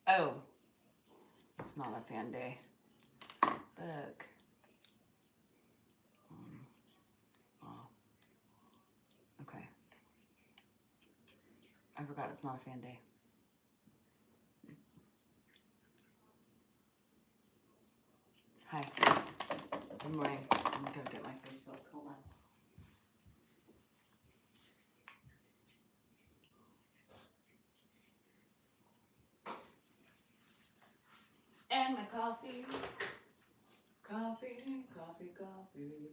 Oh, it's not a fan day. Book. Oh, okay. I forgot it's not a fan day. Hi. Good morning. I'm gonna go get my Facebook. Hold on. And my coffee. Coffee, coffee, coffee.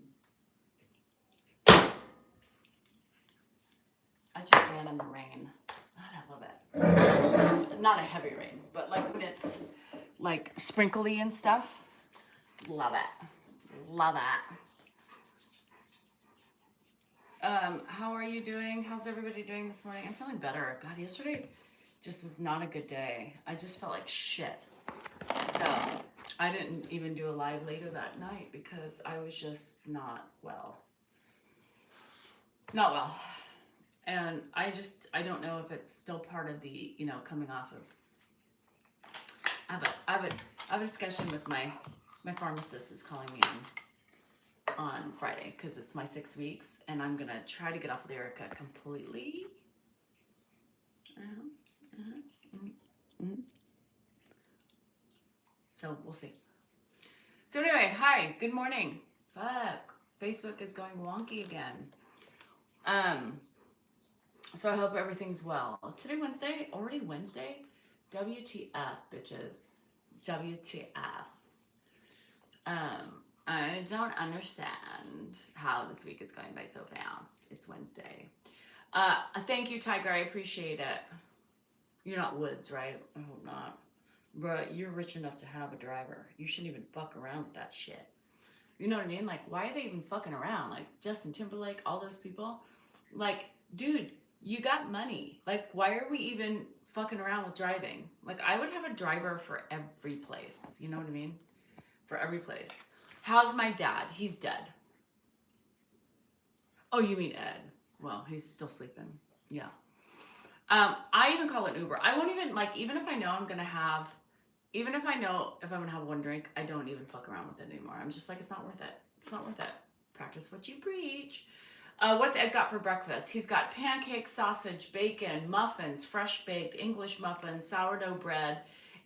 I just ran in the rain. God, I love it. Not a heavy rain, but like when it's like sprinkly and stuff. Love it. Love it. How are you doing? How's everybody doing this morning? I'm feeling better. God, yesterday just was not a good day. I just felt like shit. So I didn't even do a live later that night because I was just not well. Not well. And I don't know if it's still part of the, coming off of. I have a discussion with my pharmacist is calling me on Friday because it's my 6 weeks and I'm gonna try to get off Lyrica completely. So we'll see. So anyway, hi, good morning. Fuck, Facebook is going wonky again. So I hope everything's well. It's today Wednesday, already Wednesday. WTF, bitches. WTF. I don't understand how this week is going by so fast. It's Wednesday. Thank you, Tiger. I appreciate it. You're not Woods, right? I hope not. But you're rich enough to have a driver. You shouldn't even fuck around with that shit. You know what I mean? Like, why are they even fucking around? Like, Justin Timberlake, all those people. Like, dude, you got money. Like, why are we even fucking around with driving? Like, I would have a driver for every place. You know what I mean? For every place. How's my dad? He's dead. Oh, you mean Ed? Well, he's still sleeping. Yeah. I even call it Uber. I won't even, like, even if I know I'm gonna have, even if I know if I'm gonna have one drink, I don't even fuck around with it anymore. I'm just like, it's not worth it. It's not worth it. Practice what you preach. What's Ed got for breakfast? He's got pancakes, sausage, bacon, muffins, fresh baked English muffins, sourdough bread,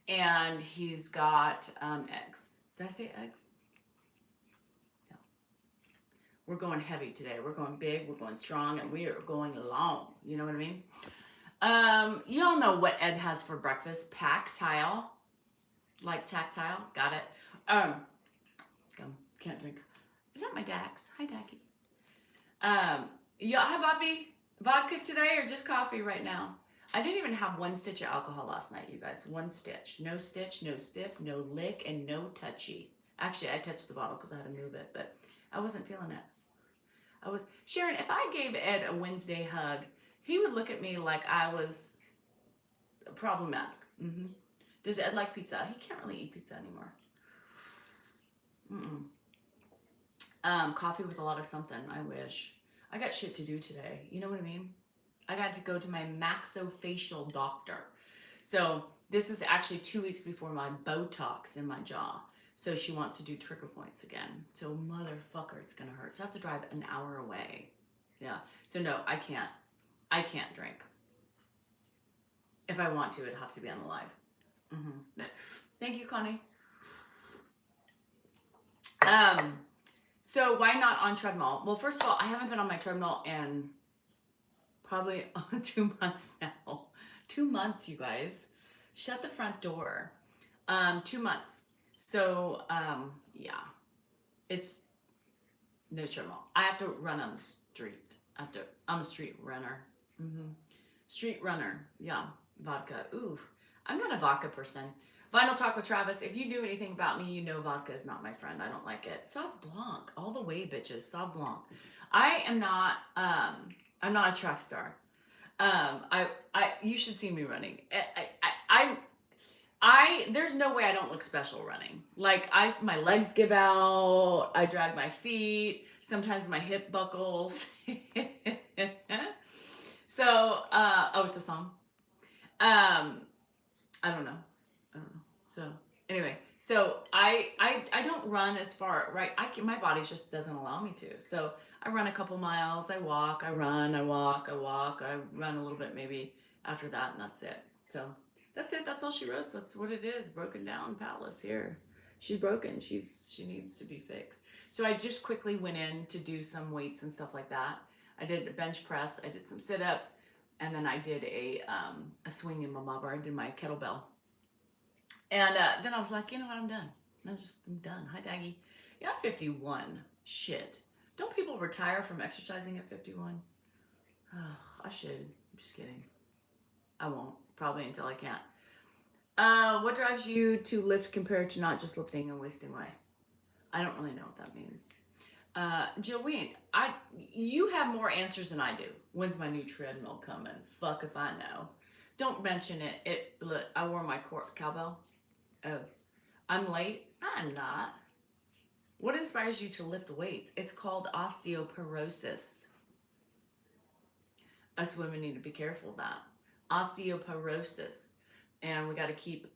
and he's got eggs. Did I say eggs? No. We're going heavy today. We're going big, we're going strong, and we are going long. You know what I mean? You all know what Ed has for breakfast. Tactile. Like tactile. Got it. Can't drink. Is that my Dax? Hi, Dacky. Y'all have Bobby vodka today or just coffee right now? I didn't even have one stitch of alcohol last night, you guys. One stitch. No stitch, no sip, no lick, and no touchy. Actually, I touched the bottle because I had to move it, but I wasn't feeling it. Sharon, if I gave Ed a Wednesday hug, he would look at me like I was problematic. Mm-hmm. Does Ed like pizza? He can't really eat pizza anymore. Coffee with a lot of something. I wish. I got shit to do today. You know what I mean? I got to go to my maxillofacial doctor. So this is actually 2 weeks before my Botox in my jaw. So she wants to do trigger points again. So motherfucker, it's gonna hurt. So I have to drive an hour away. Yeah. So no, I can't. I can't drink. If I want to, it'd have to be on the live. Mm-hmm. Thank you, Connie. So why not on treadmill? Well, first of all, I haven't been on my treadmill in probably 2 months now. 2 months, you guys. Shut the front door. 2 months. So yeah, it's no treadmill. I have to run on the street. I'm a street runner. Street runner. Yeah, vodka. Ooh, I'm not a vodka person. Vinyl Talk with Travis. If you knew anything about me, you know vodka is not my friend. I don't like it. Sauv Blanc, all the way, bitches. Sauv Blanc. I am not. I'm not a track star. You should see me running. There's no way I don't look special running. Like my legs give out. I drag my feet. Sometimes my hip buckles. So, it's a song. I don't know. I don't know. So anyway, so I don't run as far, right? My body just doesn't allow me to. So I run a couple miles, I walk, I run, I walk, I walk, I run a little bit maybe after that, and that's it. So that's it. That's all she wrote. That's what it is. Broken down palace here. She's broken. She needs to be fixed. So I just quickly went in to do some weights and stuff like that. I did a bench press. I did some sit ups, and then I did a swing in my mob bar. I did my kettlebell, and then I was like, you know what, I'm done. I'm done. Hi, Daggy. Yeah, I'm 51. Shit. Don't people retire from exercising at 51? Oh, I should. I'm just kidding. I won't. Probably until I can't. What drives you to lift compared to not just lifting and wasting away? I don't really know what that means. Joanne, you have more answers than I do. When's my new treadmill coming? Fuck if I know. Don't mention it. Look, I wore my cowbell. Oh, I'm late? I'm not. What inspires you to lift weights? It's called osteoporosis. Us women need to be careful of that. Osteoporosis. And we got to keep,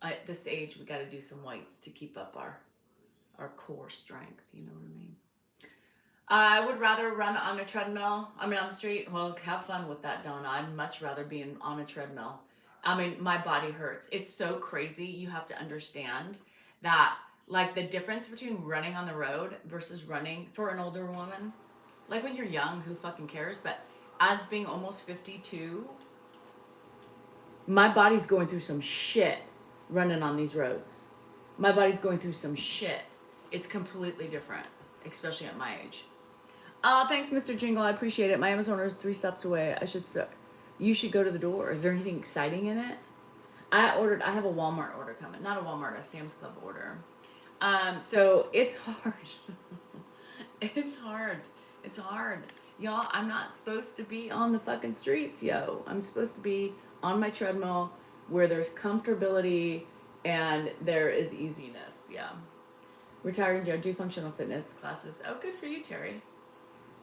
at this age, we got to do some weights to keep up our core strength. You know what I mean? I would rather run on a treadmill. I mean, on the street. Well, have fun with that, Donna. I'd much rather be on a treadmill. I mean, my body hurts. It's so crazy. You have to understand that, like, the difference between running on the road versus running for an older woman. Like, when you're young, who fucking cares? But as being almost 52, my body's going through some shit running on these roads. My body's going through some shit. It's completely different, especially at my age. Thanks, Mr. Jingle. I appreciate it. My Amazon order is 3 steps away. You should go to the door. Is there anything exciting in it? I have a Walmart order coming. Not a Walmart, a Sam's Club order. So it's hard. It's hard. It's hard. Y'all, I'm not supposed to be on the fucking streets, yo. I'm supposed to be on my treadmill where there's comfortability and there is easiness. Yeah. Retired and do functional fitness classes. Oh, good for you, Terry.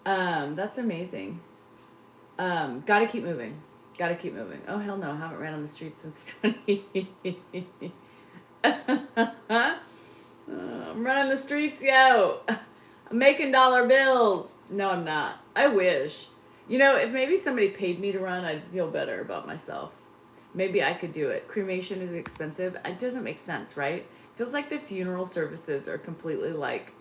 That's amazing. Gotta keep moving. Gotta keep moving. Oh, hell no. I haven't ran on the streets since 20. I'm running the streets, yo. I'm making dollar bills. No, I'm not. I wish. You know, if maybe somebody paid me to run, I'd feel better about myself. Maybe I could do it. Cremation is expensive. It doesn't make sense, right? It feels like the funeral services are completely like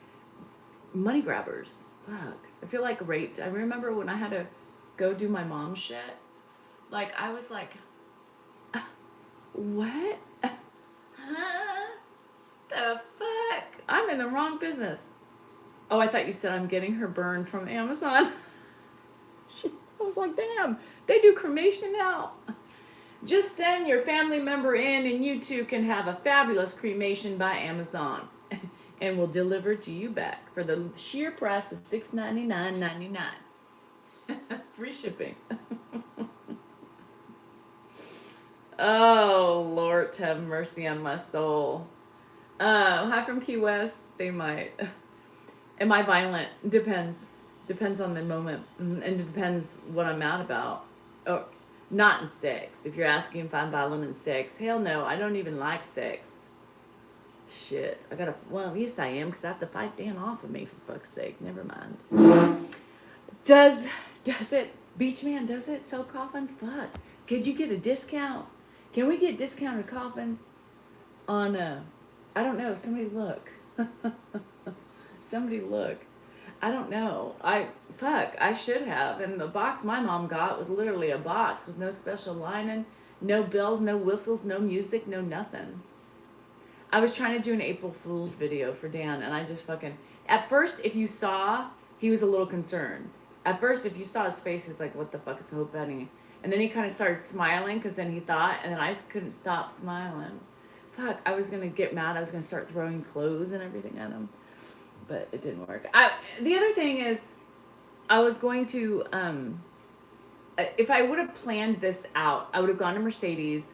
money grabbers. Fuck. I feel like raped. I remember when I had to go do my mom's shit. Like, I was like, what? The fuck? I'm in the wrong business. Oh, I thought you said I'm getting her burned from Amazon. I was like, damn, they do cremation now. Just send your family member in and you two can have a fabulous cremation by Amazon. And we'll deliver to you back for the sheer price of $6.99.99. Free shipping. Oh, Lord, have mercy on my soul. Hi from Key West. They might. Am I violent? Depends. Depends on the moment. And it depends what I'm mad about. Oh, not in sex. If you're asking if I'm violent in sex, hell no, I don't even like sex. Shit. Well, yes I am, because I have to fight Dan off of me, for fuck's sake. Never mind. Does it? Beachman, does it sell coffins? Fuck. Could you get a discount? Can we get discounted coffins on, I don't know, somebody look. Somebody look. I don't know. I should have. And the box my mom got was literally a box with no special lining, no bells, no whistles, no music, no nothing. I was trying to do an April Fool's video for Dan, and I just fucking... At first, if you saw, he was a little concerned. At first, if you saw his face, he's like, what the fuck is Hope betting? And then he kind of started smiling, because then he thought, and then I just couldn't stop smiling. Fuck, I was going to get mad. I was going to start throwing clothes and everything at him. But it didn't work. The other thing is, I was going to, if I would have planned this out, I would have gone to Mercedes,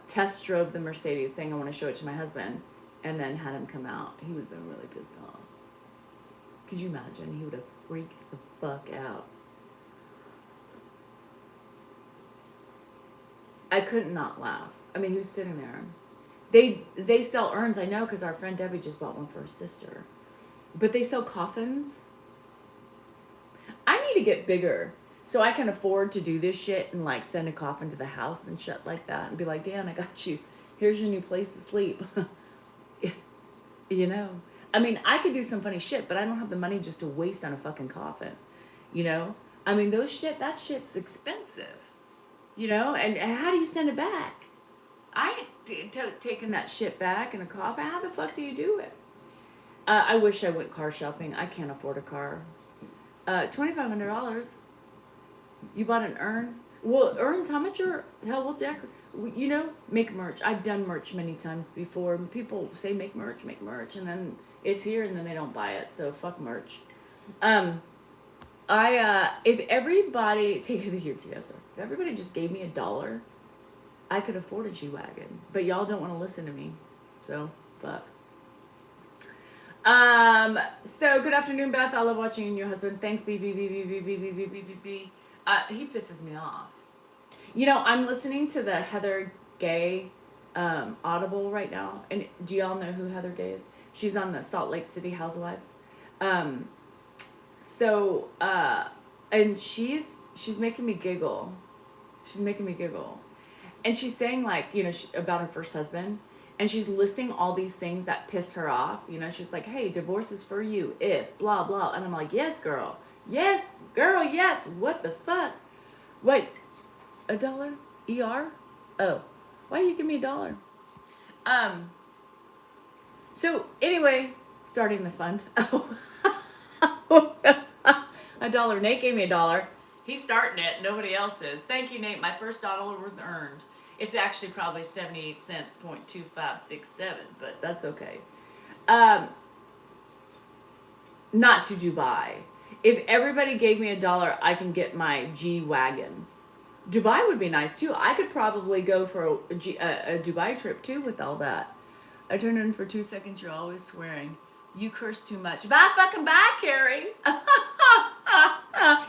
test drove the Mercedes, saying I want to show it to my husband, and then had him come out. He would have been really pissed off. Could you imagine? He would have freaked the fuck out. I couldn't not laugh. I mean, who's sitting there? They sell urns, I know, because our friend Debbie just bought one for her sister. But they sell coffins. I need to get bigger so I can afford to do this shit and like send a coffin to the house and shit like that and be like, Dan, I got you. Here's your new place to sleep. You know? I mean, I could do some funny shit, but I don't have the money just to waste on a fucking coffin. You know? I mean, that shit's expensive. You know? And how do you send it back? I ain't taking that shit back in a coffin. How the fuck do you do it? I wish I went car shopping. I can't afford a car. $2,500. You bought an urn? Well, urns, how much are, hell, we'll decorate. You know, make merch. I've done merch many times before. People say make merch, and then it's here and then they don't buy it. So fuck merch. If everybody, take it here, Tiesa. If everybody just gave me $1, I could afford a G-Wagon. But y'all don't want to listen to me. So, fuck. So good afternoon, Beth. I love watching you and your husband. Thanks, B. He pisses me off. You know, I'm listening to the Heather Gay Audible right now. And do y'all know who Heather Gay is? She's on the Salt Lake City Housewives. And she's making me giggle. And she's saying, like, you know, about her first husband. And she's listing all these things that pissed her off. You know, she's like, hey, divorce is for you, if, blah, blah. And I'm like, yes, girl. Yes, girl, yes. What the fuck? Wait, $1? ER? Oh, why you give me $1? So, anyway, starting the fund. $1. Nate gave me $1. He's starting it. Nobody else is. Thank you, Nate. My first $1 was earned. It's actually probably 78 cents, 0.2567, but that's okay. Not to Dubai. If everybody gave me $1, I can get my G-Wagon. Dubai would be nice too. I could probably go for a Dubai trip too with all that. I turned in for 2 seconds. You're always swearing. You curse too much. Bye, fucking bye, Carrie.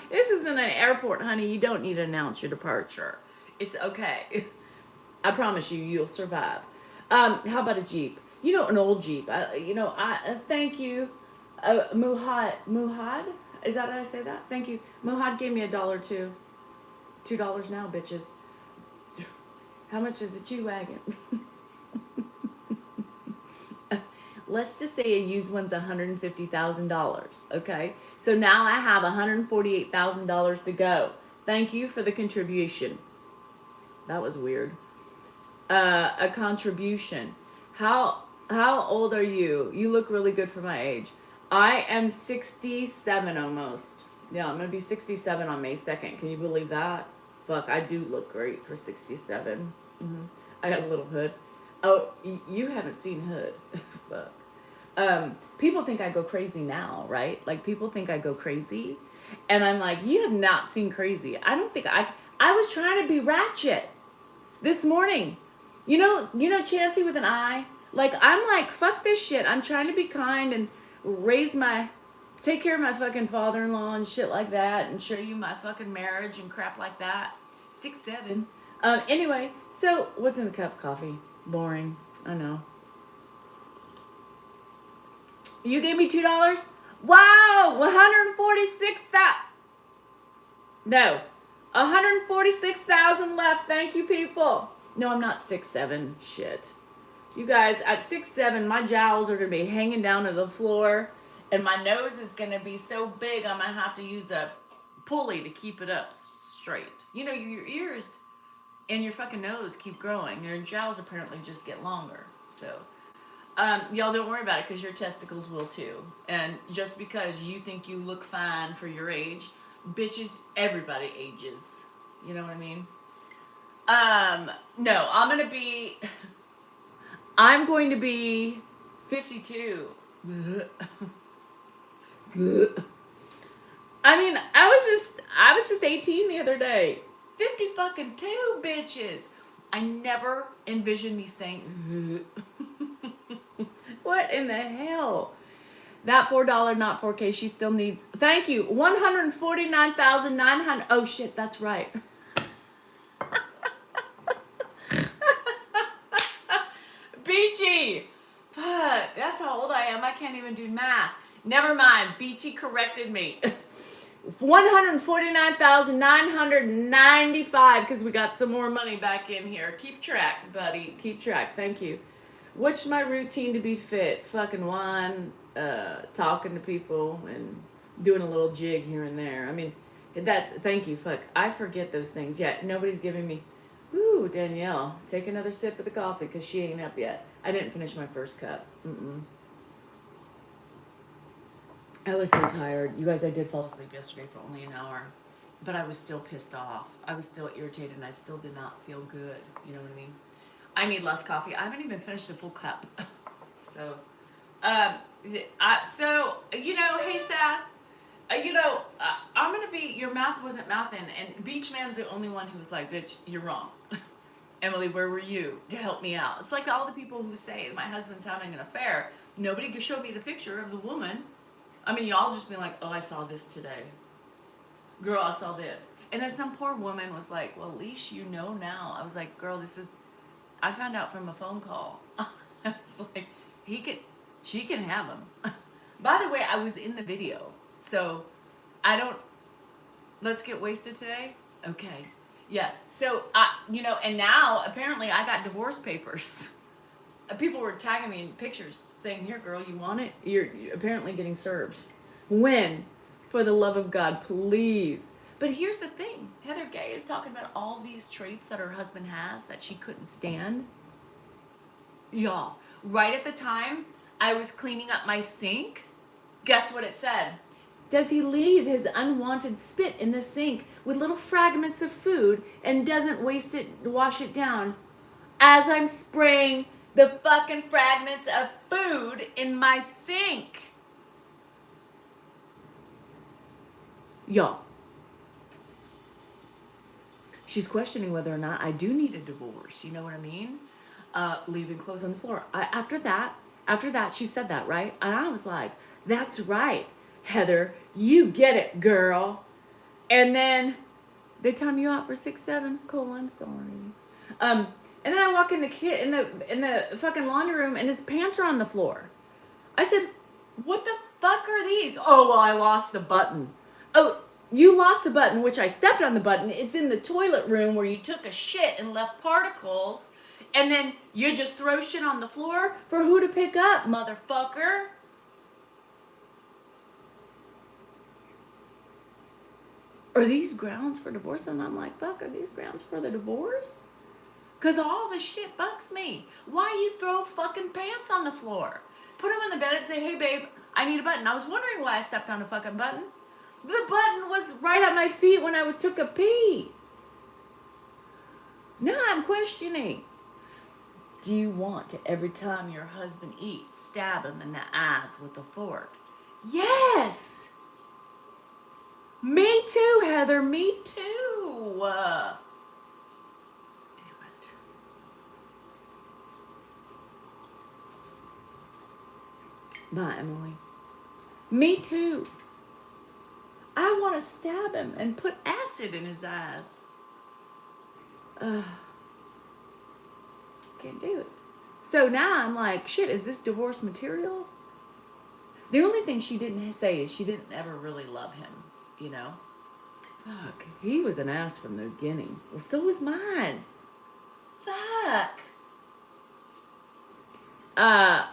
This isn't an airport, honey. You don't need to announce your departure. It's okay. I promise you, you'll survive. How about a Jeep? You know, an old Jeep. Thank you. Muhad? Is that how I say that? Thank you. Muhad gave me $1 too. $2 now, bitches. How much is a G-Wagon? Let's just say a used one's $150,000, okay? So now I have $148,000 to go. Thank you for the contribution. That was weird. A contribution. How old are you? You look really good for my age. I am 67 almost. Yeah, I'm going to be 67 on May 2nd. Can you believe that? Fuck, I do look great for 67. Mm-hmm. I got a little hood. Oh, you haven't seen Hood. Fuck. People think I go crazy now, right? Like, people think I go crazy. And I'm like, you have not seen crazy. I don't think I was trying to be ratchet this morning. You know Chancey with an I? Like, I'm like, fuck this shit. I'm trying to be kind and take care of my fucking father-in-law and shit like that and show you my fucking marriage and crap like that. 6'7". Anyway, so what's in the cup? Coffee. Boring. I know. You gave me $2? Wow! 146,000 left. Thank you, people. No, I'm not 6'7". Shit. You guys, at 6'7", my jowls are going to be hanging down to the floor. And my nose is going to be so big, I'm going to have to use a pulley to keep it up straight. You know, your ears and your fucking nose keep growing. Your jowls apparently just get longer. So, y'all don't worry about it because your testicles will too. And just because you think you look fine for your age, bitches, everybody ages. You know what I mean? No, I'm going to be 52. I mean, I was just 18 the other day. 50 fucking 2, bitches. I never envisioned me saying, what in the hell? That $4, not 4K. She still needs, thank you. 149,900. Oh shit, that's right. me. Fuck, that's how old I am. I can't even do math. Never mind. Beachy corrected me. 149,995 because we got some more money back in here. Keep track, buddy. Keep track. Thank you. What's my routine to be fit? Fucking one, talking to people and doing a little jig here and there. I mean, thank you. Fuck, I forget those things. Yeah, nobody's giving me. Ooh, Danielle, take another sip of the coffee because she ain't up yet. I didn't finish my first cup. I was so tired. You guys, I did fall asleep yesterday for only an hour, but I was still pissed off. I was still irritated and I still did not feel good. You know what I mean? I need less coffee. I haven't even finished a full cup. So, you know, hey Sass, I'm going to be, your mouth wasn't mouthing, and Beachman's the only one who was like, bitch, you're wrong. Emily, where were you to help me out? It's like all the people who say my husband's having an affair. Nobody could show me the picture of the woman. I mean, y'all just be like, oh, I saw this today. Girl, I saw this. And then some poor woman was like, well, at least you know now. I was like, girl, I found out from a phone call. I was like, she can have him. By the way, I was in the video. So, let's get wasted today? Okay. Yeah. So, and now apparently I got divorce papers. People were tagging me in pictures saying, here, girl, you want it? You're apparently getting served. When? For the love of God, please. But here's the thing. Heather Gay is talking about all these traits that her husband has that she couldn't stand. Y'all, right at the time I was cleaning up my sink, guess what it said? Does he leave his unwanted spit in the sink with little fragments of food and doesn't waste it, wash it down as I'm spraying the fucking fragments of food in my sink? Y'all, she's questioning whether or not I do need a divorce. You know what I mean? Leaving clothes on the floor. After that, she said that, right? And I was like, that's right, Heather, you get it, girl. And then they time you out for 6-7. Cole, I'm sorry. And then I walk in the fucking laundry room and his pants are on the floor. I said, what the fuck are these? Oh, well, I lost the button. Oh, you lost the button, which I stepped on the button. It's in the toilet room where you took a shit and left particles. And then you just throw shit on the floor for who to pick up, motherfucker? Are these grounds for divorce? And I'm like, fuck, are these grounds for the divorce? Because all this shit bugs me. Why you throw fucking pants on the floor? Put them in the bed and say, hey, babe, I need a button. I was wondering why I stepped on a fucking button. The button was right at my feet when I took a pee. Now I'm questioning. Do you want to, every time your husband eats, stab him in the eyes with a fork? Yes! Me too, Heather. Me too. Damn it. Bye, Emily. Me too. I want to stab him and put acid in his eyes. Can't do it. So now I'm like, shit, is this divorce material? The only thing she didn't say is she didn't ever really love him, you know? Fuck, he was an ass from the beginning. Well, so was mine. Fuck. I'm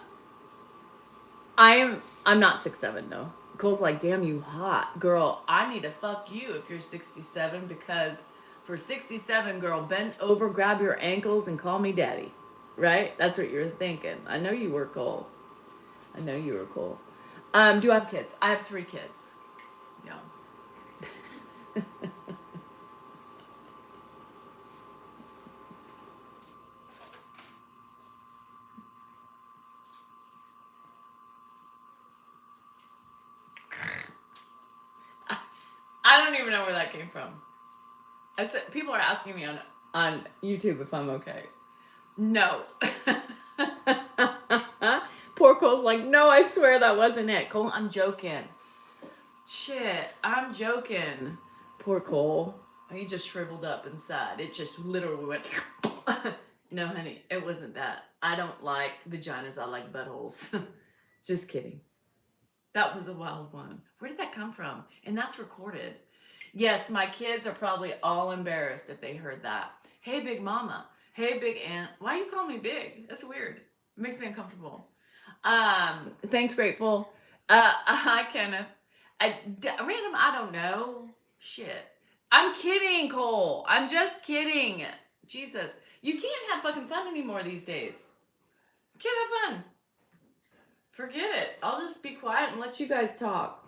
not 6'7", no. Cole's like, damn, you hot. Girl, I need to fuck you if you're 67 because for 67, girl, bend over, grab your ankles, and call me daddy. Right? That's what you're thinking. I know you were, Cole. I know you were, Cole. Do I have kids? I have 3 kids. Yeah. I don't even know where that came from. I said, people are asking me on YouTube if I'm okay. No. Poor Cole's like, no, I swear that wasn't it. Cole, I'm joking. Shit, I'm joking. Poor Cole. He just shriveled up inside. It just literally went No, honey, it wasn't that. I don't like vaginas. I like buttholes. Just kidding. That was a wild one. Where did that come from? And that's recorded. Yes, my kids are probably all embarrassed if they heard that. Hey, big mama. Hey, big aunt. Why you call me big? That's weird. It makes me uncomfortable. Thanks, grateful. Hi, Kenneth. Random. I don't know. Shit. I'm kidding, Cole. I'm just kidding. Jesus, you can't have fucking fun anymore these days. You can't have fun. Forget it. I'll just be quiet and let you guys talk.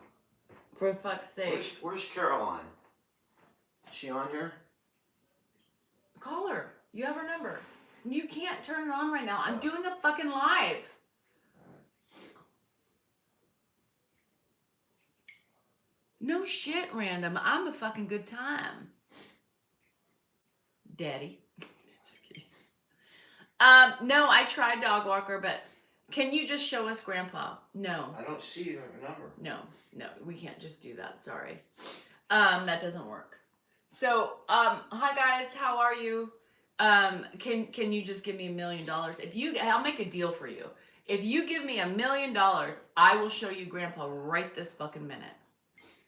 For fuck's sake. Where's Caroline? Is she on here? Call her. You have her number. You can't turn it on right now. I'm doing a fucking live. No shit, Random. I'm a fucking good time. Daddy. Just kidding. No, I tried dog walker, but can you just show us Grandpa? No. I don't see her number. No, we can't just do that. Sorry. That doesn't work. So, hi guys, how are you? Can you just give me $1 million? I'll make a deal for you. If you give me $1 million, I will show you Grandpa right this fucking minute.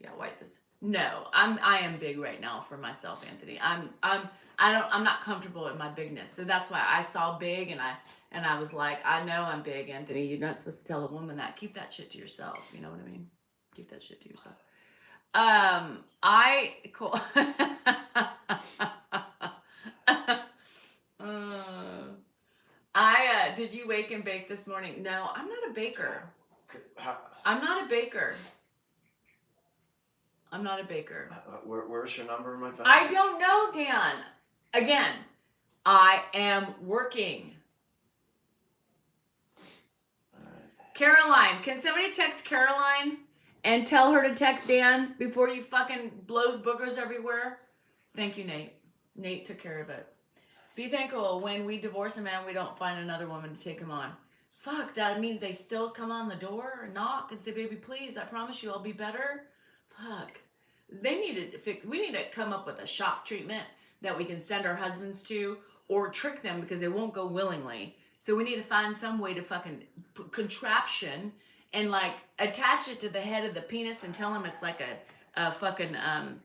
Yeah, wipe this. No, I am big right now for myself, Anthony. I'm not comfortable in my bigness. So that's why I saw big and I was like, I know I'm big, Anthony. You're not supposed to tell a woman that. Keep that shit to yourself. You know what I mean? Keep that shit to yourself. Cool. Did you wake and bake this morning? No, I'm not a baker. I'm not a baker. I'm not a baker. Where's your number, my phone? I don't know, Dan. Again, I am working. Caroline, can somebody text Caroline and tell her to text Dan before you fucking blows boogers everywhere? Thank you, Nate. Nate took care of it. Be thankful when we divorce a man, we don't find another woman to take him on. Fuck, that means they still come on the door and knock and say, baby, please, I promise you I'll be better. Fuck. They need to fix. We need to come up with a shock treatment that we can send our husbands to or trick them because they won't go willingly. So we need to find some way to fucking contraption and like attach it to the head of the penis and tell them it's like a fucking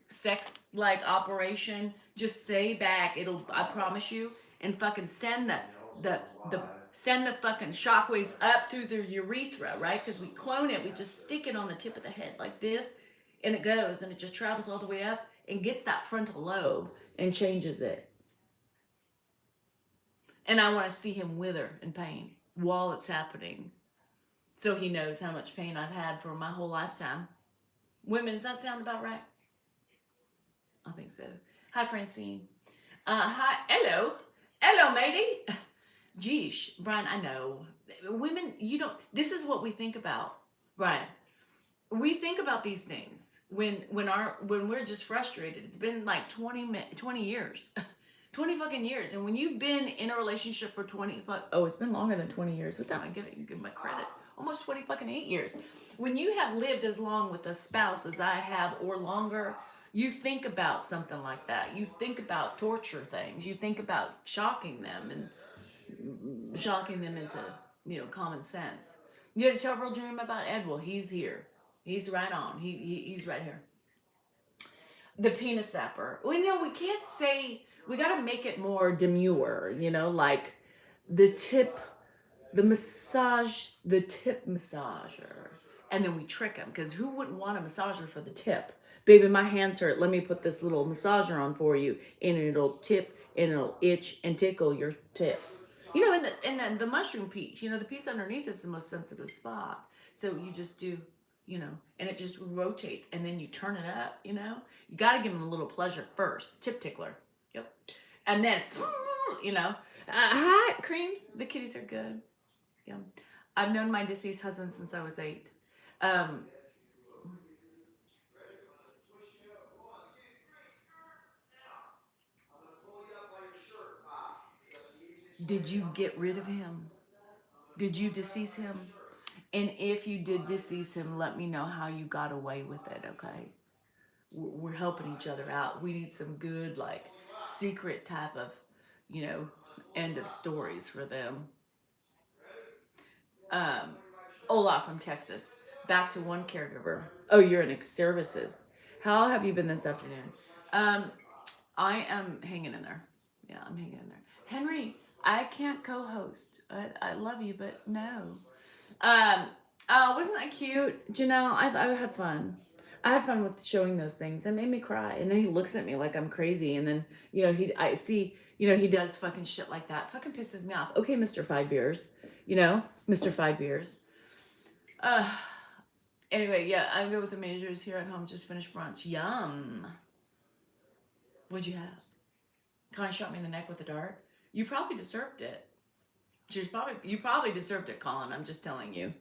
sex like operation. Just stay back. I promise you, and fucking send the fucking shockwaves up through the urethra, right? Because we clone it. We just stick it on the tip of the head like this. And it goes and it just travels all the way up and gets that frontal lobe and changes it. And I want to see him wither in pain while it's happening. So he knows how much pain I've had for my whole lifetime. Women, does that sound about right? I think so. Hi, Francine. Hi, hello. Hello, matey. Geesh, Brian, I know. Women, this is what we think about, Brian. We think about these things when we're just frustrated. It's been like 20 years. 20 fucking years. And when you've been in a relationship for it's been longer than 20 years. With that, I give my credit. Almost 20 fucking 8 years. When you have lived as long with a spouse as I have or longer, you think about something like that. You think about torture things. You think about shocking them into, common sense. You had a terrible dream about Ed. Well, he's here. He's right on. He's right here. The penis zapper. Well, we can't say, we got to make it more demure, like the tip massager. And then we trick him, because who wouldn't want a massager for the tip? Baby, my hands hurt. Let me put this little massager on for you, and it'll tip, and it'll itch and tickle your tip. And the mushroom piece, the piece underneath is the most sensitive spot. So you just do, and it just rotates, and then you turn it up, You got to give them a little pleasure first. Tip tickler. Yep. And then, hi, creams. The kitties are good. Yeah. I've known my deceased husband since I was 8. Did you get rid of him? Did you decease him? And if you did decease him, let me know how you got away with it, okay? We're helping each other out. We need some good, like, secret type of, End of stories for them. Um, Olaf from Texas. Back to one caregiver. Oh, you're in services. How have you been this afternoon? Um, I am hanging in there. Yeah, I'm hanging in there. Henry, I can't co-host. I love you, but no. Um, wasn't that cute, Janelle? I had fun. I had fun with showing those things. It made me cry. And then he looks at me like I'm crazy. And then I see he does fucking shit like that. Fucking pisses me off. Okay, Mr. Five Beers. Mr. Five Beers. Uh, anyway, yeah, I'm good with the majors here at home. Just finished brunch. Yum. What'd you have? Connie shot me in the neck with a dart. You probably deserved it. You probably deserved it, Colin. I'm just telling you.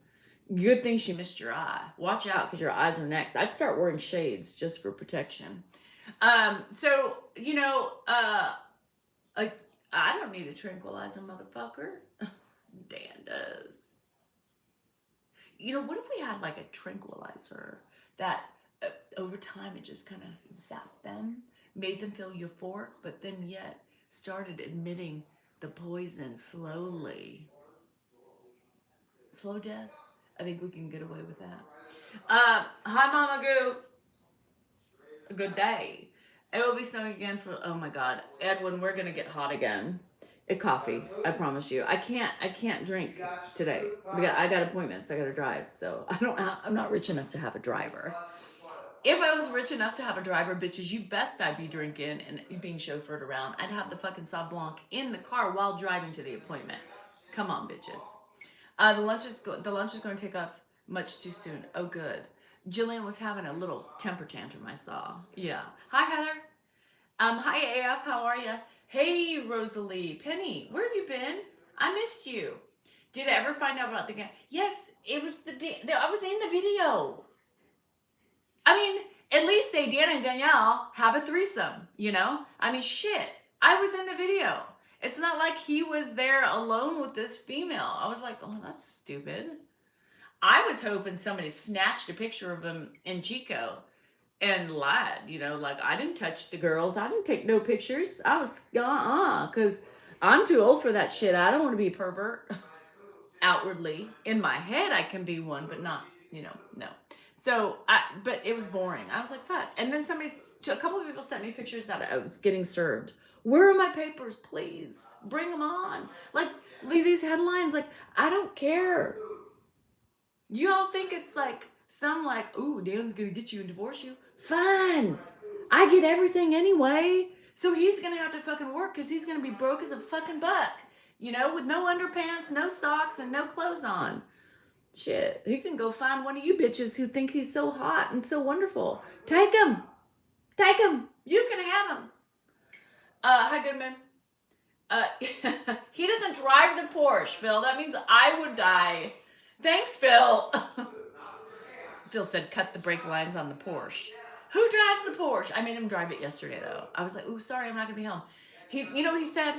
Good thing she missed your eye. Watch out, because your eyes are next. I'd start wearing shades just for protection. So like I don't need a tranquilizer, motherfucker. Dan does. What if we had like a tranquilizer that over time it just kind of zapped them, made them feel euphoric, but then yet started emitting the poison slowly. Slow death. I think we can get away with that. Hi, Mama Goo. A good day. It will be snowing again for. Oh my God, Edwin, we're gonna get hot again. Coffee, I promise you. I can't drink today because I got appointments. I got to drive, so I'm not rich enough to have a driver. If I was rich enough to have a driver, bitches, you best I'd be drinking and being chauffeured around. I'd have the fucking Sauv Blanc in the car while driving to the appointment. Come on, bitches. The lunch is going to take off much too soon. Oh, good. Jillian was having a little temper tantrum. I saw. Yeah. Hi, Heather. Hi, AF. How are you? Hey, Rosalie. Penny, where have you been? I missed you. Did I ever find out about the guy? Yes, it was I was in the video. I mean, at least say Dan and Danielle have a threesome, I mean, shit. I was in the video. It's not like he was there alone with this female. I was like, oh, that's stupid. I was hoping somebody snatched a picture of him in Chico and lied, like I didn't touch the girls. I didn't take no pictures. I was, because I'm too old for that shit. I don't want to be a pervert outwardly. In my head, I can be one, but not, no. So, but it was boring. I was like, fuck. And then a couple of people sent me pictures that I was getting served. Where are my papers? Please bring them on. Like, leave these headlines. Like, I don't care. You all think it's like ooh, Dan's gonna get you and divorce you. Fine. I get everything anyway. So he's gonna have to fucking work because he's gonna be broke as a fucking buck. With no underpants, no socks, and no clothes on. Shit, he can go find one of you bitches who think he's so hot and so wonderful. Take him. Take him. You can have him. Hi, Goodman. He doesn't drive the Porsche, Phil. That means I would die. Thanks, Phil. Phil said, cut the brake lines on the Porsche. Who drives the Porsche? I made him drive it yesterday, though. I was like, ooh, sorry, I'm not going to be home. He said,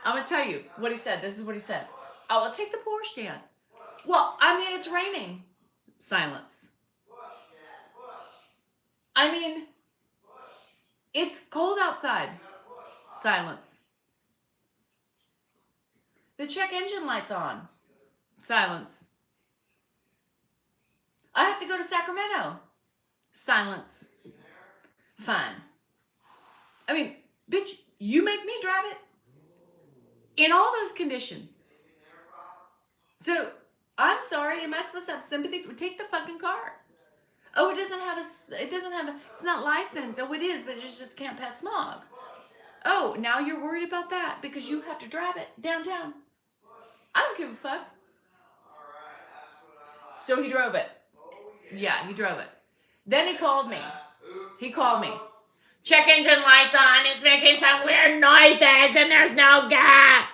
I'm going to tell you what he said. This is what he said. Oh, well, take the Porsche, Dan. Well, I mean, it's raining. Silence. I mean, it's cold outside. Silence. The check engine light's on. Silence. I have to go to Sacramento. Silence. Fine. I mean, bitch, you make me drive it. In all those conditions. So, I'm sorry, am I supposed to have sympathy for take the fucking car? Oh, it's not licensed. Oh, it is, but it just can't pass smog. Oh, now you're worried about that because you have to drive it downtown. I don't give a fuck. So he drove it. Yeah, he drove it. Then he called me. Check engine lights on. It's making some weird noises and there's no gas.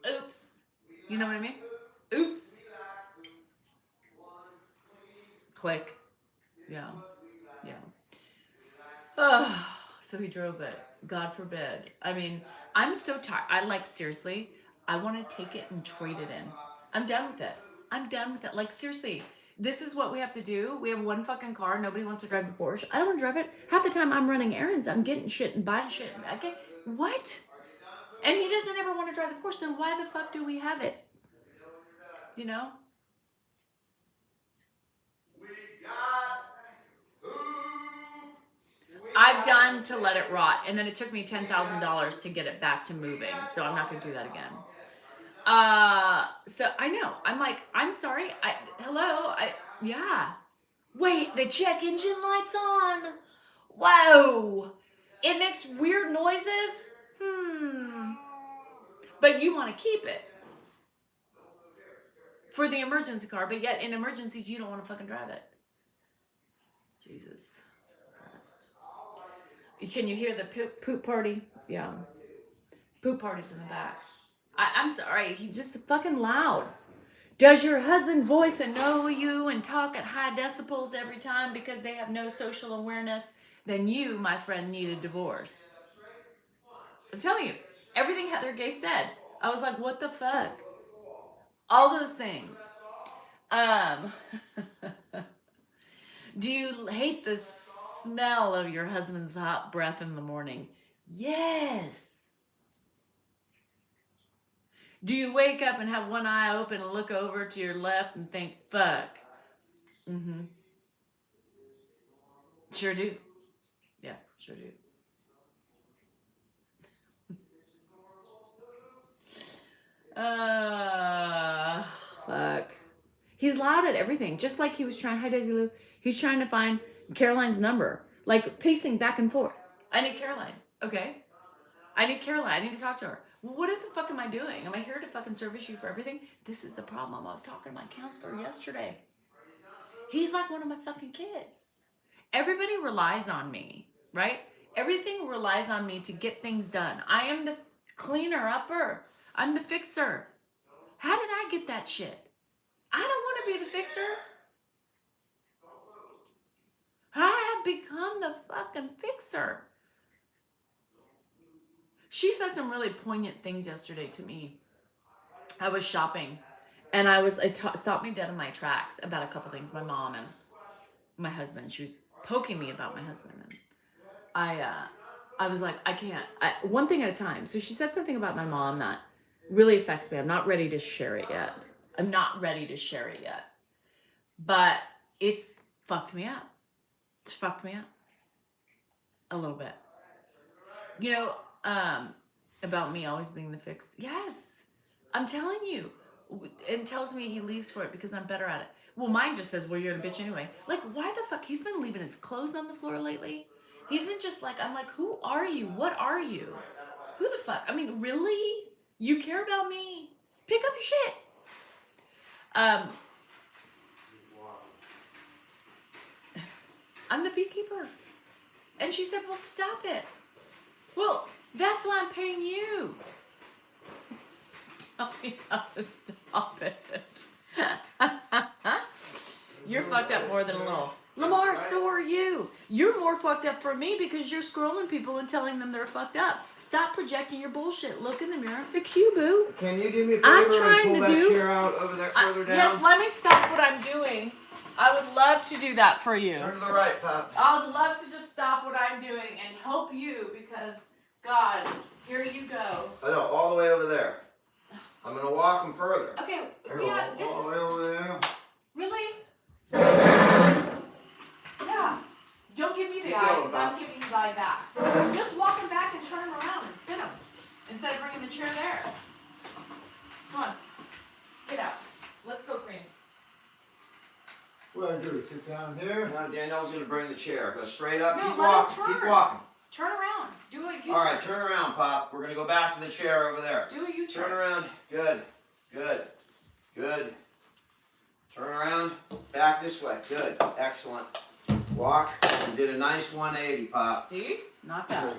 Oops. You know what I mean? Oops. Click. Yeah. Oh, so he drove it. God forbid. I mean, I'm so tired. Seriously, I want to take it and trade it in. I'm done with it. Like, seriously, This is what we have to do. We have one fucking car. Nobody wants to drive the Porsche. I don't want to drive it. Half the time I'm running errands. I'm getting shit and buying shit. Okay, what? And he doesn't ever want to drive the Porsche. Then why the fuck do we have it? You know? I've done to let it rot, and then it took me $10,000 to get it back to moving, so I'm not going to do that again. So I know. I'm like, I'm sorry. Yeah. Wait, the check engine light's on. Whoa. It makes weird noises. But you want to keep it for the emergency car, but yet in emergencies, you don't want to fucking drive it. Jesus Christ. Can you hear the poop party? Yeah. Poop party's in the back. I'm sorry. He's just fucking loud. Does your husband's voice annoy you and talk at high decibels every time because they have no social awareness? Then you, my friend, need a divorce. I'm telling you, everything Heather Gay said, I was like, what the fuck? All those things. Do you hate the smell of your husband's hot breath in the morning? Yes. Do you wake up and have one eye open and look over to your left and think, fuck? Mm-hmm. Sure do. Yeah, sure do. Fuck. He's loud at everything. Just like he was trying, hi Daisy Lou, he's trying to find Caroline's number. Like pacing back and forth. I need Caroline. Okay. I need Caroline. I need to talk to her. Well, what the fuck am I doing? Am I here to fucking service you for everything? This is the problem. I was talking to my counselor yesterday. He's like one of my fucking kids. Everybody relies on me, right? Everything relies on me to get things done. I am the cleaner upper. I'm the fixer. How did I get that shit? I don't want to be the fixer. I have become the fucking fixer. She said some really poignant things yesterday to me. I was shopping, and it stopped me dead in my tracks about a couple things. My mom and my husband. She was poking me about my husband, and I was like, I can't. One thing at a time. So she said something about my mom that really affects me. I'm not ready to share it yet. But it's fucked me up. It's fucked me up a little bit. You know, about me always being the fix. Yes, I'm telling you. And tells me he leaves for it because I'm better at it. Well, mine just says, well, you're a bitch anyway. Like, why the fuck? He's been leaving his clothes on the floor lately. He's been just like, I'm like, who are you? What are you? Who the fuck? I mean, really? You care about me? Pick up your shit. I'm the beekeeper. And she said, well, stop it. Well, that's why I'm paying you. Tell me how to stop it. You're fucked up more than a little. Lamar, so are you. You're more fucked up for me because you're scrolling people and telling them they're fucked up. Stop projecting your bullshit. Look in the mirror and fix you, boo. Can you do me a favor and pull that chair out over there further down? Yes, let me stop what I'm doing. I would love to do that for you. Turn to the right, Pop. I would love to just stop what I'm doing and help you because, God, here you go. I know, all the way over there. I'm going to walk them further. Okay, yeah, this all the way is... over there. Really? Yeah. Don't give me the eye because I'm giving you the eye back. Just walk them back and turn them around and sit them instead of bringing the chair there. Come on. Get out. Let's go, Creams. What do I do? Sit down here? Now Danielle's going to bring the chair. Go straight up. No, Keep let walking. him turn. Keep walking. Turn around. Do a U-turn. All right, turn around, Pop. We're going to go back to the chair over there. Do a U-turn. Turn around. Good. Good. Good. Turn around. Back this way. Good. Excellent. Walk. You did a nice 180, Pop. See? Not bad.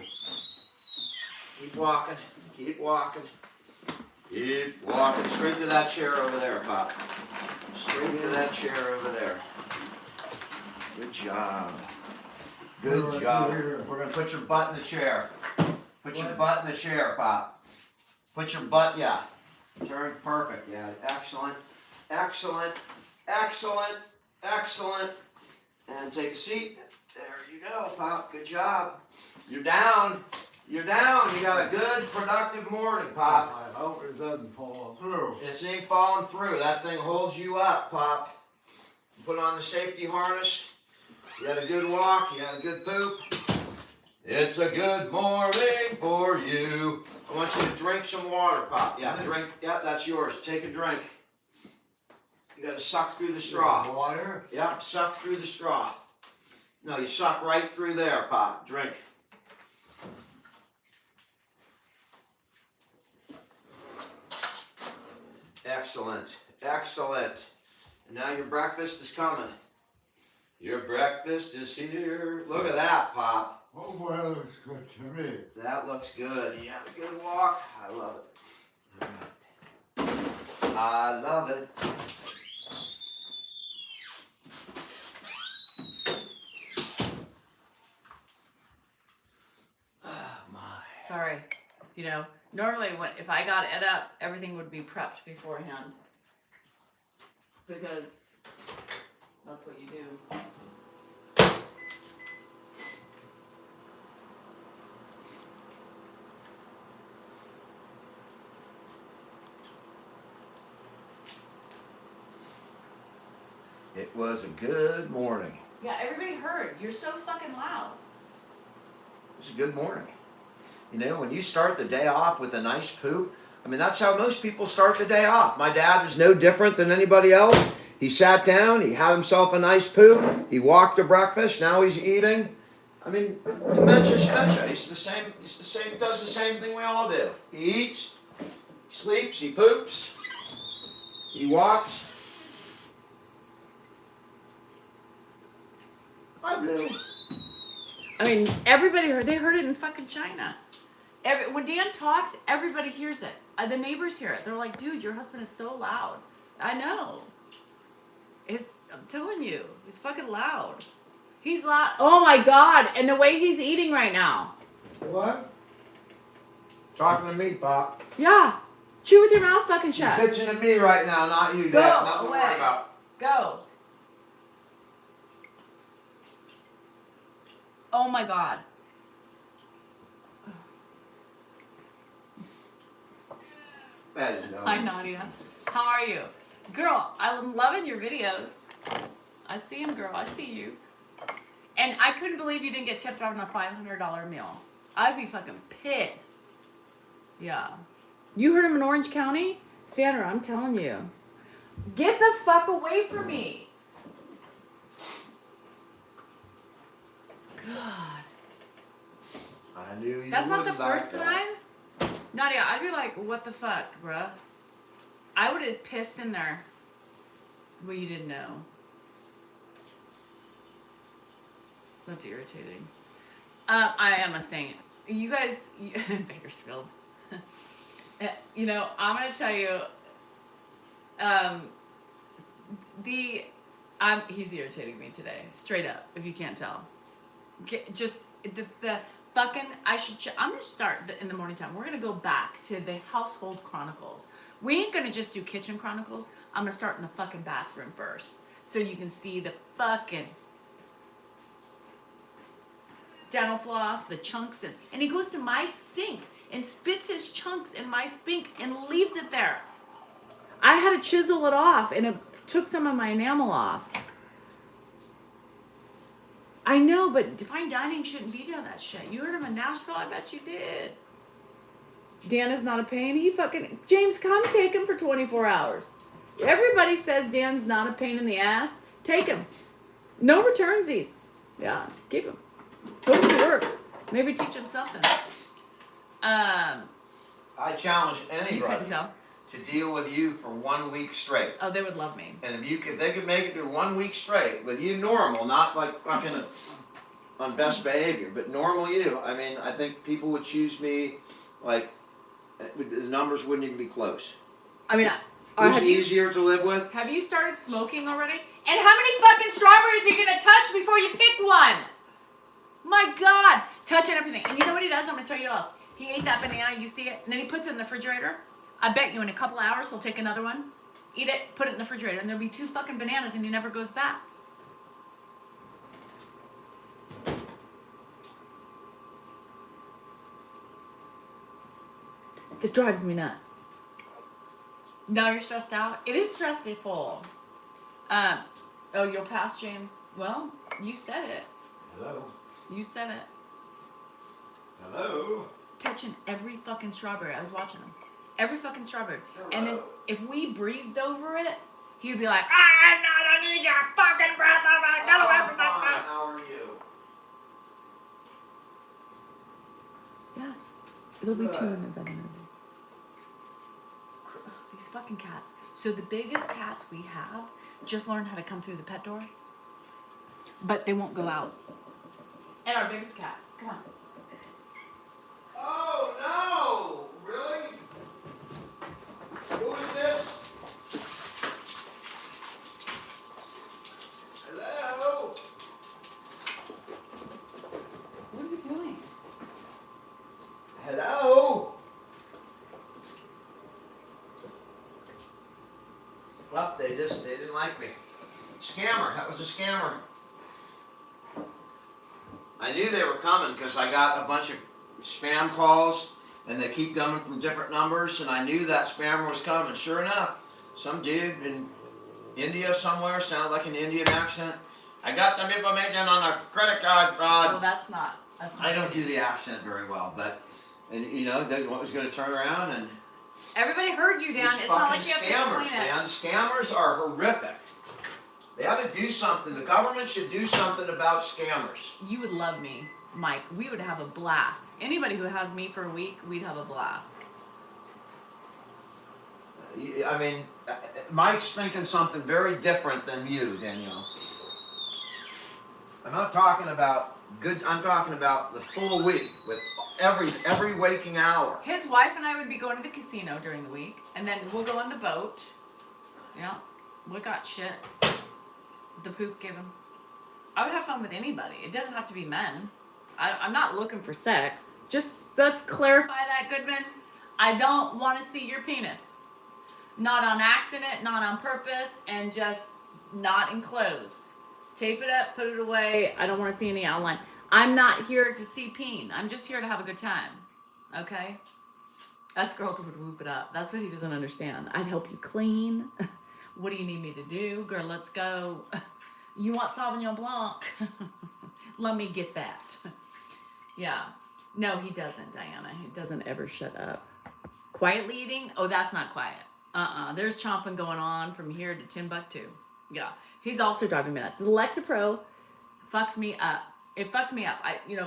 Keep walking. Keep walking. Keep walking. Straight to that chair over there, Pop. Straight to that chair over there. Good job. Good job. We're going to put your butt in the chair. Put your butt in the chair, Pop. Put your butt, yeah. Turn, perfect, yeah. Excellent. Excellent. Excellent. Excellent. And take a seat. There you go, Pop. Good job. You're down. You're down. You got a good, productive morning, Pop. I hope it doesn't fall through. It ain't falling through. That thing holds you up, Pop. Put on the safety harness. You had a good walk. You had a good poop. It's a good morning for you. I want you to drink some water, Pop. Yeah, drink. Yeah, that's yours. Take a drink. You gotta suck through the straw. Water? Yep, suck through the straw. No, you suck right through there, Pop. Drink. Excellent. Excellent. And now your breakfast is coming. Your breakfast is here. Look at that, Pop. Oh, boy, that looks good to me. That looks good. You had a good walk. I love it. I love it. Oh, my. Sorry. You know, normally if I got it up, everything would be prepped beforehand. Because that's what you do. It was a good morning. Yeah, everybody heard. You're so fucking loud. It was a good morning. You know, when you start the day off with a nice poop, I mean, that's how most people start the day off. My dad is no different than anybody else. He sat down, he had himself a nice poop, he walked to breakfast, now he's eating. I mean, dementia, dementia. He's the same, does the same thing we all do. He eats, he sleeps, he poops, he walks. Hi, Blue. I mean, everybody heard. They heard it in fucking China. When Dan talks, everybody hears it. The neighbors hear it. They're like, dude, your husband is so loud. I know. I'm telling you, he's fucking loud. He's loud. Oh my God. And the way he's eating right now. What? Talking to me, Pop. Yeah. Chew with your mouth fucking shut. You're bitching at me right now, not you, Go Dad. Nothing to away. worry about. Go. Oh my God. Hello. Hi, Nadia. How are you? Girl, I'm loving your videos. I see him, girl. I see you. And I couldn't believe you didn't get tipped on a $500 meal. I'd be fucking pissed. Yeah. You heard him in Orange County? Sandra, I'm telling you. Get the fuck away from me. God. I knew you That's not the wouldn't back first down. time? Nadia, I'd be like, what the fuck, bruh? I would have pissed in there. Well, you didn't know. That's irritating. I am a saint. You guys, Bakersfield. You know, I'm gonna tell you. He's irritating me today, straight up. If you can't tell, just the fucking. I'm gonna start in the morning time. We're gonna go back to the household chronicles. We ain't gonna just do kitchen chronicles. I'm gonna start in the fucking bathroom first, so you can see the fucking dental floss, the chunks, and he goes to my sink and spits his chunks in my sink and leaves it there. I had to chisel it off, and it took some of my enamel off. I know, but fine dining shouldn't be doing that shit. You heard him in Nashville? I bet you did. Dan is not a pain. James, come take him for 24 hours. Everybody says Dan's not a pain in the ass. Take him. No returnsies. Yeah, keep him. Put him to work. Maybe teach him something. I challenge You couldn't anybody tell. to deal with you for 1 week straight. Oh, they would love me. And if they could make it through 1 week straight with you normal, not like fucking on best behavior, but normal you, I mean, I think people would choose me, like, the numbers wouldn't even be close. I mean, Who's easier to live with? have you started smoking already? And how many fucking strawberries are you gonna touch before you pick one? My God, touching everything. And you know what he does? I'm gonna tell you else. He ate that banana, you see it, and then he puts it in the refrigerator. I bet you in a couple hours he'll take another one, eat it, put it in the refrigerator, and there'll be 2 fucking bananas, and he never goes back. that drives me nuts. Now you're stressed out? It is stressful. Oh, you'll pass, James? Well, you said it. Hello? You said it. Hello? Touching every fucking strawberry. I was watching him. Every fucking strawberry. Hello? And then if we breathed over it, he'd be like, I'm not need your fucking breath. Get away from my Fine. stuff. How are you? Yeah. It'll be Good. 2 in the bed. These fucking cats. So the biggest cats we have just learned how to come through the pet door, but they won't go out. And our biggest cat. Come on. Oh no! Really? Who is this? Hello? What are you doing? Hello? Well, they didn't like me. Scammer, that was a scammer. I knew they were coming because I got a bunch of spam calls and they keep coming from different numbers, and I knew that spammer was coming. Sure enough, some dude in India somewhere, sounded like an Indian accent. I got some information on a credit card fraud. Oh, that's not. I don't do the accent very well, but, and you know, what was going to turn around and Everybody heard you, Dan. these It's not fucking like you have to scammers, explain it. man. Scammers are horrific. They ought to do something. The government should do something about scammers. You would love me, Mike. We would have a blast. Anybody who has me for a week, we'd have a blast. I mean, Mike's thinking something very different than you, Danielle. I'm not talking about good. I'm talking about the full week with every waking hour. His wife and I would be going to the casino during the week, and then we'll go on the boat. Yeah, we got shit. The poop gave him. I would have fun with anybody. It doesn't have to be men. I'm not looking for sex. Just let's clarify that, Goodman. I don't want to see your penis. Not on accident, not on purpose, and just not enclosed. Tape it up, put it away. I don't want to see any outline. I'm not here to see peen. I'm just here to have a good time. Okay? Us girls would whoop it up. That's what he doesn't understand. I'd help you clean. What do you need me to do? Girl, let's go. You want Sauvignon Blanc? Let me get that. Yeah. No, he doesn't, Diana. He doesn't ever shut up. Quietly eating? Oh, that's not quiet. There's chomping going on from here to Timbuktu. Yeah. He's also driving me nuts. The Lexapro fucked me up. It fucked me up.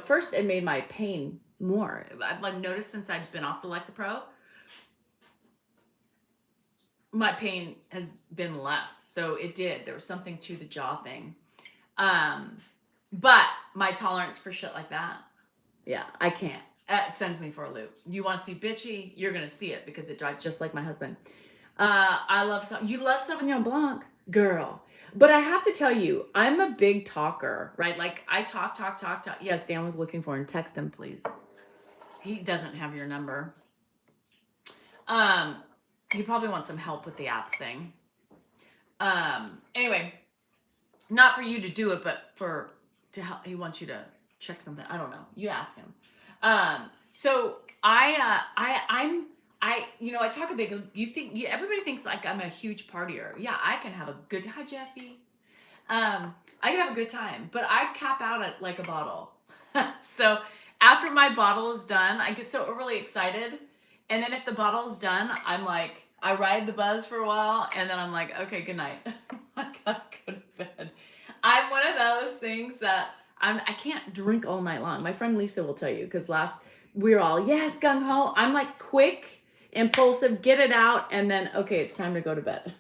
First it made my pain more. I've noticed since I've been off the Lexapro, my pain has been less. So it did. There was something to the jaw thing. But my tolerance for shit like that, yeah, I can't. It sends me for a loop. You want to see bitchy? You're going to see it because it drives just like my husband. You love Sauvignon Blanc, girl. But I have to tell you, I'm a big talker, right? Like I talk. Yes, Dan was looking for him. Text him, please. He doesn't have your number. He probably wants some help with the app thing. Anyway, not for you to do it, but to help. He wants you to check something. I don't know. You ask him. So I talk a big. Everybody thinks like I'm a huge partier. Yeah, I can have a good. Hi, Jeffy. I can have a good time, but I cap out at like a bottle. So after my bottle is done, I get so overly excited. And then if the bottle's done, I'm like, I ride the buzz for a while, and then I'm like, okay, good night. I gotta go to bed. I'm one of those things that I can't drink all night long. My friend Lisa will tell you, because we were all, yes, gung ho. I'm like quick, impulsive, get it out, and then, okay, it's time to go to bed.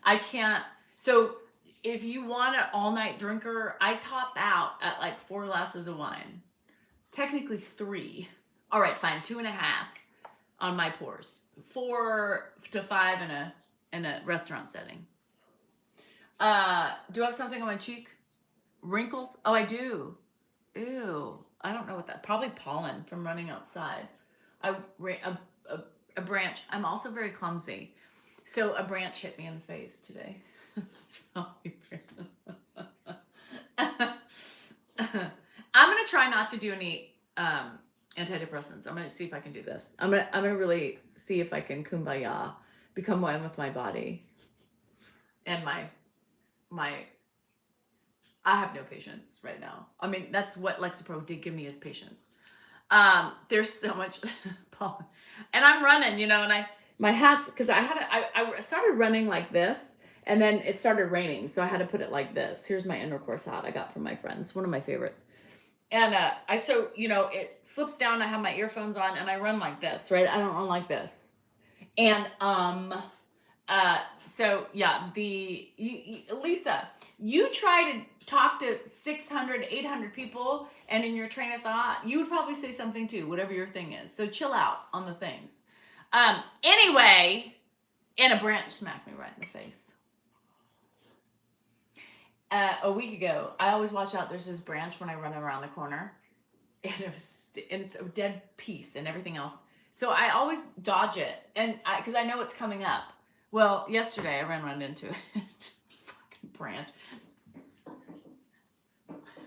I can't. So if you want an all night drinker, I top out at like 4 glasses of wine. Technically 3. All right, fine, 2.5 on my pours. 4 to 5 in a restaurant setting. Do I have something on my cheek? Wrinkles? Oh, I do. Ew. I don't know what that. Probably pollen from running outside. A branch. I'm also very clumsy, so a branch hit me in the face today. I'm gonna try not to do any antidepressants. I'm gonna see if I can do this. I'm gonna really see if I can kumbaya, become one with my body, and my. I have no patience right now. I mean, that's what Lexapro did give me is patience. There's so much pollen, and I'm running, and my hats because I started running like this, and then it started raining, so I had to put it like this. Here's my intercourse hat I got from my friends, one of my favorites. And it slips down. I have my earphones on, and I run like this, right? I don't run like this. And so yeah, Lisa, you try to talk to 600, 800 people, and in your train of thought, you would probably say something too, whatever your thing is. So chill out on the things. Anyway, and a branch smacked me right in the face. A week ago, I always watch out. There's this branch when I run around the corner, and it's a dead piece and everything else. So I always dodge it, and because I know it's coming up. Well, yesterday I ran right into it. Fucking branch.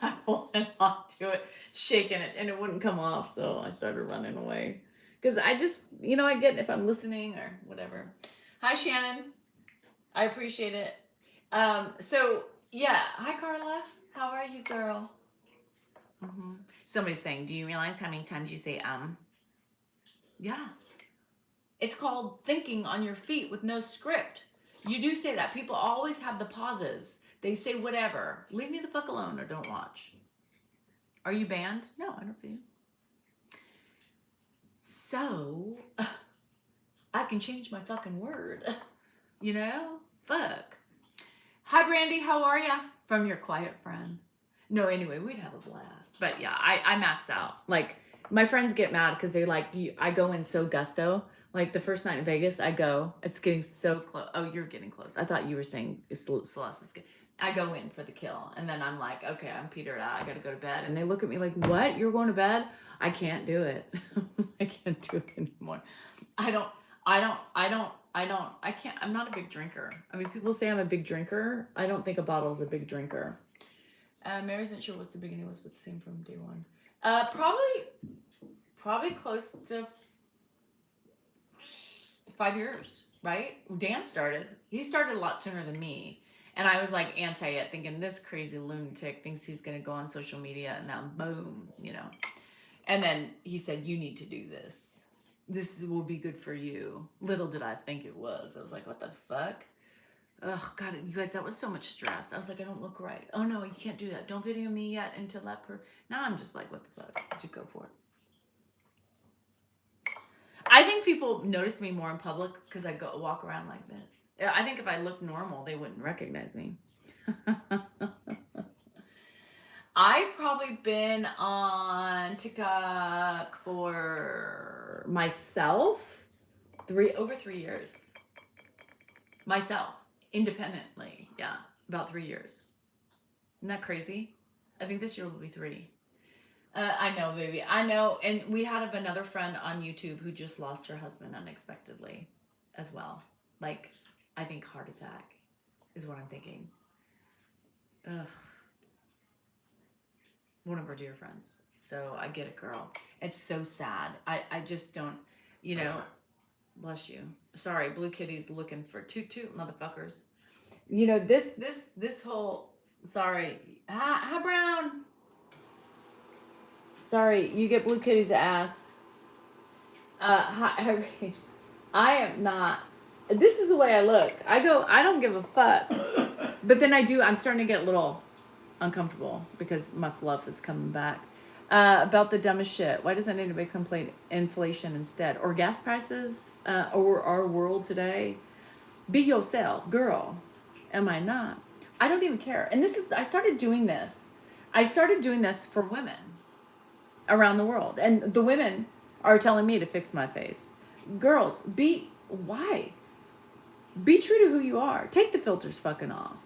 I holding onto it, shaking it, and it wouldn't come off. So I started running away because I just, I get if I'm listening or whatever. Hi, Shannon. I appreciate it. So. Yeah. Hi, Carla. How are you, girl? Mm-hmm. Somebody's saying, do you realize how many times you say, Yeah. It's called thinking on your feet with no script. You do say that. People always have the pauses. They say whatever. Leave me the fuck alone or don't watch. Are you banned? No, I don't see you. So, I can change my fucking word. Fuck. Hi, Brandy. How are ya? From your quiet friend. No, anyway, we'd have a blast. But yeah, I max out. Like, my friends get mad because they like, I go in so gusto. Like, the first night in Vegas, I go. It's getting so close. Oh, you're getting close. I thought you were saying Celeste's good. I go in for the kill. And then I'm like, okay, I'm petered out. I got to go to bed. And they look at me like, what? You're going to bed? I can't do it. I can't do it anymore. I can't, I'm not a big drinker. I mean, people say I'm a big drinker. I don't think a bottle's a big drinker. Mary isn't sure what's the beginning was, but the same from day one. Probably close to 5 years, right? Dan started. He started a lot sooner than me. And I was like anti it, thinking this crazy lunatic thinks he's going to go on social media and now boom, And then he said, you need to do this. This will be good for you. Little did I think it was. I was like, what the fuck? Oh, God, you guys, that was so much stress. I was like, I don't look right. Oh, no, you can't do that. Don't video me yet until that Now I'm just like, what the fuck? Just go for it. I think people notice me more in public because I walk around like this. I think if I looked normal, they wouldn't recognize me. I've probably been on TikTok for myself over 3 years. Myself, independently, yeah, about 3 years. Isn't that crazy? I think this year will be 3. I know, baby. I know. And we had another friend on YouTube who just lost her husband unexpectedly as well. Like, I think heart attack is what I'm thinking. Ugh. One of her dear friends. So I get it, girl. It's so sad. I just don't, bless you. Sorry, Blue Kitty's looking for toot motherfuckers. This whole, sorry. Hi, Brown. Sorry, you get Blue Kitty's ass. I am not. This is the way I look. I don't give a fuck. But then I'm starting to get a little uncomfortable because my fluff is coming back. About the dumbest shit. Why does anybody complain inflation instead? Or gas prices? Or our world today? Be yourself, girl. Am I not? I don't even care. And I started doing this. I started doing this for women around the world. And the women are telling me to fix my face. Girls, why? Be true to who you are. Take the filters fucking off.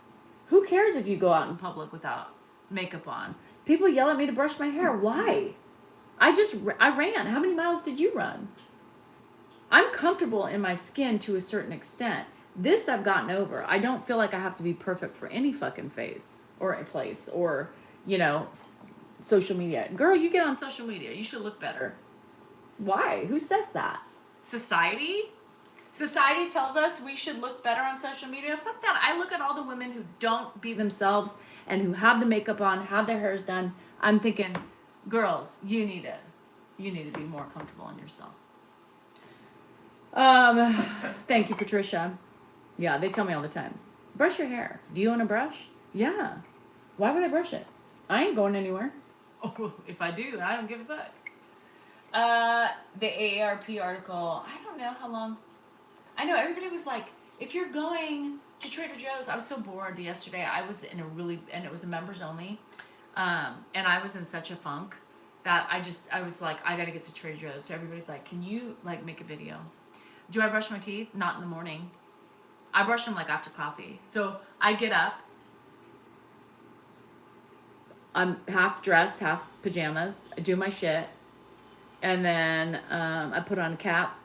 Who cares if you go out in public without makeup on? People yell at me to brush my hair. Why? I ran. How many miles did you run? I'm comfortable in my skin to a certain extent. This I've gotten over. I don't feel like I have to be perfect for any fucking face or a place or, social media. Girl, you get on social media. You should look better. Why? Who says that? Society? Society tells us we should look better on social media. Fuck that. I look at all the women who don't be themselves and who have the makeup on, have their hairs done. I'm thinking, girls, you need to be more comfortable in yourself. Thank you, Patricia. Yeah, they tell me all the time. Brush your hair. Do you own a brush? Yeah. Why would I brush it? I ain't going anywhere. Oh, if I do, I don't give a fuck. The AARP article, I don't know how long. I know everybody was like, if you're going to Trader Joe's, I was so bored yesterday. I was in and it was a members only. And I was in such a funk that I was like, I gotta get to Trader Joe's. So everybody's like, can you like make a video? Do I brush my teeth? Not in the morning. I brush them like after coffee. So I get up. I'm half dressed, half pajamas. I do my shit. And then I put on a cap.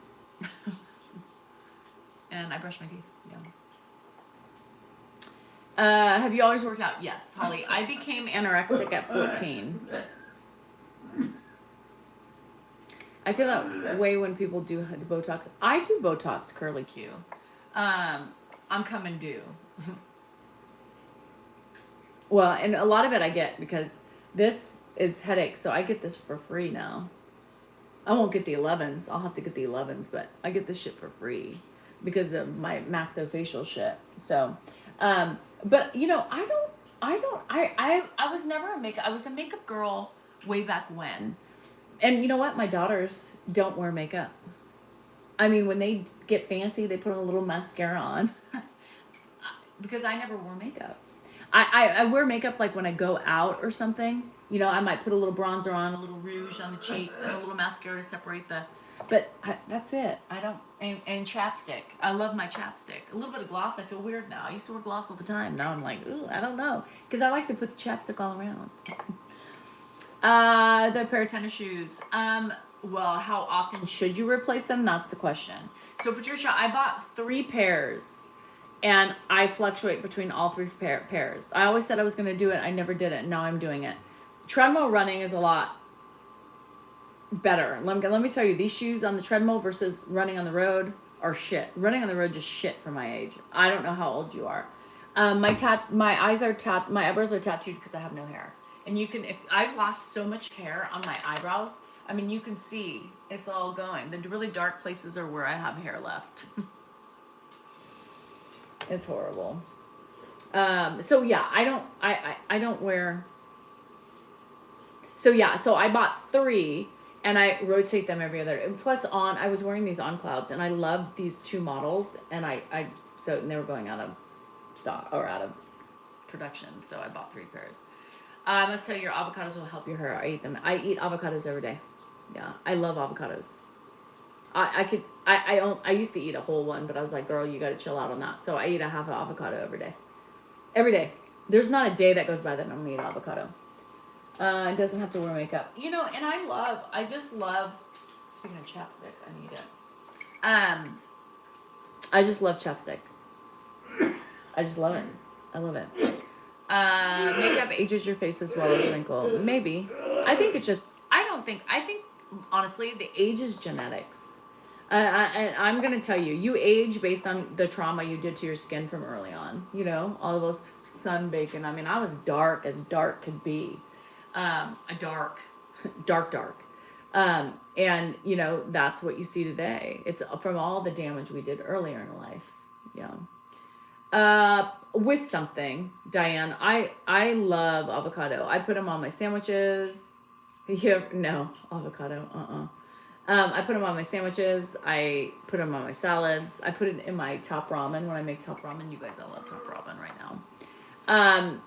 And I brush my teeth. Yeah. Have you always worked out? Yes, Holly. I became anorexic at 14. I feel that way when people do Botox. I do Botox curly Q. I'm coming due. Well, and a lot of it I get because this is headache, so I get this for free now. I won't get the 11s. I'll have to get the 11s, but I get this shit for free because of my maxofacial shit. So, but you know, I was never I was a makeup girl way back when. And you know what? My daughters don't wear makeup. I mean, when they get fancy, they put a little mascara on because I never wore makeup. I wear makeup like when I go out or something. You know, I might put a little bronzer on, a little rouge on the cheeks, and a little mascara to separate but that's it. I don't, and chapstick. I love my chapstick. A little bit of gloss, I feel weird now. I used to wear gloss all the time. Now I'm like, ooh, I don't know. Because I like to put the chapstick all around. The pair of tennis shoes. Well, how often should you replace them? That's the question. So Patricia, I bought 3 pairs. And I fluctuate between all 3 pairs. I always said I was going to do it. I never did it. Now I'm doing it. Treadmill running is a lot better. Let me tell you, these shoes on the treadmill versus running on the road are shit. Running on the road just shit for my age. I don't know how old you are. My eyebrows are tattooed because I have no hair. And you can, if I've lost so much hair on my eyebrows, I mean, you can see it's all going. The really dark places are where I have hair left. It's horrible. So yeah, I don't wear. So yeah, so I bought 3 and I rotate them every other. Plus I was wearing these On Clouds and I loved these 2 models and and they were going out of stock or out of production. So I bought 3 pairs. I must tell you, your avocados will help your hair. I eat them. I eat avocados every day. Yeah, I love avocados. I used to eat a whole one, but I was like, girl, you got to chill out on that. So I eat a half an avocado every day. Every day. There's not a day that goes by that I don't eat avocado. It doesn't have to wear makeup. You know, and I just love, speaking of chapstick, I need it. I just love chapstick. I just love it. I love it. Makeup ages your face as well as wrinkle. Maybe. I think honestly, the age is genetics. And I'm going to tell you, you age based on the trauma you did to your skin from early on. You know, all of those sunbaking. I mean, I was dark as dark could be. Dark. And, you know, that's what you see today. It's from all the damage we did earlier in life. Yeah. With something, Diane, I love avocado. I put them on my sandwiches. No, avocado, I put them on my sandwiches. I put them on my salads. I put it in my top ramen when I make top ramen. You guys all love top ramen right now.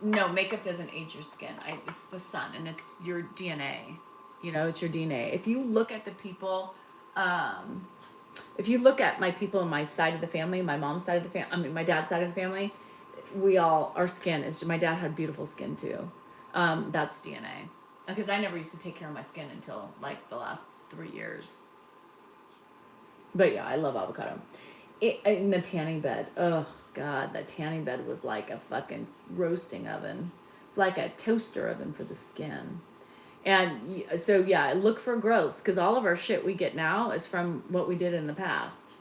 No, makeup doesn't age your skin. It's the sun and it's your DNA. You know, it's your DNA. If you look at the people, if you look at my people on my side of the family, my mom's side of the family, I mean, my dad's side of the family, our skin is, my dad had beautiful skin too. That's DNA. Because I never used to take care of my skin until like the last 3 years. But yeah, I love avocado. In the tanning bed. Oh God, that tanning bed was like a fucking roasting oven. It's like a toaster oven for the skin. And so, yeah, look for growths, because all of our shit we get now is from what we did in the past.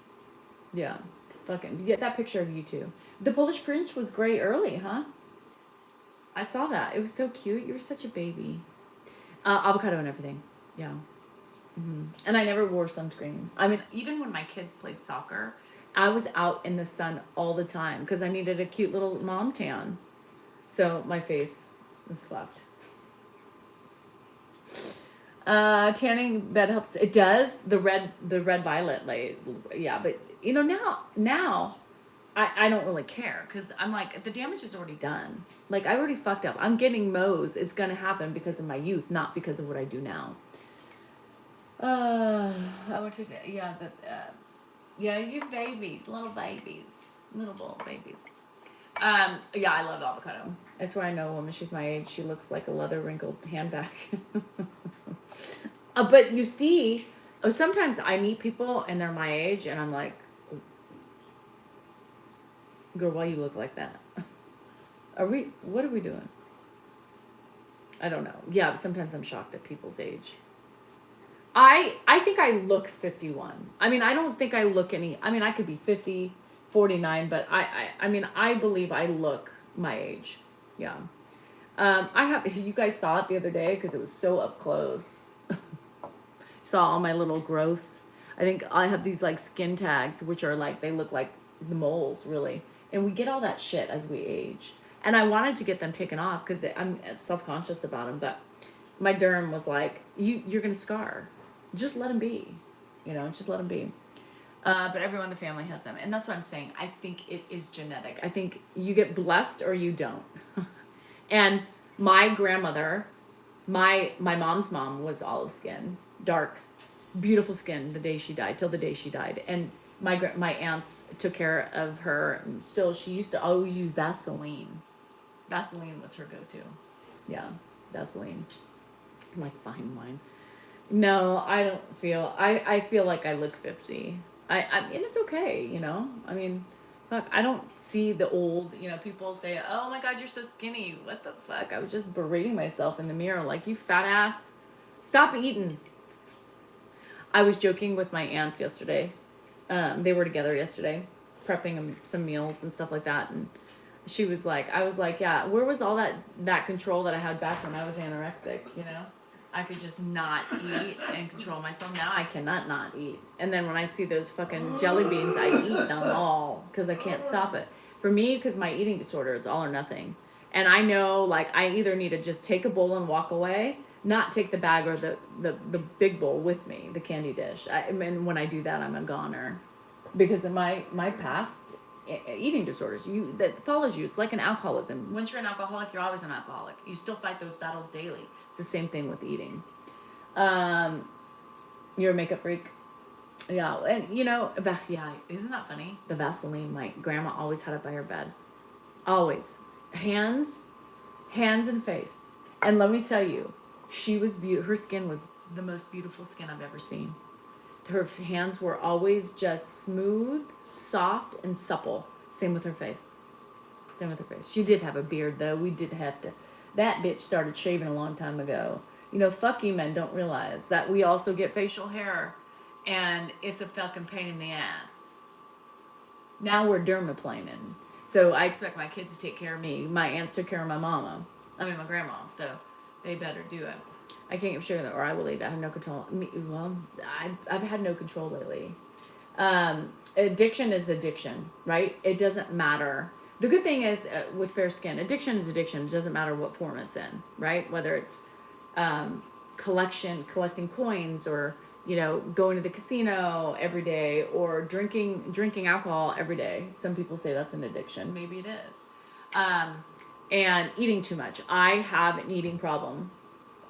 Yeah. Fucking get that picture of you two. The Polish Prince was gray early, huh? I saw that. It was so cute. You were such a baby. Avocado and everything. Yeah. And I never wore sunscreen. I mean, even when my kids played soccer, I was out in the sun all the time because I needed a cute little mom tan. So my face was fucked. Tanning bed helps. It does. The red violet light. Yeah, but you know, now I don't really care, because I'm like, the damage is already done. Like, I already fucked up. I'm getting Moe's. It's gonna happen because of my youth, not because of what I do now. I went to, yeah, yeah, you babies, little little babies. Yeah, I love avocado. That's why I know a woman. She's my age. She looks like a leather wrinkled handbag. But you see, sometimes I meet people and they're my age, and I'm like, girl, why you look like that? What are we doing? I don't know. Yeah, but sometimes I'm shocked at people's age. I think I look 51. I mean, I don't think I look any, I mean, I could be 50, 49, but I mean, I believe I look my age. Yeah. You guys saw it the other day because it was so up close. Saw all my little growths. I think I have these like skin tags, which are like, they look like the moles, really. And we get all that shit as we age. And I wanted to get them taken off because I'm self-conscious about them, but my derm was like, you're going to scar. Just let them be. You know, just let them be. But everyone in the family has them. And that's what I'm saying. I think it is genetic. I think you get blessed or you don't. And my grandmother, my mom's mom was olive skin, dark, beautiful skin the day she died, till the day she died. And my aunts took care of her. And still, she used to always use Vaseline. Vaseline was her go-to. Yeah, Vaseline. Like fine wine. No, I don't feel. I feel like I look 50. I mean, it's okay, you know. I mean, fuck. I don't see the old. You know, people say, "Oh my God, you're so skinny." What the fuck? I was just berating myself in the mirror, like, you fat ass. Stop eating. I was joking with my aunts yesterday. They were together yesterday, prepping some meals and stuff like that, and she was like, I was like, yeah, where was all that control that I had back when I was anorexic, you know? I could just not eat and control myself. Now I cannot not eat. And then when I see those fucking jelly beans, I eat them all because I can't stop it. For me, because my eating disorder, it's all or nothing. And I know, like, I either need to just take a bowl and walk away, not take the bag or the big bowl with me, the candy dish. I mean, when I do that, I'm a goner. Because of my past eating disorders, that follows you. It's like an alcoholism. Once you're an alcoholic, you're always an alcoholic. You still fight those battles daily. It's the same thing with eating. You're a makeup freak. Yeah, and you know, yeah, isn't that funny? The Vaseline, my grandma always had it by her bed. Always. Hands and face. And let me tell you, she was her skin was the most beautiful skin I've ever seen. Her hands were always just smooth, soft, and supple. Same with her face. She did have a beard, though. We did have to. That bitch started shaving a long time ago. You know, fuck you men don't realize that we also get facial hair, and it's a fucking pain in the ass. Now we're dermaplaning. So I expect my kids to take care of me. My aunts took care of my my grandma, so they better do it. I can't give sugar, or I will eat. I have no control. I've had no control lately. Addiction is addiction, right? It doesn't matter. The good thing is with fair skin, addiction is addiction. It doesn't matter what form it's in, right? Whether it's collecting coins, or you know, going to the casino every day, or drinking alcohol every day. Some people say that's an addiction. Maybe it is. And eating too much. I have an eating problem.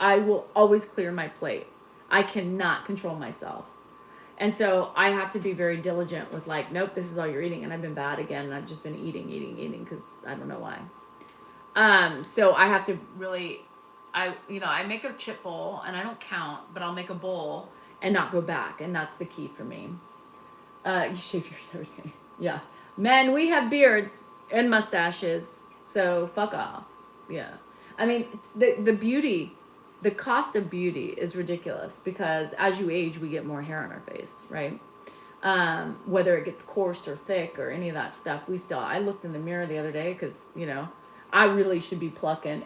I will always clear my plate. I cannot control myself. And so I have to be very diligent with like, nope, this is all you're eating. And I've been bad again. And I've just been eating because I don't know why. So I have to really, I make a chip bowl and I don't count, but I'll make a bowl and not go back. And that's the key for me. You shave yours every day. Yeah. Men, we have beards and mustaches. So fuck off. Yeah. I mean, the beauty the cost of beauty is ridiculous because as you age, we get more hair on our face, right? Whether it gets coarse or thick or any of that stuff, I looked in the mirror the other day because, I really should be plucking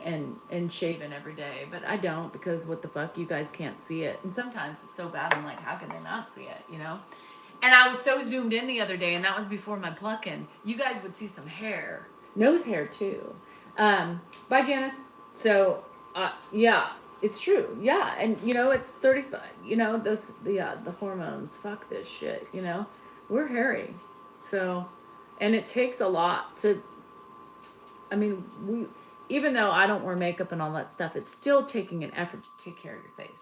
and shaving every day, but I don't because what the fuck, you guys can't see it. And sometimes it's so bad, I'm like, how can they not see it, And I was so zoomed in the other day, and that was before my plucking. You guys would see some hair, nose hair too. Bye, Janice. So, yeah, it's true. Yeah, and it's 35. The hormones. Fuck this shit. We're hairy, so, and it takes a lot to. I mean, even though I don't wear makeup and all that stuff, it's still taking an effort to take care of your face.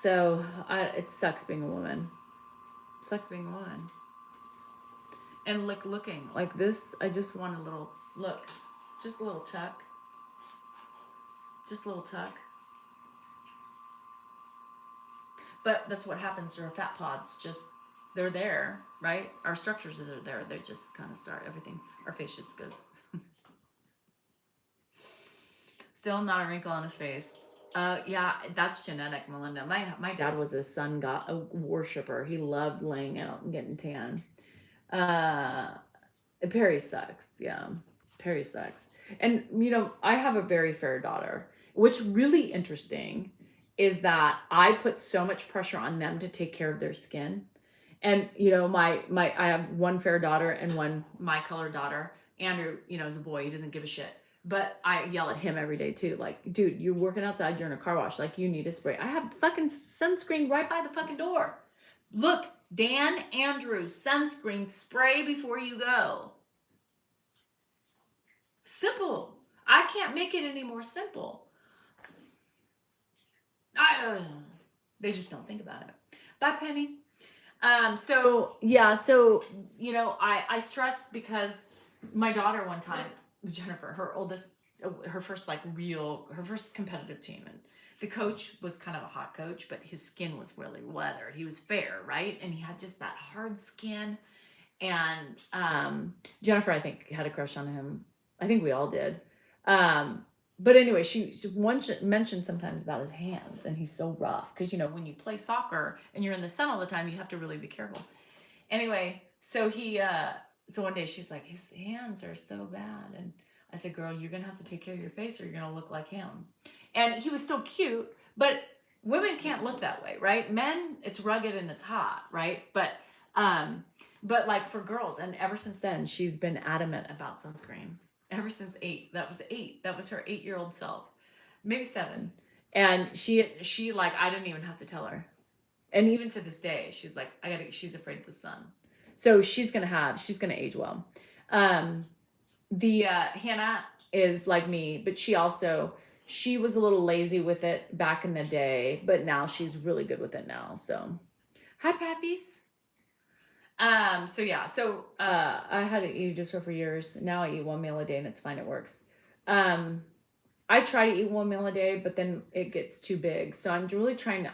So it sucks being a woman. Sucks being a woman. And looking like this, I just want a little look, just a little tuck, just a little tuck. But that's what happens to our fat pods. Just they're there, right? Our structures are there. They just kind of start everything. Our face just goes. Still not a wrinkle on his face. Yeah, that's genetic, Melinda. My dad was a sun god, a worshiper. He loved laying out and getting tan. Perry sucks. Yeah, Perry sucks. And I have a very fair daughter. Which really interesting is that I put so much pressure on them to take care of their skin. And my I have one fair daughter and one my colored daughter. Andrew, is a boy. He doesn't give a shit. But I yell at him every day too. Like, dude, you're working outside, you're in a car wash. Like, you need a spray. I have fucking sunscreen right by the fucking door. Look, Dan, Andrew, sunscreen, spray before you go. Simple. I can't make it any more simple. They just don't think about it. Bye, Penny. So I stressed because my daughter one time, Jennifer, her first competitive team, and the coach was kind of a hot coach, but his skin was really weathered. He was fair, right? And he had just that hard skin. And Jennifer, I think, had a crush on him. I think we all did. But anyway, she mentioned sometimes about his hands, and he's so rough because when you play soccer and you're in the sun all the time, you have to really be careful. Anyway, so so one day she's like, his hands are so bad, and I said, girl, you're gonna have to take care of your face, or you're gonna look like him. And he was still cute, but women can't look that way, right? Men, it's rugged and it's hot, right? But like for girls, and ever since then, she's been adamant about sunscreen. Ever since 8, that was 8. That was her 8-year-old self, maybe 7. And she like, I didn't even have to tell her. And even to this day, she's like, she's afraid of the sun. So she's gonna age well. Hannah is like me, but she was a little lazy with it back in the day, but now she's really good with it now. So, hi, Pappies. I had an eating disorder for years. Now I eat one meal a day and it's fine. It works. I try to eat one meal a day, but then it gets too big. So I'm really trying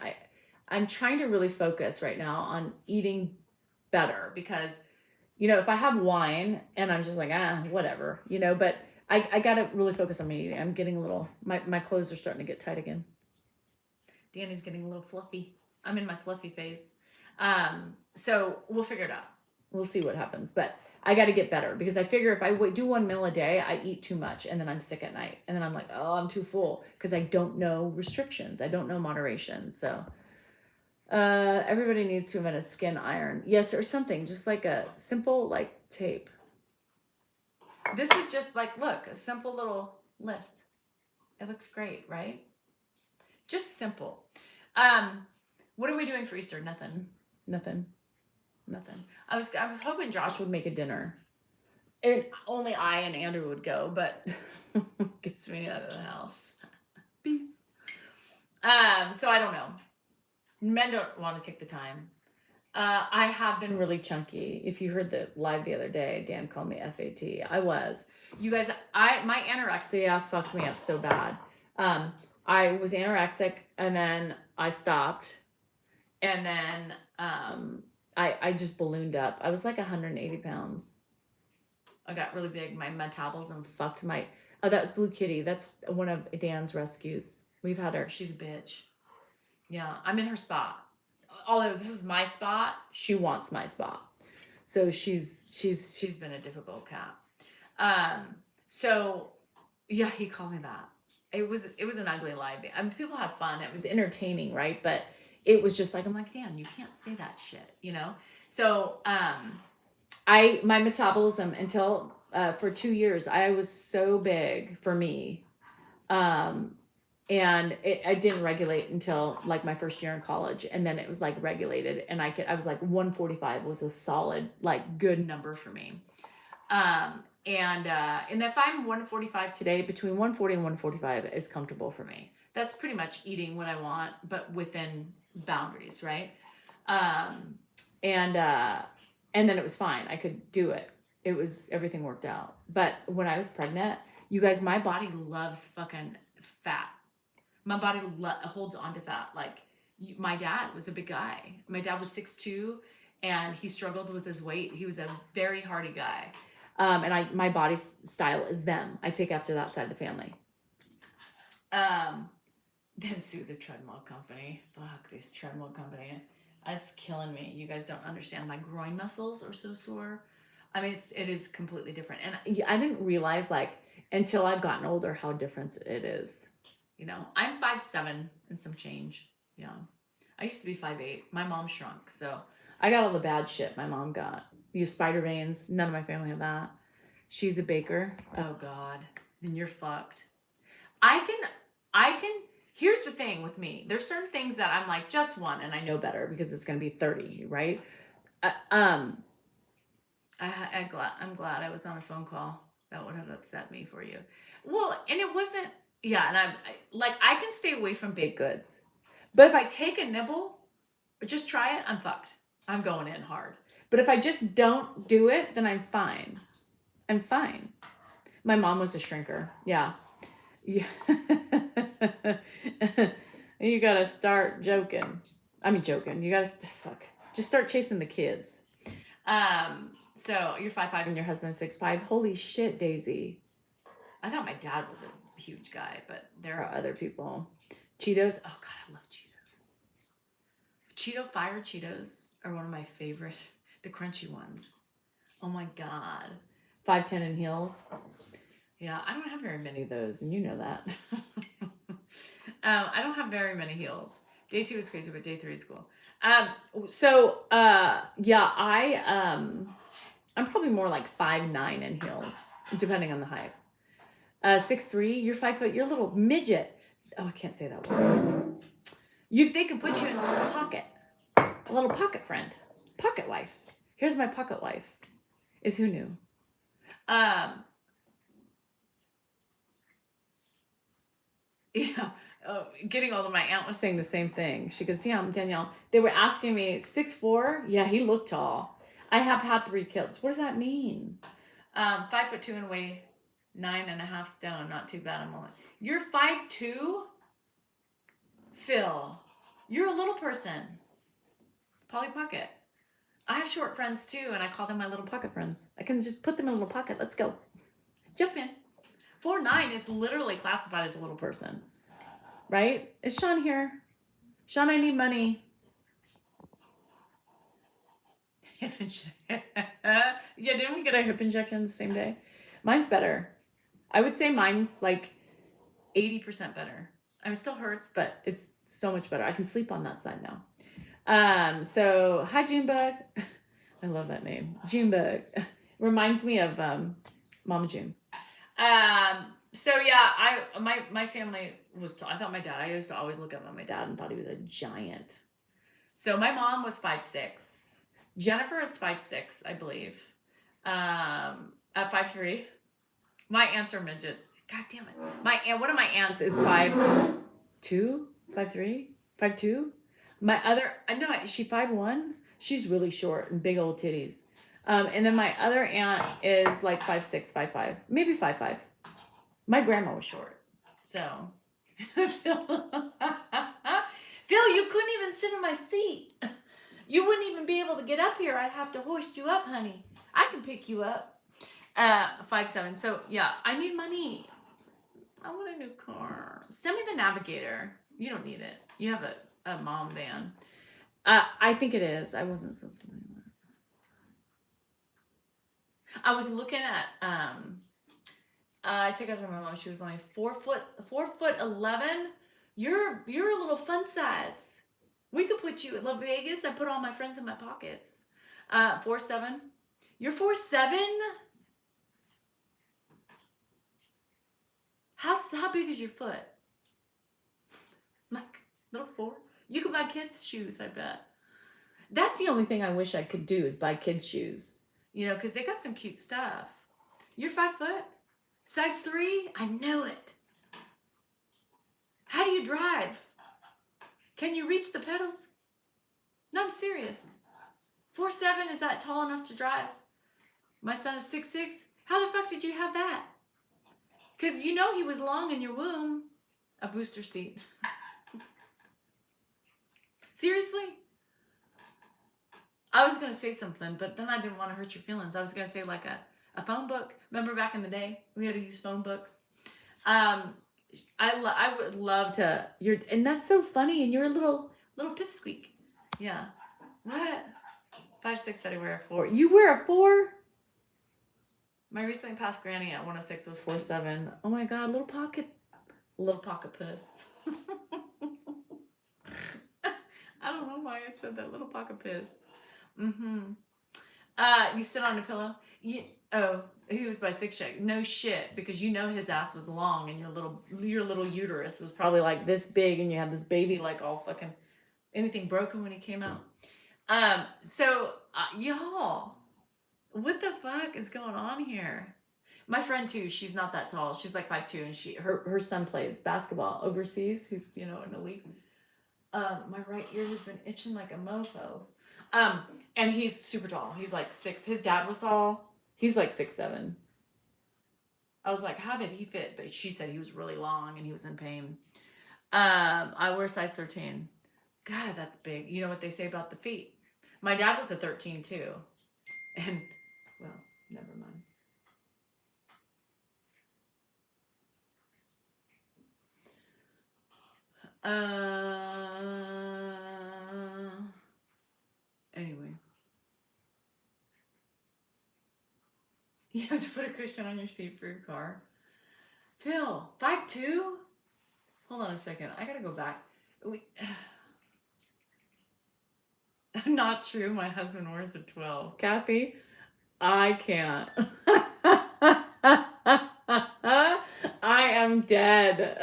to really focus right now on eating better because, if I have wine and I'm just like, whatever, but I got to really focus on my eating. I'm getting a little, my clothes are starting to get tight again. Danny's getting a little fluffy. I'm in my fluffy phase. So we'll figure it out. We'll see what happens, but I got to get better because I figure if I do one meal a day, I eat too much and then I'm sick at night. And then I'm like, oh, I'm too full because I don't know restrictions. I don't know moderation. So, everybody needs to invent a skin iron. Yes. Or something just like a simple, like tape. This is just like, look, a simple little lift. It looks great, right? Just simple. What are we doing for Easter? Nothing. I was hoping Josh would make a dinner. And only I and Andrew would go, but gets me out of the house. Peace. So I don't know. Men don't want to take the time. I have been really chunky. If you heard the live the other day, Dan called me FAT. I was. You guys, my anorexia fucked me up so bad. I was anorexic and then I stopped. And then I just ballooned up. I was like 180 pounds. I got really big. My metabolism fucked Oh, that was Blue Kitty. That's one of Dan's rescues. We've had her. She's a bitch. Yeah, I'm in her spot. Although this is my spot, she wants my spot. So she's been a difficult cat. So yeah, he called me that. It was an ugly lie. I mean, people had fun. It was entertaining, right? But it was just like, I'm like, Dan, you can't say that shit, you know? So my metabolism until for 2 years, I was so big for me. And I didn't regulate until like my first year in college, and then it was like regulated, and I was like 145 was a solid like good number for me. And if I'm 145 today, between 140 and 145 is comfortable for me. That's pretty much eating what I want, but within boundaries, right? And then it was fine. I could do it. Everything worked out. But when I was pregnant, you guys, my body loves fucking fat. My body holds on to fat. Like my dad was a big guy. My dad was 6'2", and he struggled with his weight. He was a very hardy guy. And my body style is them. I take after that side of the family. Then sue the treadmill company. Fuck this treadmill company. It's killing me. You guys don't understand. My groin muscles are so sore. I mean, it is completely different. And I didn't realize like until I've gotten older how different it is. You know, I'm 5'7" and some change. Yeah. I used to be 5'8". My mom shrunk. So I got all the bad shit my mom got. You spider veins. None of my family had that. She's a baker. Oh God. Then you're fucked. I can, here's the thing with me. There's certain things that I'm like, just one, and I know better because it's going to be 30, right? I'm glad I was on a phone call. That would have upset me for you. Well, and it wasn't, yeah, and I can stay away from baked goods. But if I take a nibble, just try it, I'm fucked. I'm going in hard. But if I just don't do it, then I'm fine. I'm fine. My mom was a shrinker. Yeah. Yeah. You gotta start joking. I mean, joking. You gotta just start chasing the kids. So you're 5'5" and your husband's 6'5". Holy shit, Daisy. I thought my dad was a huge guy, but there are other people. Cheetos. Oh God, I love Cheetos. Fire Cheetos are one of my favorite. The crunchy ones. Oh my God. 5'10" in heels. Yeah, I don't have very many of those, and you know that. I don't have very many heels. Day 2 is crazy, but day 3 is cool. Yeah, I'm probably more like 5'9" in heels, depending on the height. 6'3", you're 5 foot, you're a little midget. Oh, I can't say that word. They can put you in a little pocket. A little pocket friend. Pocket wife. Here's my pocket wife. Is who knew. Yeah, getting older, my aunt was saying the same thing. She goes, damn, Danielle, they were asking me, 6'4"? Yeah, he looked tall. I have had 3 kids. What does that mean? 5'2" and weigh 9.5 stone. Not too bad. You're 5'2"? Phil, you're a little person. Polly Pocket. I have short friends too, and I call them my little pocket friends. I can just put them in a little pocket. Let's go. Jump in. 4'9" is literally classified as a little person. Right? Is Sean here? Sean, I need money. Hip injection. Yeah, didn't we get a hip injection the same day? Mine's better. I would say mine's like 80% better. I mean, it still hurts, but it's so much better. I can sleep on that side now. So hi Junebug. I love that name. Junebug. Reminds me of Mama June. So yeah, my family was I thought my dad, I used to always look up at my dad and thought he was a giant. So my mom was 5'6". Jennifer is 5'6", I believe. At 5'3". My aunts are midget. God damn it. One of my aunts is 5'2", 5'3", 5'2". My other, no, she's 5'1". She's really short and big old titties. And then my other aunt is like 5'6", 5'5", maybe 5'5". My grandma was short. So, Phil, you couldn't even sit in my seat. You wouldn't even be able to get up here. I'd have to hoist you up, honey. I can pick you up. 5'7". So yeah, I need money. I want a new car. Send me the Navigator. You don't need it. You have a mom van. I think it is. I wasn't supposed to know that. I was looking at I took after my mom. She was only 4'11". You're a little fun size. We could put you at Las Vegas. I put all my friends in my pockets. 4'7". You're 4'7". How big is your foot? Like little 4. You could buy kids' shoes, I bet. That's the only thing I wish I could do is buy kids' shoes. You know, because they got some cute stuff. You're 5 foot? Size 3? I know it. How do you drive? Can you reach the pedals? No, I'm serious. 4'7", is that tall enough to drive? My son is 6'6". How the fuck did you have that? Because you know he was long in your womb. A booster seat. Seriously? I was going to say something, but then I didn't want to hurt your feelings. I was going to say like a phone book. Remember back in the day, we had to use phone books. I would love to. And that's so funny. And you're a little pipsqueak. Yeah. What? 5'6", but I wear a 4. You wear a 4? My recently passed granny at 106 was 4'7". Oh my God, little pocket puss. I don't know why I said that, little pocket piss. You sit on a pillow. He was by 6 check. No shit, because you know his ass was long and your little uterus was probably like this big, and you had this baby like all fucking anything broken when he came out. Y'all, what the fuck is going on here? My friend too, she's not that tall. She's like 5'2", and her son plays basketball overseas. He's in the league. My right ear has been itching like a mofo. And he's super tall. He's like 6. His dad was tall. He's like 6'7". I was like, how did he fit? But she said he was really long and he was in pain. I wear size 13. God, that's big. You know what they say about the feet? My dad was a 13 too. And, well, never mind. Anyway. You have to put a cushion on your seat for your car. Phil, 5'2"? Hold on a second. I gotta go back. Not true. My husband wears a 12. Kathy, I can't. I am dead.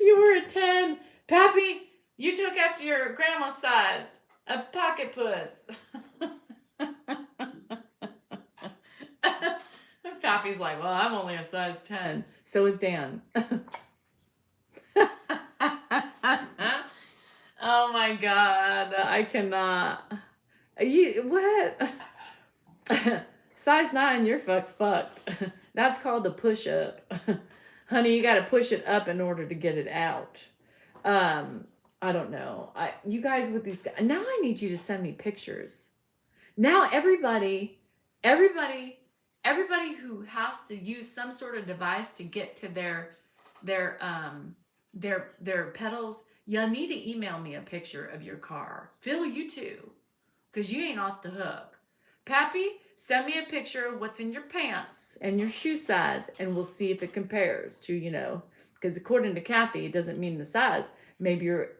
You were a 10. Pappy, you took after your grandma's size. A pocket puss. Pappy's like, well, I'm only a size 10. So is Dan. Oh my God. I cannot. What? Size 9, you're fucked. That's called a push up. Honey, you got to push it up in order to get it out. I don't know. You guys with these guys. Now I need you to send me pictures. Now everybody who has to use some sort of device to get to their pedals, y'all need to email me a picture of your car. Phil, you too, because you ain't off the hook. Pappy, send me a picture of what's in your pants and your shoe size, and we'll see if it compares to, because according to Kathy, it doesn't mean the size. Maybe you're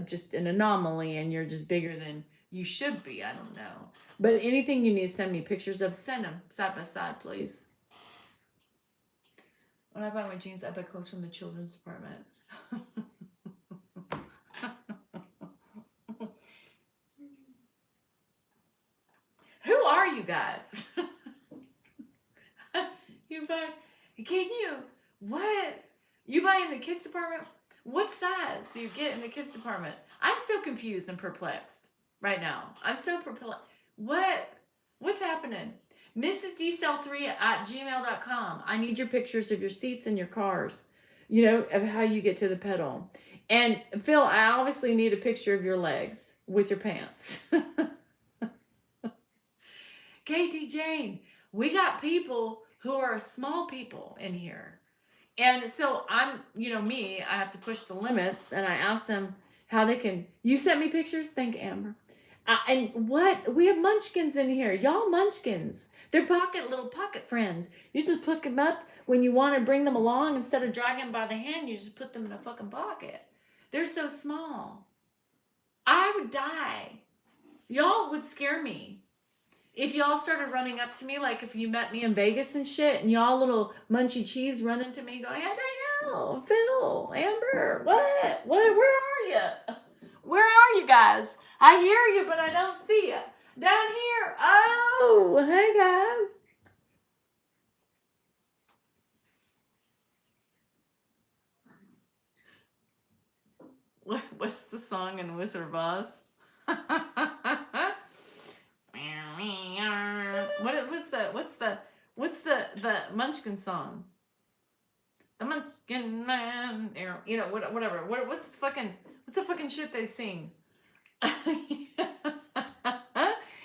just an anomaly and you're just bigger than you should be. I don't know. But anything you need to send me pictures of, send them side by side, please. When I buy my jeans, I buy clothes from the children's department. Who are you guys? What? You buy in the kids department? What size do you get in the kids department? I'm so confused and perplexed right now. I'm so perplexed. What's happening? Mrs. DCell3@gmail.com. I need your pictures of your seats and your cars, of how you get to the pedal. And Phil, I obviously need a picture of your legs with your pants. Katie Jane, we got people who are small people in here. And so I'm, me, I have to push the limits, and I ask them how they can. You sent me pictures? Thank Amber. And what? We have munchkins in here. Y'all munchkins. They're little pocket friends. You just pick them up when you want to bring them along. Instead of dragging them by the hand, you just put them in a fucking pocket. They're so small. I would die. Y'all would scare me. If y'all started running up to me, like if you met me in Vegas and shit, and y'all little munchy cheese running to me going, hey, Danielle, Phil, Amber, what? Where are you? Where are you guys? I hear you, but I don't see you. Down here. Oh, hey guys. What's the song in Wizard of Oz? What's the Munchkin song? The Munchkin Man, whatever. What's the fucking shit they sing?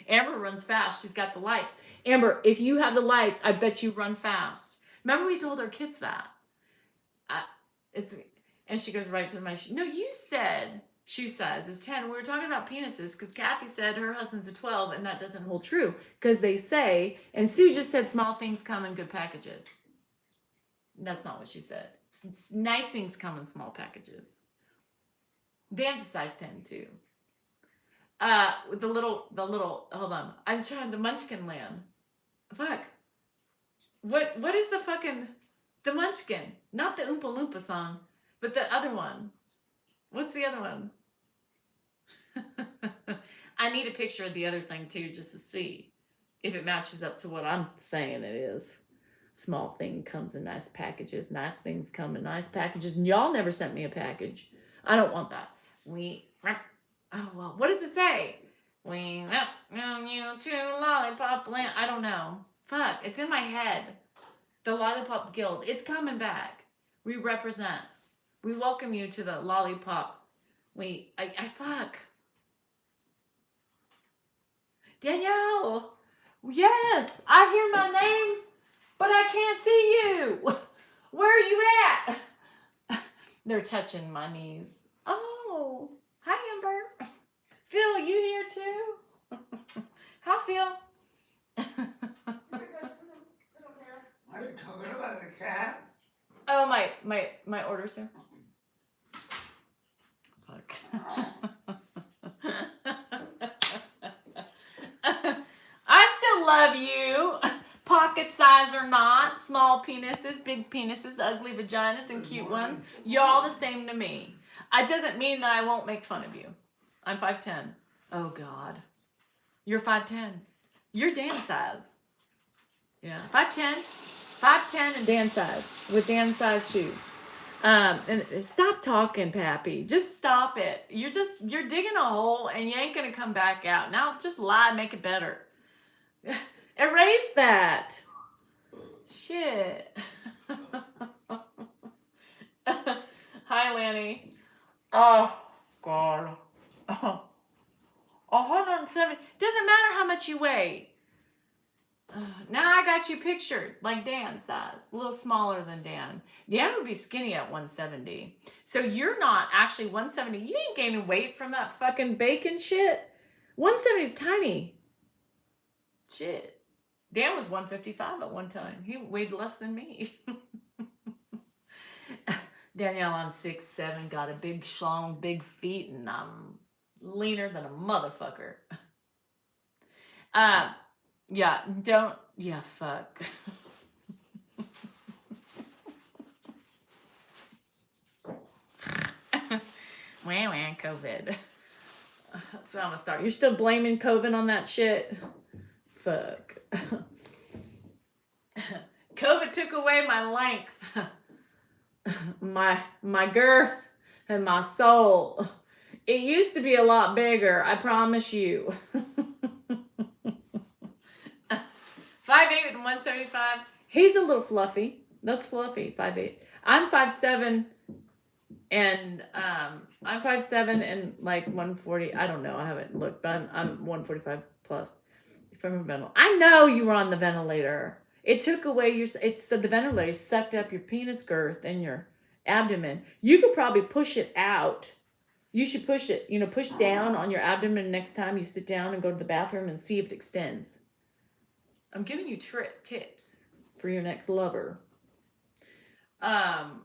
Amber runs fast. She's got the lights. Amber, if you have the lights, I bet you run fast. Remember we told our kids that. And she goes right to the mic. No, you said shoe size is 10. We were talking about penises because Kathy said her husband's a 12, and that doesn't hold true because they say, and Sue just said small things come in good packages. That's not what she said. Nice things come in small packages. Dan's a size 10 too. The little, hold on. I'm trying the Munchkin land. Fuck. What is the Munchkin? Not the Oompa Loompa song, but the other one. What's the other one? I need a picture of the other thing too, just to see if it matches up to what I'm saying it is. Small thing comes in nice packages. Nice things come in nice packages. And y'all never sent me a package. I don't want that. Oh, well, what does it say? We welcome you to Lollipop Land. I don't know. Fuck, it's in my head. The Lollipop Guild. It's coming back. We represent. We welcome you to the Lollipop. Fuck. Danielle. Yes, I hear my name, but I can't see you. Where are you at? They're touching my knees. Oh, hi, Amber. Phil, you here too? Hi, Phil. Are you talking about the cat? Oh, my order, sir. Fuck. I still love you. Pocket size or not, small penises, big penises, ugly vaginas, and cute ones. You're all the same to me. It doesn't mean that I won't make fun of you. I'm 5'10". Oh, God. You're 5'10". You're Dan size. Yeah, 5'10". 5'10" and Dan size. With Dan size shoes. And stop talking, Pappy. Just stop it. You're digging a hole and you ain't gonna come back out. Now just lie, make it better. Erase that. Shit. Hi, Lanny. Oh, God. 170. Doesn't matter how much you weigh. Now I got you pictured like Dan size, a little smaller than Dan. Dan would be skinny at 170. So you're not actually 170. You ain't gaining weight from that fucking bacon shit. 170 is tiny. Shit. Dan was 155 at one time. He weighed less than me. Danielle, I'm 6'7", got a big schlong, big feet, and I'm leaner than a motherfucker. Fuck. Wah, COVID. That's what I'm gonna start. You're still blaming COVID on that shit? Fuck. COVID took away my length, my girth, and my soul. It used to be a lot bigger, I promise you. 5'8" and 175. He's a little fluffy. That's fluffy. 5'8". I'm 5'7", and I'm 5'7" and like 140. I don't know. I haven't looked, but I'm 145 plus from a ventilator. I know you were on the ventilator. It took away it's the ventilator sucked up your penis girth and your abdomen. You could probably push it out. You should push it, push down on your abdomen next time you sit down and go to the bathroom and see if it extends. I'm giving you tips for your next lover. Oh,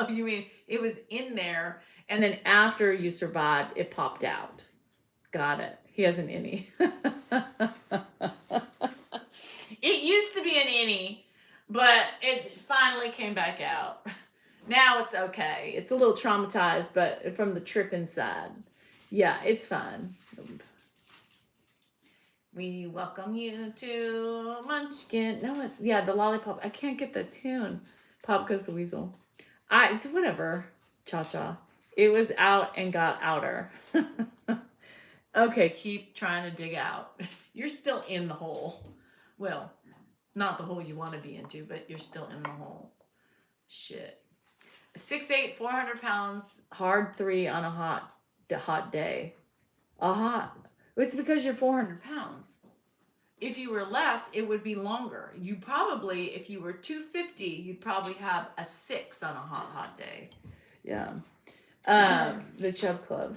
you mean it was in there and then after you survived, it popped out. Got it. He has an innie. It used to be an innie, but it finally came back out. Now it's okay. It's a little traumatized, but from the trip inside. Yeah, it's fine. We welcome you to Munchkin. No, it's the lollipop. I can't get the tune. Pop Goes the Weasel. So whatever. Cha-cha. It was out and got outer. Okay, keep trying to dig out. You're still in the hole. Well, not the hole you want to be into, but you're still in the hole. Shit. 6'8", 400 pounds, hard 3 on a hot day. It's because you're 400 pounds. If you were less, it would be longer. You probably, if you were 250, you'd probably have a 6 on a hot day. Yeah. The Chub Club.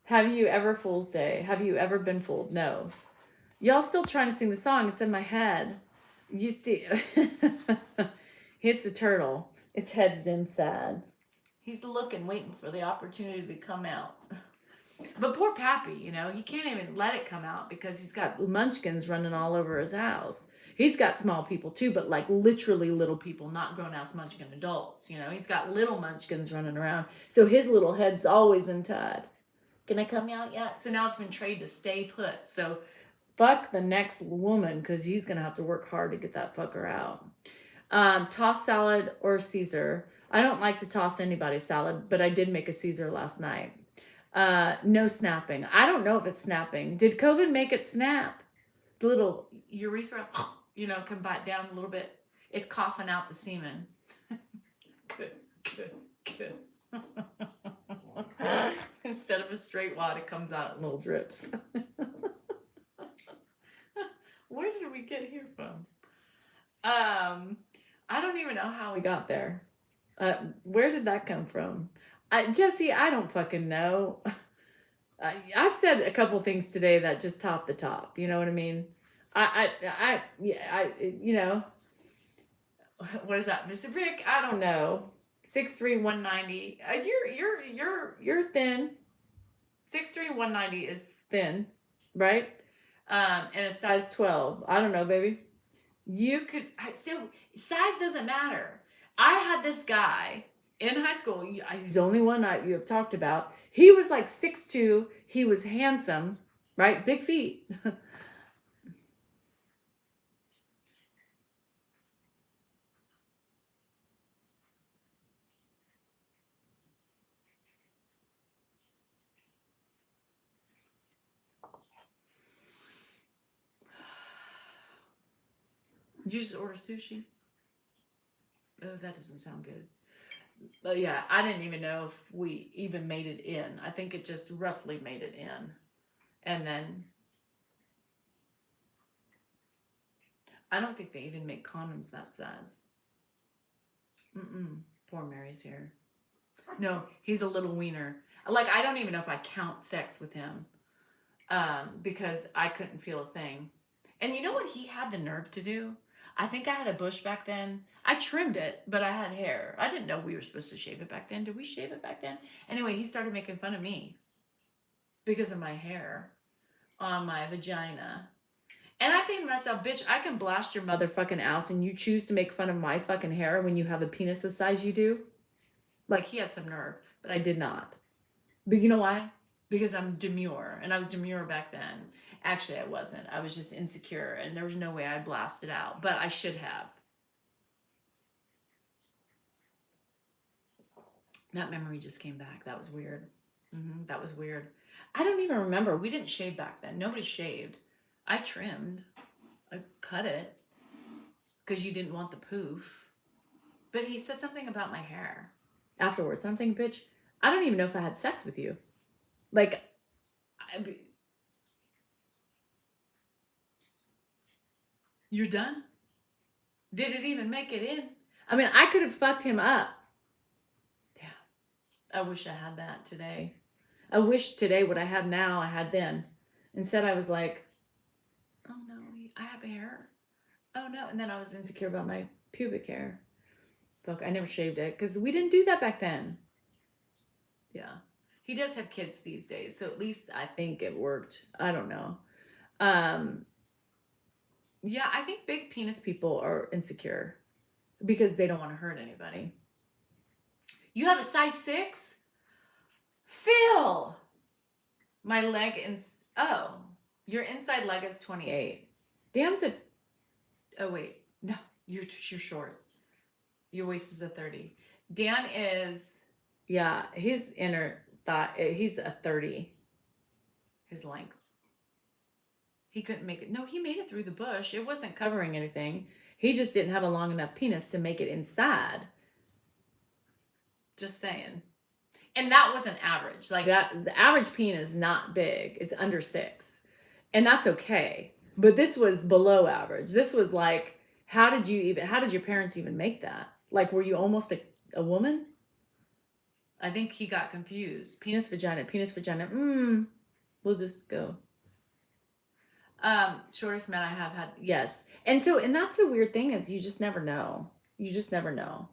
Have you ever Fool's Day? Have you ever been fooled? No. Y'all still trying to sing the song. It's in my head. You see, it's a turtle. Its head's inside. He's looking, waiting for the opportunity to come out. But poor Pappy, he can't even let it come out because he's got munchkins running all over his house. He's got small people too, but like literally little people, not grown-ass munchkin adults. He's got little munchkins running around. So his little head's always untied. Can I come out yet? So now it's been trained to stay put. So fuck the next woman because he's going to have to work hard to get that fucker out. Toss salad or Caesar. I don't like to toss anybody's salad, but I did make a Caesar last night. No snapping. I don't know if it's snapping. Did COVID make it snap? The little urethra, can bite down a little bit. It's coughing out the semen. Good. Instead of a straight wad, it comes out in little drips. Where did we get here from? I don't even know how we got there. Where did that come from? Jesse, I don't fucking know. I've said a couple things today that just top the top. You know what I mean? What is that, Mr. Rick? I don't know. 6'3", 190. You're thin. 6'3", 190 is thin, right? And a size 12. I don't know, baby. Size doesn't matter. I had this guy in high school. He's the only one you have talked about. He was like 6'2". He was handsome, right? Big feet. You just order sushi? Oh, that doesn't sound good. But yeah, I didn't even know if we even made it in. I think it just roughly made it in. And then I don't think they even make condoms that size. Poor Mary's here. No, he's a little wiener. Like, I don't even know if I count sex with him. Because I couldn't feel a thing. And you know what he had the nerve to do? I think I had a bush back then. I trimmed it, but I had hair. I didn't know we were supposed to shave it back then. Did we shave it back then? Anyway, he started making fun of me because of my hair on my vagina. And I think to myself, bitch, I can blast your motherfucking ass and you choose to make fun of my fucking hair when you have a penis the size you do? Like, he had some nerve, but I did not. But you know why? Because I'm demure, and I was demure back then. Actually, I wasn't. I was just insecure, and there was no way I'd blast it out, but I should have. That memory just came back. That was weird. That was weird. I don't even remember. We didn't shave back then. Nobody shaved. I trimmed. I cut it because you didn't want the poof. But he said something about my hair afterwards. I'm thinking, bitch, I don't even know if I had sex with you. Like, You're done? Did it even make it in? I mean, I could have fucked him up. Yeah. I wish I had that today. I wish today what I had now I had then. Instead, I was like, oh no, I have hair. Oh no. And then I was insecure about my pubic hair. Fuck, I never shaved it because we didn't do that back then. Yeah. He does have kids these days, so at least I think it worked. I don't know. Yeah, I think big penis people are insecure because they don't want to hurt anybody. You have a size 6? Phil! My leg oh, your inside leg is 28. Dan's a, oh wait, no, you're short. Your waist is a 30. Dan is, yeah, his inner thigh, he's a 30. His length. He couldn't make it. No, he made it through the bush. It wasn't covering anything. He just didn't have a long enough penis to make it inside. Just saying. And that wasn't average. Like that, the average penis is not big. It's under 6. And that's okay. But this was below average. This was like, how did your parents even make that? Like, were you almost a woman? I think he got confused. Penis, vagina. We'll just go. Shortest man I have had, yes. And that's the weird thing is you just never know. You just never know.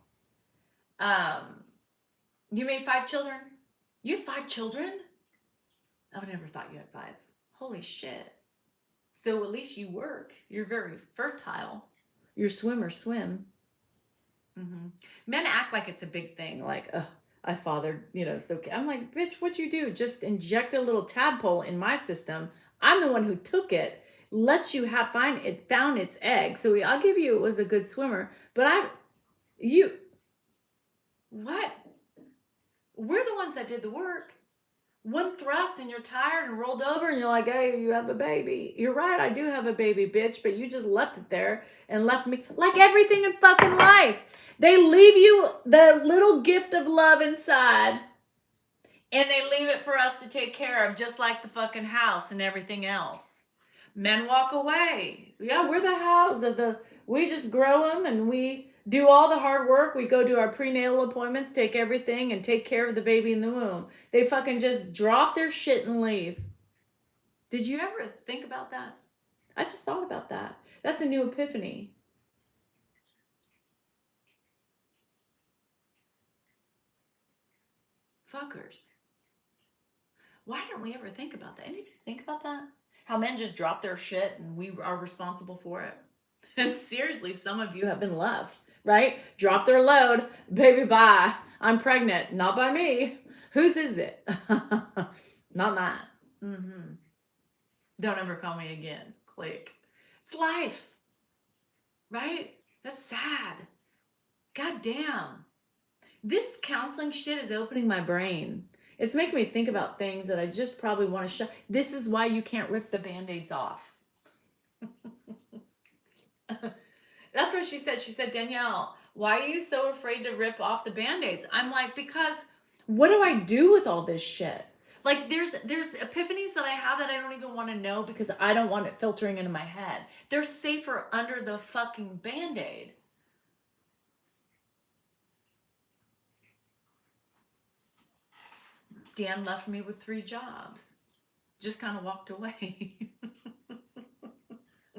You made 5 children? You have 5 children? I would never thought you had 5. Holy shit. So at least you work. You're very fertile. Your swimmers swim. Mm-hmm. Men act like it's a big thing. Like, I fathered, so I'm like, bitch, what'd you do? Just inject a little tadpole in my system. I'm the one who took it, let you found its egg. So I'll give you it was a good swimmer. But what? We're the ones that did the work. One thrust and you're tired and rolled over and you're like, hey, you have a baby. You're right, I do have a baby, bitch, but you just left it there and left me. Like everything in fucking life. They leave you the little gift of love inside and they leave it for us to take care of, just like the fucking house and everything else. Men walk away. Yeah, we're the house we just grow them and we do all the hard work. We go do our prenatal appointments, take everything, and take care of the baby in the womb. They fucking just drop their shit and leave. Did you ever think about that? I just thought about that. That's a new epiphany. Fuckers. Why didn't we ever think about that? Anybody think about that? How men just drop their shit and we are responsible for it. And seriously, some of you have been left. Right? Drop their load. Baby, bye. I'm pregnant. Not by me. Whose is it? Not mine. Mm-hmm. Don't ever call me again. Click. It's life. Right? That's sad. God damn. This counseling shit is opening my brain. It's making me think about things that I just probably want to show. This is why you can't rip the Band-Aids off. That's what she said. She said, Danielle, why are you so afraid to rip off the Band-Aids? I'm like, because what do I do with all this shit? Like there's epiphanies that I have that I don't even want to know because I don't want it filtering into my head. They're safer under the fucking Band-Aid. Dan left me with 3 jobs. Just kind of walked away.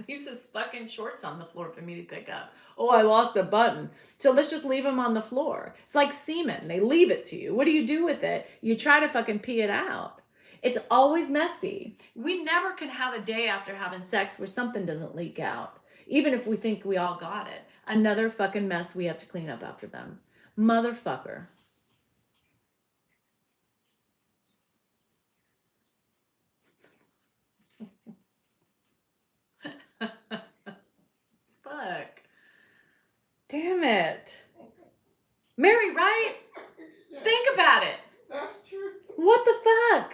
Leaves his fucking shorts on the floor for me to pick up. Oh, I lost a button. So let's just leave them on the floor. It's like semen. They leave it to you. What do you do with it? You try to fucking pee it out. It's always messy. We never can have a day after having sex where something doesn't leak out. Even if we think we all got it. Another fucking mess we have to clean up after them. Motherfucker. Fuck. Damn it. Mary, right? Yeah, Think about it. that's true. What the fuck?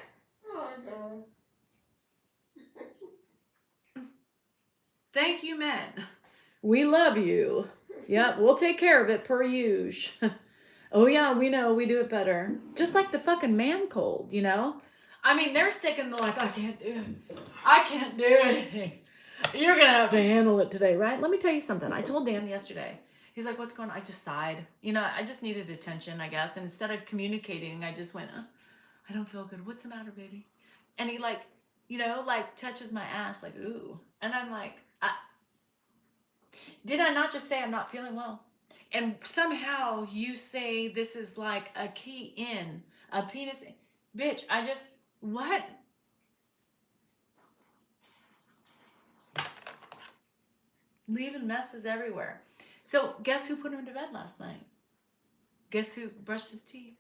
Oh, no. Thank you, men. We love you. Yep, we'll take care of it per usual. Oh yeah, we know, we do it better. Just like the fucking man cold, I mean, they're sick and they're like, I can't do it. I can't do anything. You're gonna have to handle it today, right? Let me tell you something. I told Dan yesterday. He's like, "What's going on?" I just sighed. You know, I just needed attention, I guess. And instead of communicating, I just went, "I don't feel good. What's the matter, baby?" And he like, you know, like touches my ass, like, "Ooh." And I'm like, did I not just say I'm not feeling well? And somehow you say this is like a key in a penis, bitch. I just what? Leaving messes everywhere. So guess who put him to bed last night? Guess who brushed his teeth?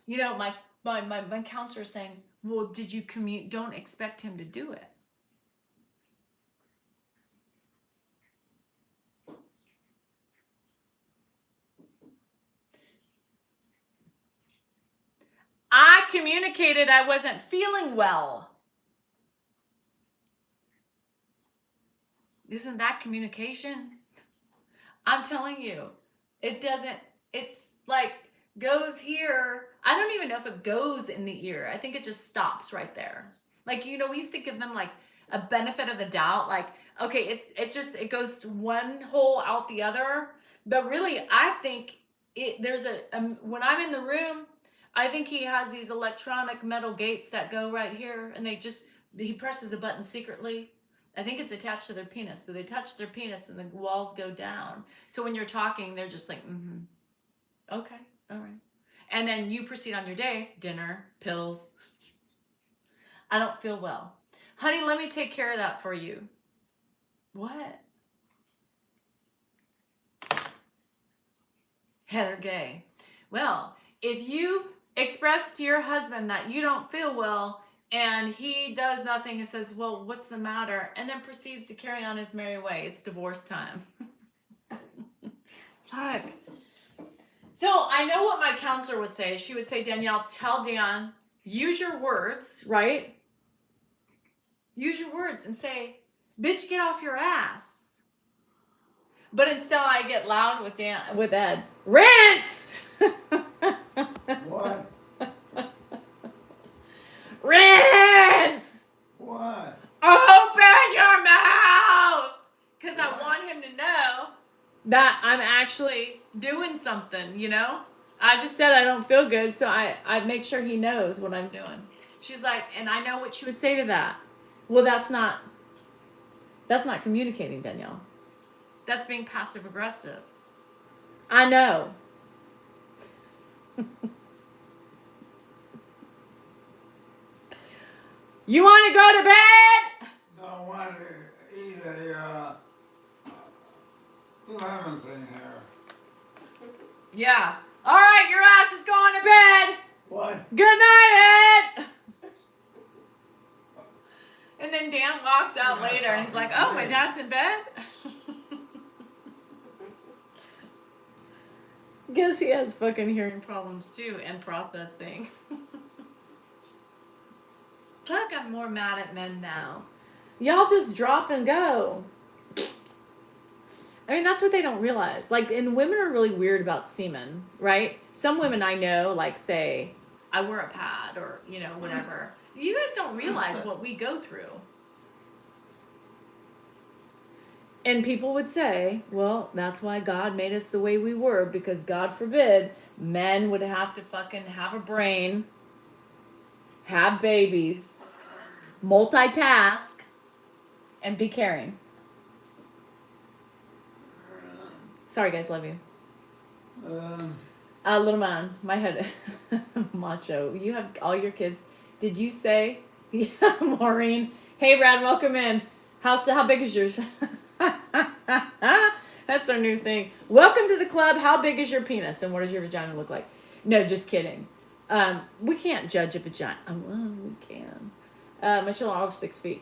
You know, my counselor is saying, well, did you don't expect him to do it. I communicated I wasn't feeling well. Isn't that communication? I'm telling you, it doesn't, it's like goes here. I don't even know if it goes in the ear. I think it just stops right there. Like, you know, we used to give them like a benefit of the doubt. Like, okay, it goes one hole out the other. But really, I think there's when I'm in the room, I think he has these electronic metal gates that go right here and he presses a button secretly. I think it's attached to their penis. So they touch their penis and the walls go down. So when you're talking, they're just like, okay, all right. And then you proceed on your day, dinner, pills. I don't feel well. Honey, let me take care of that for you. What? Heather Gay. Well, if you express to your husband that you don't feel well and he does nothing and says, well, what's the matter? And then proceeds to carry on his merry way, it's divorce time. Fuck. So I know what my counselor would say. She would say, Danielle, tell Dan, use your words, right? Use your words and say, bitch, get off your ass. But instead I get loud with Ed. Rants! What? Rants! What? Open your mouth! Because I want him to know that I'm actually doing something, you know? I just said I don't feel good, so I make sure he knows what I'm doing. She's like, and I know what she would say to that. Well, that's not communicating, Danielle. That's being passive aggressive. I know. You want to go to bed? Don't want to eat a lemon thing here. Yeah. All right, your ass is going to bed. What? Good night, Ed. And then Dan walks out later and he's like, oh, my dad's in bed? Guess he has fucking hearing problems too and processing. Fuck, I'm more mad at men now. Y'all just drop and go. I mean, that's what they don't realize. Like, and women are really weird about semen, right? Some women I know, like, say, I wear a pad or, you know, whatever. You guys don't realize what we go through. And people would say, well, that's why God made us the way we were, because God forbid men would have to fucking have a brain, have babies, multitask, and be caring. Sorry, guys, love you. Little man, my head, macho. You have all your kids. Did you say, yeah, Maureen? Hey, Brad, welcome in. How big is yours? That's our new thing. Welcome to the club. How big is your penis and what does your vagina look like? No, just kidding. We can't judge a vagina. Well, we can. My children are all 6 feet.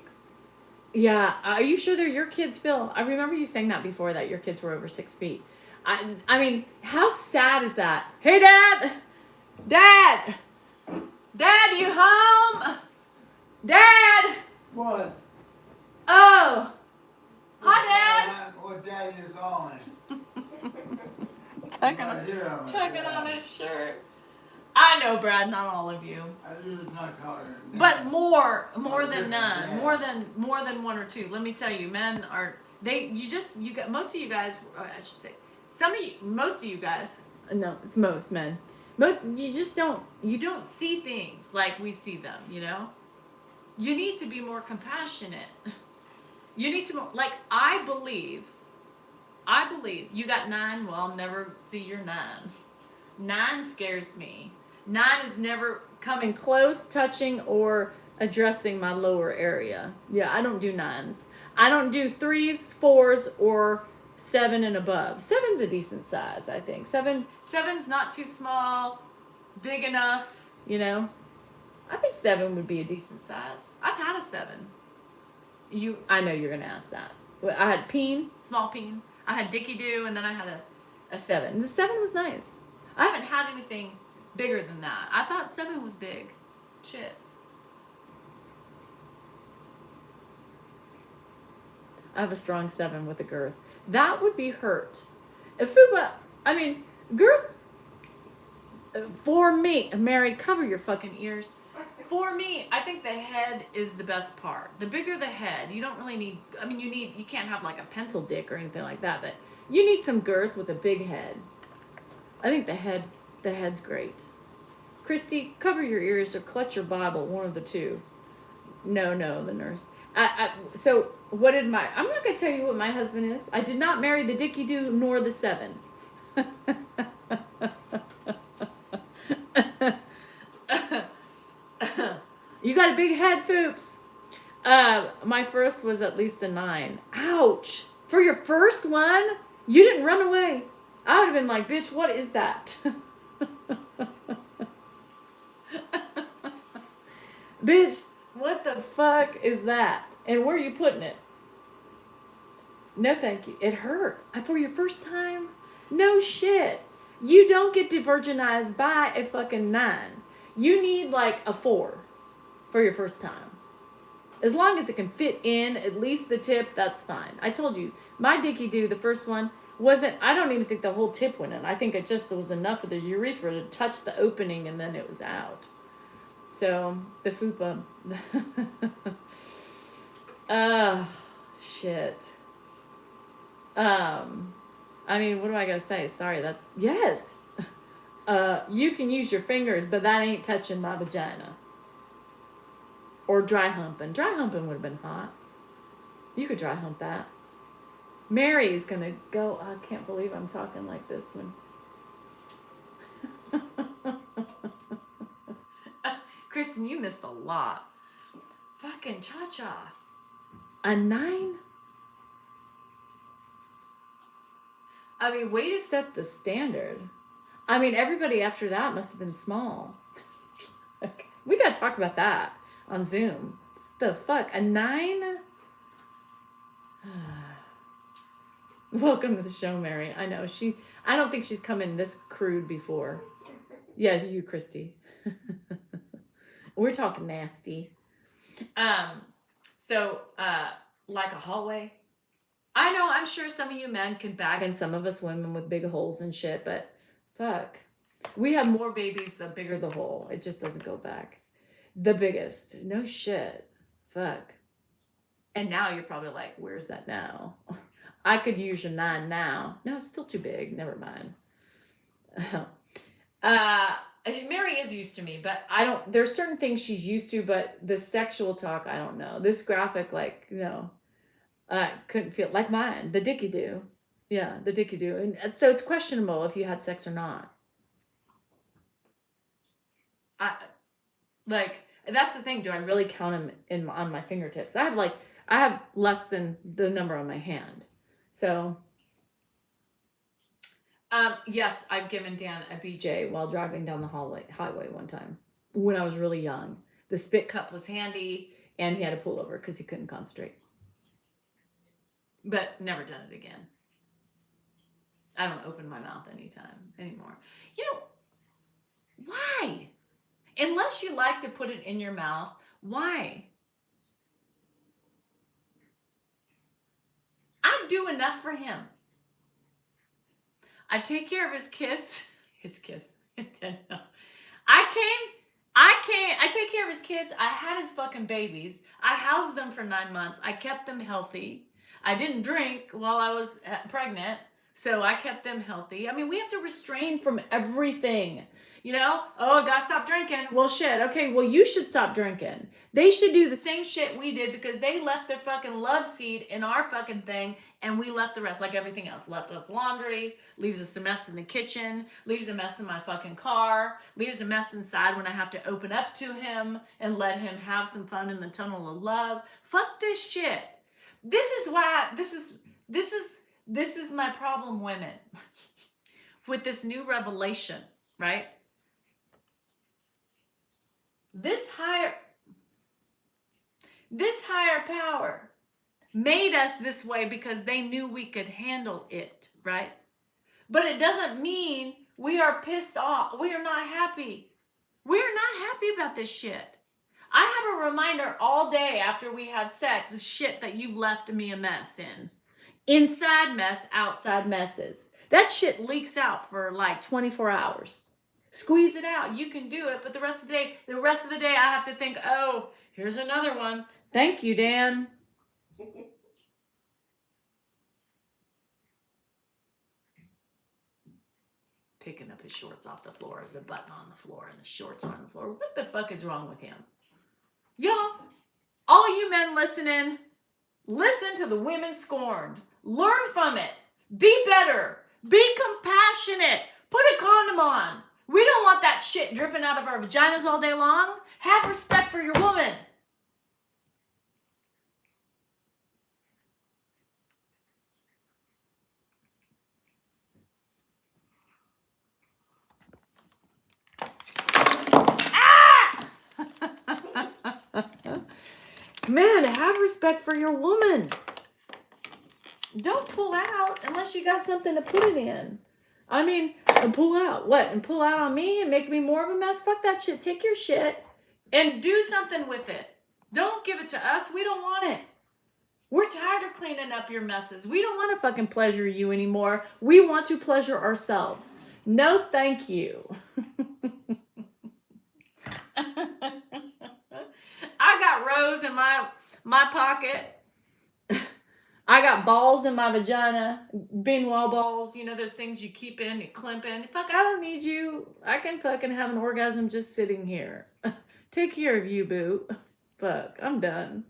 Yeah, are you sure they're your kids, Phil? I remember you saying that before, that your kids were over 6 feet. I mean, how sad is that? Hey, Dad! Dad! Dad, you home? Dad! What? Oh! Hi, Dad! What day you calling? Tugging on his shirt. I know, Brad, not all of you. I just not calling her name. But more Oh, than different, none, yeah. more than one or two. Let me tell you, men are you got most of you guys. Or I should say, most of you guys. No, it's most men. Most you just don't see things like we see them. You know, you need to be more compassionate. You need to like I believe you got 9. Well, I'll never see your 9. 9 scares me. 9 is never coming close, touching, or addressing my lower area. Yeah, I don't do 9s. I don't do 3s, 4s, or 7 and above. 7's a decent size, I think. 7's not too small, big enough, you know. I think 7 would be a decent size. I've had a 7. I know you're gonna ask that. I had peen, small peen. I had Dicky Doo, and then I had a 7. The 7 was nice. I haven't had anything bigger than that. I thought 7 was big. Shit. I have a strong 7 with a girth. That would be hurt. If I mean, girth. For me, Mary, cover your fucking ears. For me, I think the head is the best part. The bigger the head, you don't really need. I mean, you can't have like a pencil dick or anything like that, but you need some girth with a big head. I think the head's great. Christy, cover your ears or clutch your Bible, one of the two. No, the nurse. So what did I'm not gonna tell you what my husband is. I did not marry the Dicky Doo nor the 7. You got a big head, Foops. My first was at least a 9. Ouch! For your first one, you didn't run away. I would have been like, bitch, what is that? Bitch, what the fuck is that? And where are you putting it? No, thank you. It hurt. For your first time? No shit. You don't get de-virginized by a fucking 9. You need like a 4 for your first time. As long as it can fit in at least the tip, that's fine. I told you, my Dicky Doo, the first one, I don't even think the whole tip went in. I think it just was enough of the urethra to touch the opening and then it was out. So, the fupa. Shit. I mean, what do I gotta say? Sorry, yes. You can use your fingers, but that ain't touching my vagina. Or dry humping. Dry humping would have been hot. You could dry hump that. Mary's gonna go. I can't believe I'm talking like this one. Kristen, you missed a lot. Fucking cha-cha. A 9? I mean, way to set the standard. I mean, everybody after that must have been small. We gotta talk about that on Zoom. The fuck? A 9? Welcome to the show, Mary. I know I don't think she's come in this crude before. Yeah, you, Christy. We're talking nasty. So, like a hallway. I know, I'm sure some of you men can bag in some of us women with big holes and shit, but fuck. We have more babies the bigger the hole. It just doesn't go back. The biggest. No shit. Fuck. And now you're probably like, where's that now? I could use your 9 now. No, it's still too big. Never mind. Mary is used to me, but there's certain things she's used to, but the sexual talk, I don't know. This graphic, like, couldn't feel like mine. The Dicky Doo. Yeah, the Dicky Doo. And so it's questionable if you had sex or not. That's the thing. Do I really count them on my fingertips? I have less than the number on my hand. So, yes, I've given Dan a BJ while driving down the highway one time when I was really young. The spit cup was handy, and he had to pull over because he couldn't concentrate. But never done it again. I don't open my mouth anymore. Why? Unless you like to put it in your mouth, why? I do enough for him. I take care of his kiss. I take care of his kids. I had his fucking babies. I housed them for 9 months. I kept them healthy. I didn't drink while I was pregnant, so I kept them healthy. I mean, we have to restrain from everything. You know? Oh, gotta stop drinking. Well, shit. Okay, well, you should stop drinking. They should do the same shit we did because they left their fucking love seed in our fucking thing and we left the rest like everything else. Left us laundry, leaves us a mess in the kitchen, leaves a mess in my fucking car, leaves a mess inside when I have to open up to him and let him have some fun in the tunnel of love. Fuck this shit. This is my problem, women, with this new revelation, right? This higher power made us this way because they knew we could handle it, right? But it doesn't mean we are pissed off. We are not happy. We are not happy about this shit. I have a reminder all day after we have sex of shit that you've left me a mess in. Inside mess, outside messes. That shit leaks out for like 24 hours. Squeeze it out. You can do it, but the rest of the day I have to think, oh, here's another one. Thank you, Dan. Picking up his shorts off the floor. There's a button on the floor and the shorts are on the floor. What the fuck is wrong with him? Y'all, all you men listening, listen to the women scorned. Learn from it. Be better. Be compassionate. Put a condom on. We don't want that shit dripping out of our vaginas all day long. Have respect for your woman. Man, have respect for your woman. Don't pull out unless you got something to put it in. I mean, pull out. What? And pull out on me and make me more of a mess? Fuck that shit. Take your shit and do something with it. Don't give it to us. We don't want it. We're tired of cleaning up your messes. We don't want to fucking pleasure you anymore. We want to pleasure ourselves. No, thank you. I got rose in my pocket. I got balls in my vagina. Benoit balls. You know those things you keep in, you climp in. Fuck, I don't need you. I can fucking have an orgasm just sitting here. Take care of you, boo. Fuck, I'm done.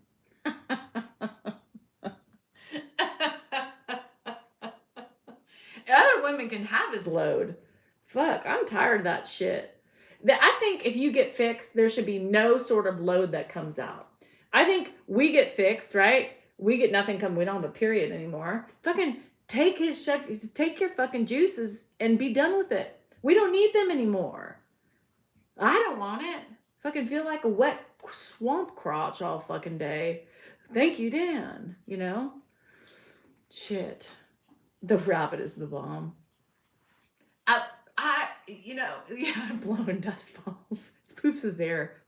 Other women can have his load. Fuck, I'm tired of that shit. I think if you get fixed, there should be no sort of load that comes out. I think we get fixed, right? We get nothing come. We don't have a period anymore. Fucking take your fucking juices and be done with it. We don't need them anymore. I don't want it. Fucking feel like a wet swamp crotch all fucking day. Thank you, Dan. You know? Shit. The rabbit is the bomb. Blowing dust balls. It's poofs of air.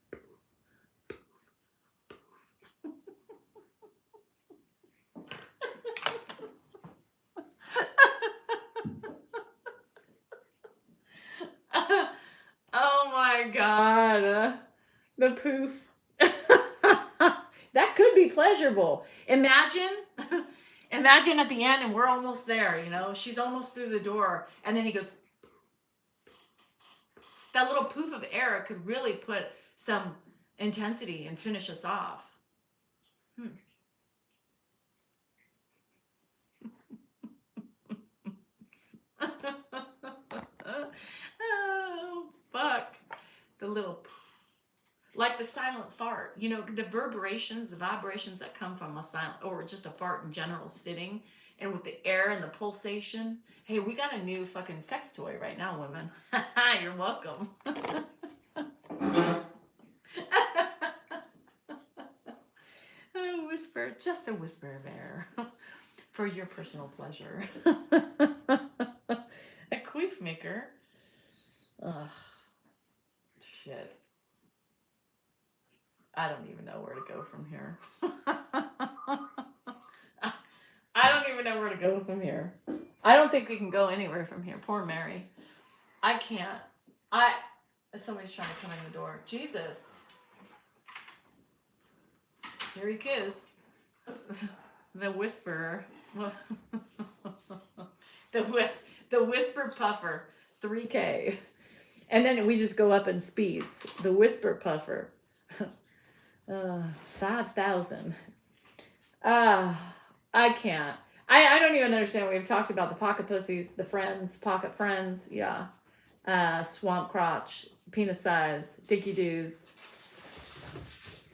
Oh my God. The poof. That could be pleasurable. Imagine at the end and we're almost there, you know, she's almost through the door and then he goes, that little poof of air could really put some intensity and finish us off. Oh, fuck. The little poof. Like the silent fart. You know, the vibrations that come from a silent, or just a fart in general sitting, and with the air and the pulsation. Hey, we got a new fucking sex toy right now, women. You're welcome. A whisper, just a whisper of air for your personal pleasure. A queef maker. Ugh. Shit. I don't even know where to go from here. I don't even know where to go from here. I don't think we can go anywhere from here. Poor Mary. I can't. Somebody's trying to come in the door. Jesus. Here he is. The whisperer. The whisper puffer. 3K. And then we just go up in speeds. The whisper puffer. 5,000. I can't. I don't even understand. We've talked about the pocket pussies, the friends, pocket friends. Yeah. Swamp crotch, penis size, dicky doos,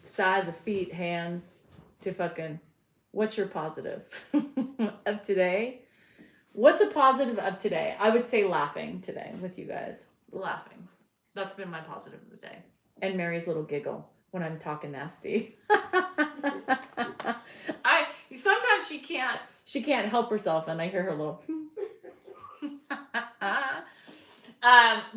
size of feet, hands, to fucking, what's your positive of today? What's a positive of today? I would say laughing today with you guys. Laughing. That's been my positive of the day. And Mary's little giggle when I'm talking nasty. Sometimes she can't help herself, and I hear her little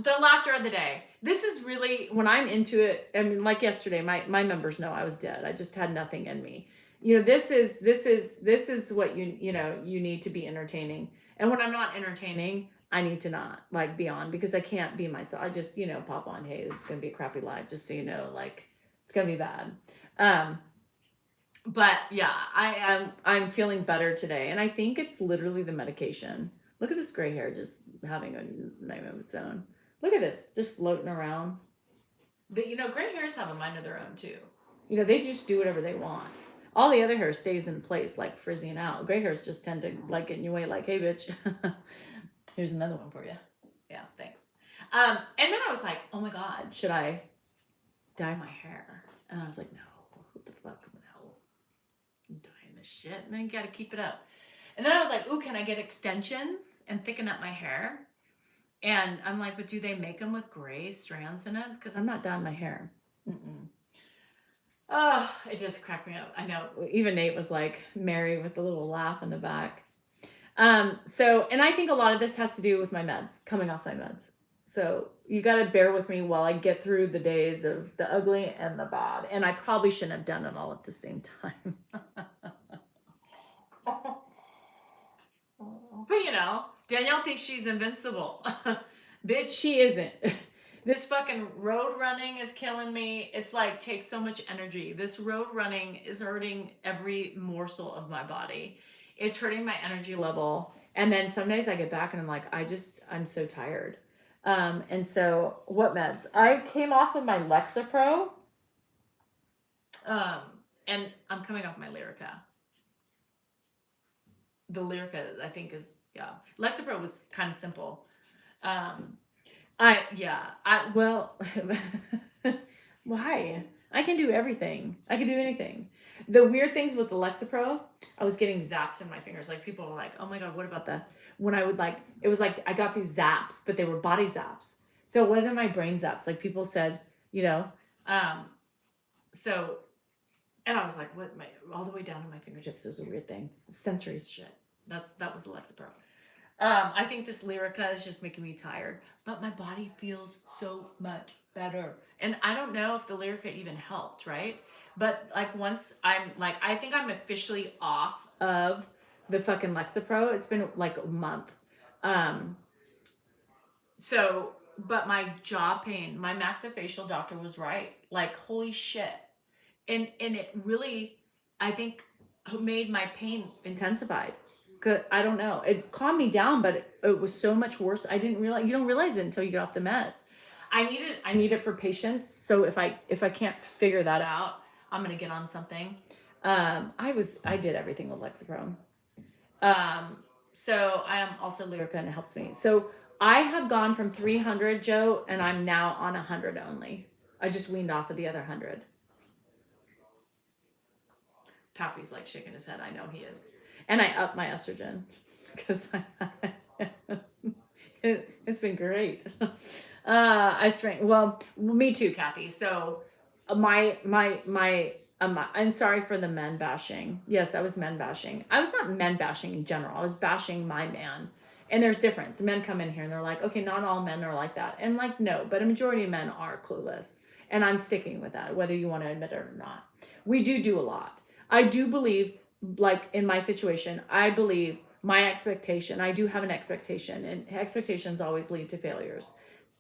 the laughter of the day. This is really, when I'm into it, I mean, like yesterday, my members know I was dead. I just had nothing in me. You know, this is what you need to be entertaining. And when I'm not entertaining, I need to not like be on, because I can't be myself. I just, pop on, hey, this is gonna be a crappy life, just so you know, like it's gonna be bad. But yeah, I'm feeling better today, and I think it's literally the medication. Look at this gray hair just having a name of its own. Look at this, just floating around. Gray hairs have a mind of their own too. They just do whatever they want. All the other hair stays in place, like frizzing out. Gray hairs just tend to like get in your way, like, hey, bitch, here's another one for you. Yeah, thanks. And then I was like, oh my God, should I dye my hair? And I was like, no, what the fuck, no, I'm dyeing this shit. And then you got to keep it up. And then I was like, ooh, can I get extensions and thicken up my hair? And I'm like, but do they make them with gray strands in it? Because I'm not dyeing my hair. Oh, it just cracked me up. I know. Even Nate was like, Mary with the little laugh in the back. And I think a lot of this has to do with my meds, coming off my meds. So you got to bear with me while I get through the days of the ugly and the bad. And I probably shouldn't have done it all at the same time. But Danielle thinks she's invincible. Bitch, she isn't. This fucking road running is killing me. It's like, takes so much energy. This road running is hurting every morsel of my body. It's hurting my energy level. And then some days I get back and I'm like, I'm so tired. And so what meds? I came off of my Lexapro. And I'm coming off my Lyrica. The Lyrica, I think, is, yeah. Lexapro was kind of simple. Well, why? I can do everything. I can do anything. The weird things with the Lexapro, I was getting zaps in my fingers. Like, people were like, oh my God, what about that? When I would it was like, I got these zaps, but they were body zaps. So it wasn't my brain zaps. Like people said, and I was like, what? All the way down to my fingertips is a weird thing. Sensory shit. That was the Lexapro. I think this Lyrica is just making me tired, but my body feels so much better. And I don't know if the Lyrica even helped, right? But like, once I think I'm officially off of the fucking Lexapro. It's been like a month. But my jaw pain, my maxillofacial doctor was right. Like, holy shit. And it really, I think, made my pain intensified. I don't know. It calmed me down, but it was so much worse. I didn't realize. You don't realize it until you get off the meds. I need it for patience. So if I can't figure that out, I'm gonna get on something. I did everything with Lexapro. So I am also Lyrica, and it helps me. So I have gone from 300, Joe, and I'm now on 100 only. I just weaned off of the other 100. Pappy's like shaking his head. I know he is. And I upped my estrogen because it's been great. Well, me too, Kathy. So I'm sorry for the men bashing. Yes, that was men bashing. I was not men bashing in general. I was bashing my man. And there's difference. Men come in here and they're like, okay, not all men are like that. And like, no, but a majority of men are clueless. And I'm sticking with that, whether you want to admit it or not. We do a lot. I do believe, like in my situation, I believe my expectation, I do have an expectation, and expectations always lead to failures.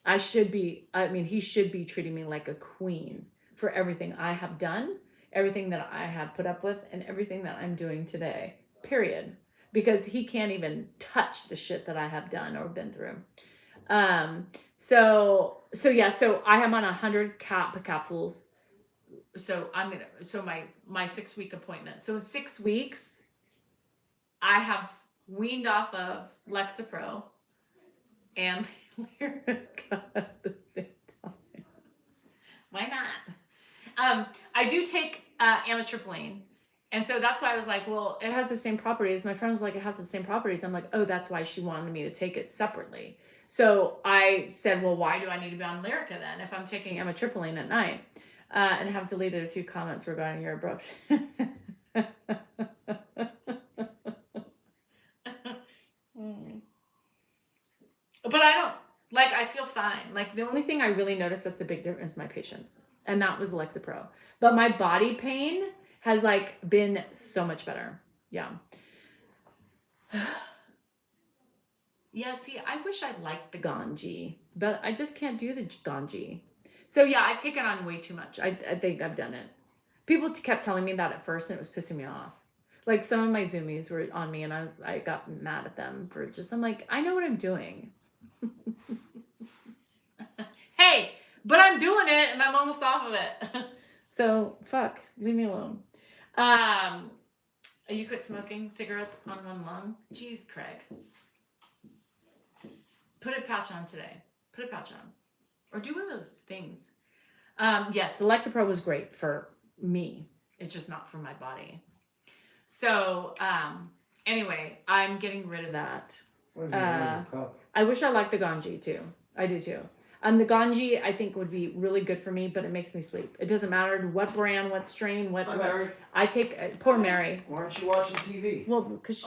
I should be, I mean, he should be treating me like a queen for everything I have done, everything that I have put up with, and everything that I'm doing today, period. Because he can't even touch the shit that I have done or been through. So yeah, so I am on 100 capsules. So my 6-week appointment. So in 6 weeks, I have weaned off of Lexapro and Lyrica at the same time. Why not? I do take amitriptyline. And so that's why I was like, well, it has the same properties. My friend was like, it has the same properties. I'm like, oh, that's why she wanted me to take it separately. So I said, well, why do I need to be on Lyrica then if I'm taking amitriptyline at night? And have deleted a few comments regarding your approach. But I don't, like, I feel fine. Like, the only thing I really noticed that's a big difference is my patience. And that was Lexapro. But my body pain has, like, been so much better. Yeah. Yeah, see, I wish I liked the Ganji, but I just can't do the Ganji. So, yeah, I've taken on way too much. I think I've done it. People kept telling me that at first, and it was pissing me off. Like, some of my Zoomies were on me, and I got mad at them for just, I'm like, I know what I'm doing. Hey, but I'm doing it and I'm almost off of it. So fuck, leave me alone. You quit smoking cigarettes on one lung? Jeez, Craig. Put a patch on today. Put a patch on. Or do one of those things. Yes, the Lexapro was great for me. It's just not for my body. So, anyway, I'm getting rid of that. I wish I liked the Ganji too. I do too. The Ganji I think would be really good for me, but it makes me sleep. It doesn't matter what brand, what strain, what. Mary. I take poor Mary. Why aren't you watching TV? Well, because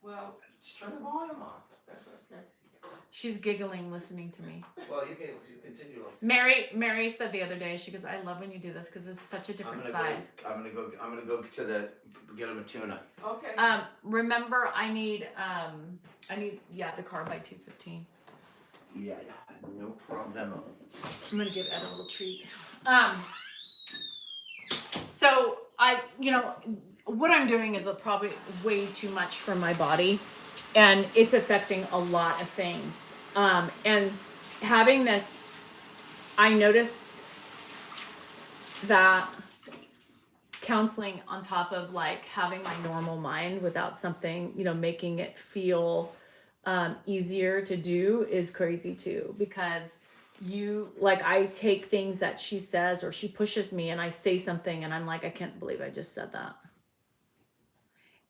Well, just turn the volume on. That's okay. she's giggling listening to me. Well, you can continue. Mary said the other day, she goes, "I love when you do this because it's such a different side." I'm gonna go get him a tuna. Okay. Remember, I need the car by 2:15. Yeah, no problem. I'm gonna give Ed a little treat. So what I'm doing is probably way too much for my body, and it's affecting a lot of things. And having this, I noticed that counseling on top of like having my normal mind without something, making it feel easier to do is crazy too, because I take things that she says or she pushes me and I say something and I'm like, I can't believe I just said that.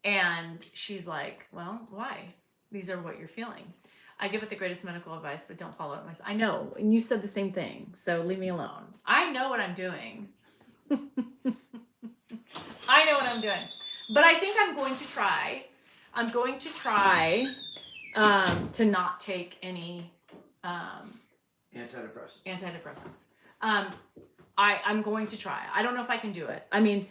And she's like, well, why? These are what you're feeling. I give it the greatest medical advice, but don't follow it myself. I know, and you said the same thing, so leave me alone. I know what I'm doing. I know what I'm doing. But I think I'm going to try to not take any antidepressants. I'm going to try. I don't know if I can do it. I mean,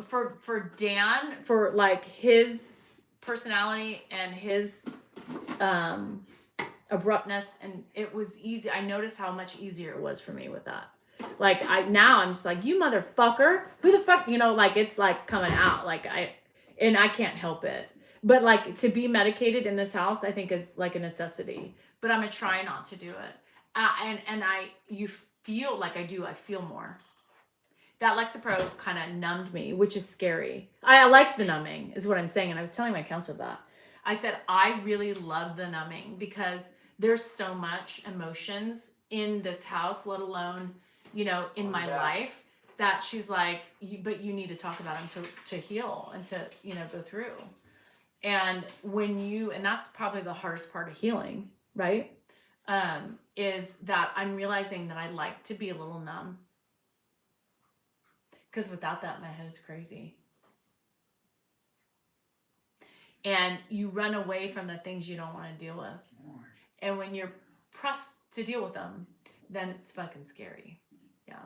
for Dan, for like his personality and his abruptness, and it was easy. I noticed how much easier it was for me with that. Like I'm just like, you motherfucker, who the fuck, like it's like coming out, like I can't help it. But like to be medicated in this house, I think is like a necessity. But I'm gonna try not to do it. You feel like I feel more. That Lexapro kind of numbed me, which is scary. I like the numbing, is what I'm saying. And I was telling my counselor that. I said, I really love the numbing because there's so much emotions in this house, let alone, in my life, that she's like, but you need to talk about them to heal and to, go through. And and that's probably the hardest part of healing, right? Is that I'm realizing that I like to be a little numb. Because without that, my head is crazy. And you run away from the things you don't want to deal with. And when you're pressed to deal with them, then it's fucking scary. Yeah.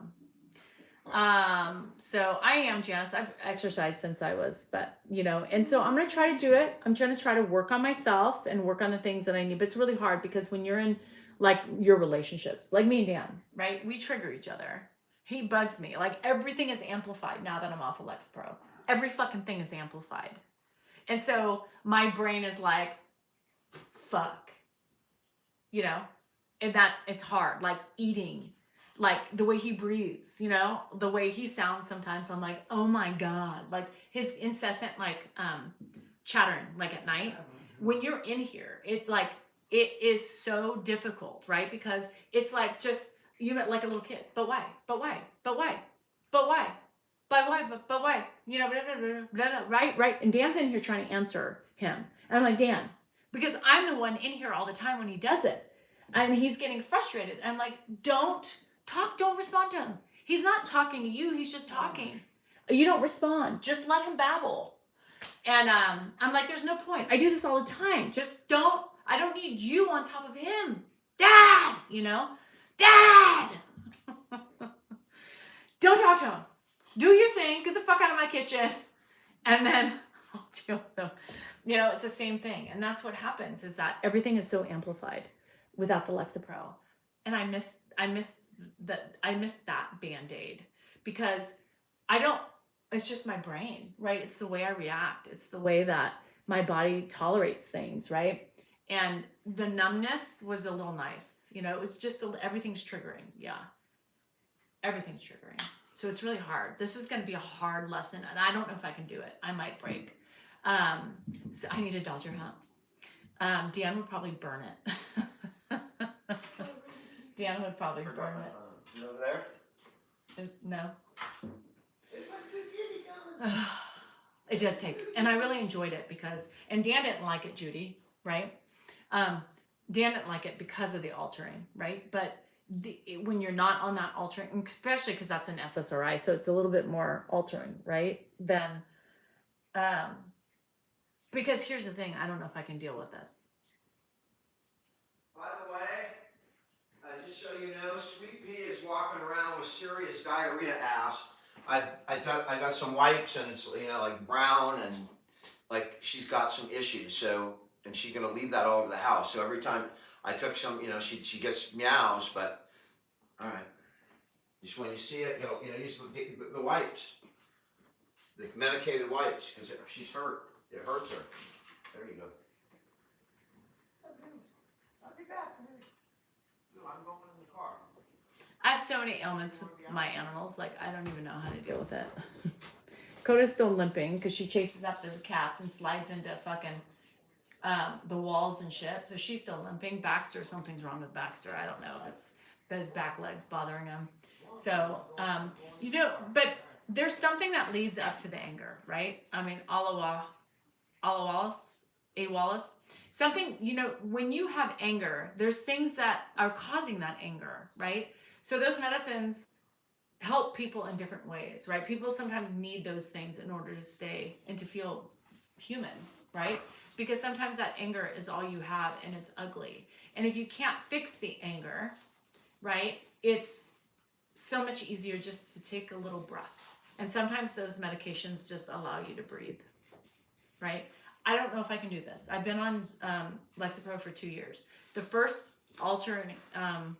So I am Janice. I've exercised since I was, and so I'm going to try to do it. I'm trying to work on myself and work on the things that I need. But it's really hard because when you're in like your relationships, like me and Dan, right? We trigger each other. He bugs me. Like everything is amplified now that I'm off of Lexapro. Every fucking thing is amplified. And so my brain is like, fuck, you know? And it's hard. Like eating, like the way he breathes, you know, the way he sounds sometimes. I'm like, oh my God. Like his incessant, like, chattering, like at night. When you're in here, it's like, it is so difficult, right? Because it's like just, you're like a little kid. But why? But why? But why? But why? But why? But why? You know, blah, blah, blah, blah, blah, right? And Dan's in here trying to answer him. And I'm like, Dan, because I'm the one in here all the time when he does it. And he's getting frustrated. I'm like, don't talk, don't respond to him. He's not talking to you, he's just talking. You don't respond. Just let him babble. And I'm like, there's no point. I do this all the time. I don't need you on top of him. Dad, you know? Dad! Don't talk to him. Do your thing. Get the fuck out of my kitchen. And then I'll deal with them. You know, it's the same thing. And that's what happens is that everything is so amplified without the Lexapro. And I miss that Band-Aid because it's just my brain, right? It's the way I react. It's the way that my body tolerates things, right? And the numbness was a little nice. You know, it was just, everything's triggering. Yeah. Everything's triggering. So it's really hard. This is going to be a hard lesson. And I don't know if I can do it. I might break. So I need a Dodger hat. Dan would probably burn it. Dan would probably burn it. Over there? No. It does take, and I really enjoyed it because, and Dan didn't like it, Judy, right? Dan didn't like it because of the altering, right? But when you're not on that altering, especially because that's an SSRI, so it's a little bit more altering, right? Then, because here's the thing, I don't know if I can deal with this. By the way, just so you know, Sweet Pea is walking around with serious diarrhea ass. I got some wipes and it's, you know, like brown and like she's got some issues. So, and she's gonna leave that all over the house. So every time I took some, you know, she gets meows, but all right. Just when you see it, you know, use the wipes, the medicated wipes, because she's hurt. It hurts her. There you go. I'll be back. No, I'm going in the car. I have so many ailments with my animals, like I don't even know how to deal with it. Coda's still limping because she chases after the cats and slides into fucking the walls and shit. So she's still limping. Baxter, something's wrong with Baxter. I don't know. It's his back legs bothering him. So, you know, but there's something that leads up to the anger, right? I mean, Wallace. Something, you know, when you have anger, there's things that are causing that anger, right? So those medicines help people in different ways, right? People sometimes need those things in order to stay and to feel human, right? Because sometimes that anger is all you have and it's ugly. And if you can't fix the anger, right, it's so much easier just to take a little breath. And sometimes those medications just allow you to breathe, right? I don't know if I can do this. I've been on Lexapro for 2 years. The first alternate, and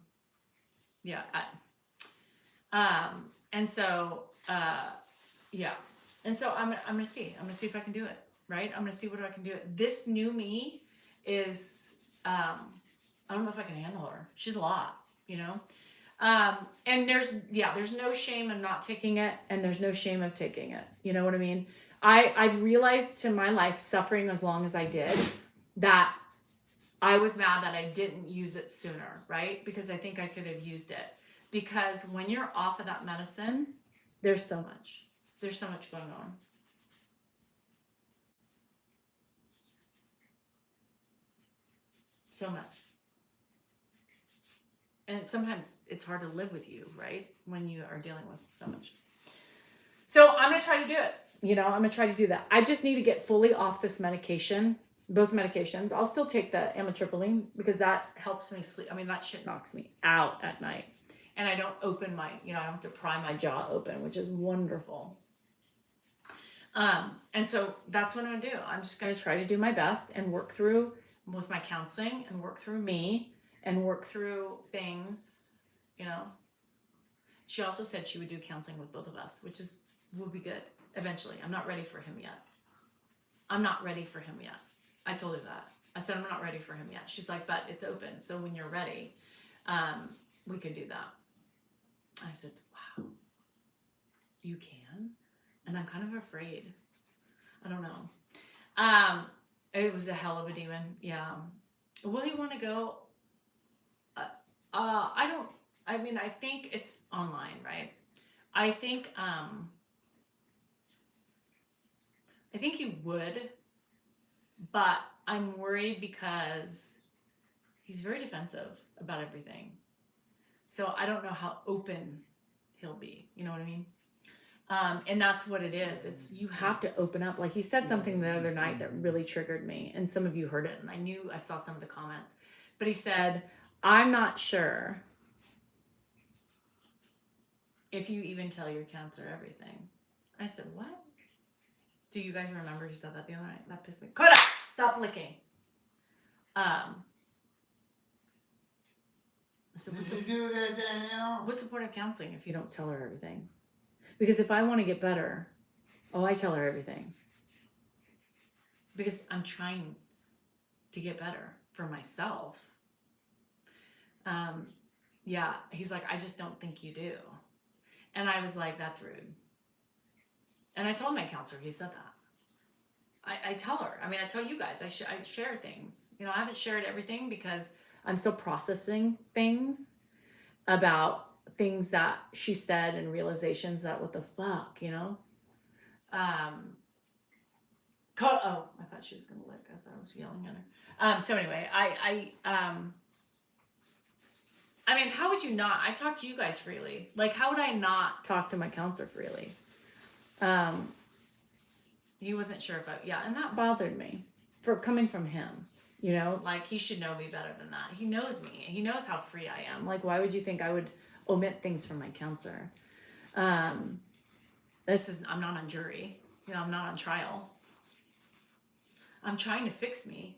so I'm gonna see if I can do it, right? I'm gonna see what I can do. This new me is, I don't know if I can handle her. She's a lot, you know? And there's no shame in not taking it, and there's no shame of taking it. You know what I mean? I realized to my life, suffering as long as I did, that I was mad that I didn't use it sooner, right? Because I think I could have used it. Because when you're off of that medicine, there's so much going on. So much. And sometimes it's hard to live with you, right? When you are dealing with so much. So I'm going to try to do it. You know, I'm going to try to do that. I just need to get fully off this medication, both medications. I'll still take the amitriptyline because that helps me sleep. I mean, that shit knocks me out at night. And I don't open I don't have to pry my jaw open, which is wonderful. And so that's what I'm going to do. I'm just going to try to do my best and work through with my counseling and work through me and work through things, you know. She also said she would do counseling with both of us, which would be good eventually. I'm not ready for him yet. I'm not ready for him yet. I told her that. I said, I'm not ready for him yet. She's like, but it's open. So when you're ready, we could do that. I said, wow, you can? And I'm kind of afraid. I don't know. It was a hell of a demon. Yeah. Will you want to go? I think it's online, right? I think he would, but I'm worried because he's very defensive about everything. So I don't know how open he'll be. You know what I mean? And that's what it is. It's you have to open up. Like he said something the other night that really triggered me, and some of you heard it, and I saw some of the comments. But he said, "I'm not sure if you even tell your counselor everything." I said, "What?" Do you guys remember he said that the other night? That pissed me. Coda, stop licking. So Did you do that, Danielle? what's the point of counseling if you don't tell her everything? Because if I want to get better, I tell her everything. Because I'm trying to get better for myself. Yeah, he's like, I just don't think you do. And I was like, that's rude. And I told my counselor, he said that. I tell her. I mean, I tell you guys, I share things. You know, I haven't shared everything because I'm still processing things about things that she said and realizations that what the fuck, you know? I thought she was gonna lick. I thought I was yelling at her. So anyway, I mean, how would you not? I talk to you guys freely. Like, how would I not talk to my counselor freely? He wasn't sure if and that bothered me for coming from him. You know, like he should know me better than that. He knows me. He knows how free I am. Like, why would you think I would omit things from my counselor? I'm not on jury. You know, I'm not on trial. I'm trying to fix me.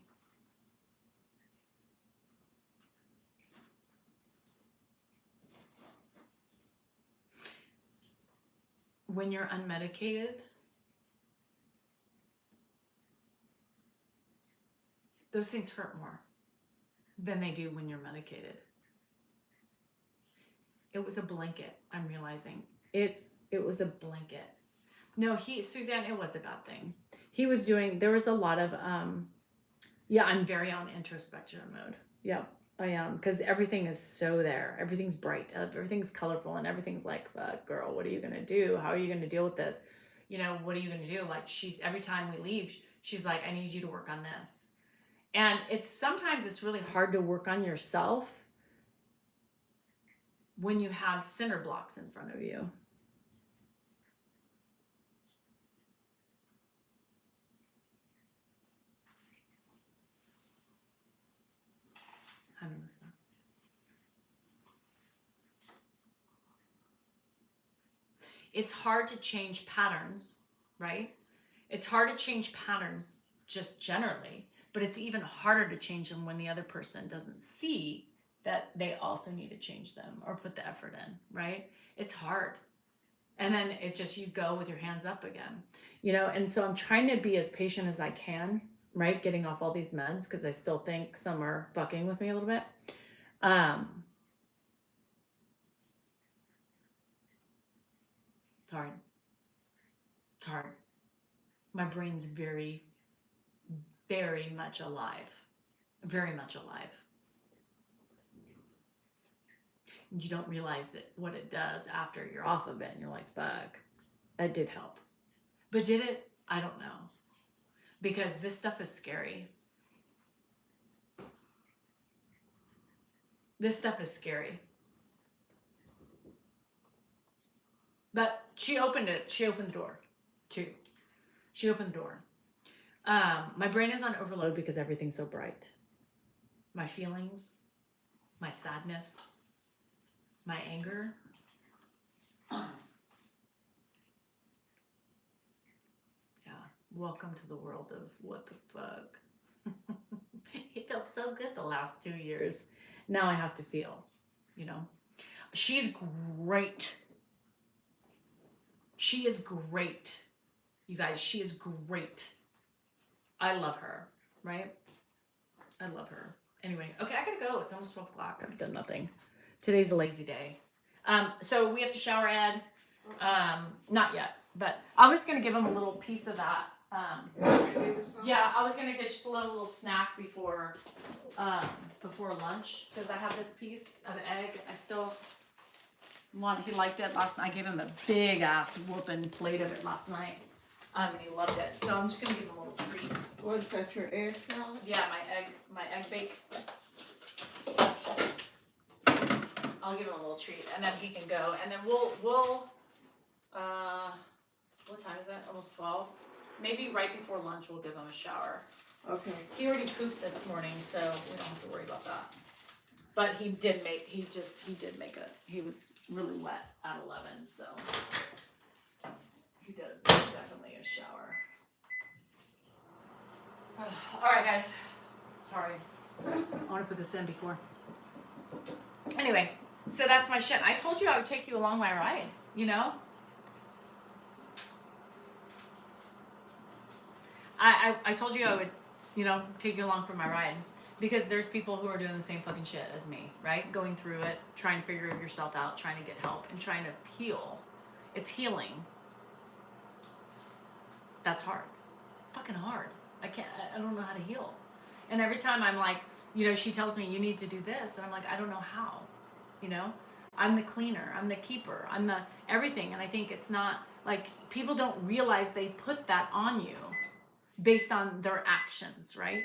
When you're unmedicated, those things hurt more than they do when you're medicated. It was a blanket, I'm realizing. It was a blanket. No, Suzanne, it was a bad thing. There was a lot of, I'm very on introspection mode. Yeah, I am. Because everything is so there. Everything's bright. Everything's colorful. And everything's like, girl, what are you going to do? How are you going to deal with this? You know, what are you going to do? Like, every time we leave, she's like, I need you to work on this. And sometimes it's really hard to work on yourself when you have cinder blocks in front of you. Having this stuff. It's hard to change patterns, right? It's hard to change patterns just generally, but it's even harder to change them when the other person doesn't see that they also need to change them or put the effort in, right? It's hard. And then you go with your hands up again, you know? And so I'm trying to be as patient as I can, right? Getting off all these meds because I still think some are fucking with me a little bit. It's hard. It's hard. My brain's very, very much alive. Very much alive. And you don't realize that what it does after you're off of it and you're like, fuck, that did help. But did it? I don't know. Because this stuff is scary. This stuff is scary. But she opened it. She opened the door, too. She opened the door. My brain is on overload because everything's so bright. My feelings, my sadness, my anger. Yeah. Welcome to the world of what the fuck. It felt so good the last 2 years. Now I have to feel, you know. She's great. She is great. You guys, she is great. I love her, right? I love her. Anyway, okay, I gotta go. It's almost 12 o'clock. I've done nothing. Today's a lazy day. So we have to shower Ed. Not yet, but I was gonna give him a little piece of that. Yeah, I was gonna get just a little snack before lunch because I have this piece of egg. I still want. He liked it last night. I gave him a big ass whooping plate of it last night. And he loved it. So I'm just gonna give him a little treat. What's that, your egg salad? Yeah, my egg bake. I'll give him a little treat, and then he can go, and then we'll what time is it? Almost 12. Maybe right before lunch we'll give him a shower. Okay. He already pooped this morning, so we don't have to worry about that. But he did make it. He was really wet at 11, so he does definitely a shower. All right, guys. Sorry. I want to put this in before. Anyway, so that's my shit. I told you I would take you along my ride, you know? I told you I would, you know, take you along for my ride. Because there's people who are doing the same fucking shit as me, right? Going through it, trying to figure yourself out, trying to get help, and trying to heal. It's healing. That's hard. Fucking hard. I don't know how to heal. And every time I'm like, you know, she tells me you need to do this, and I'm like, I don't know how, you know? I'm the cleaner, I'm the keeper, I'm the everything, and I think it's not, like, people don't realize they put that on you based on their actions, right?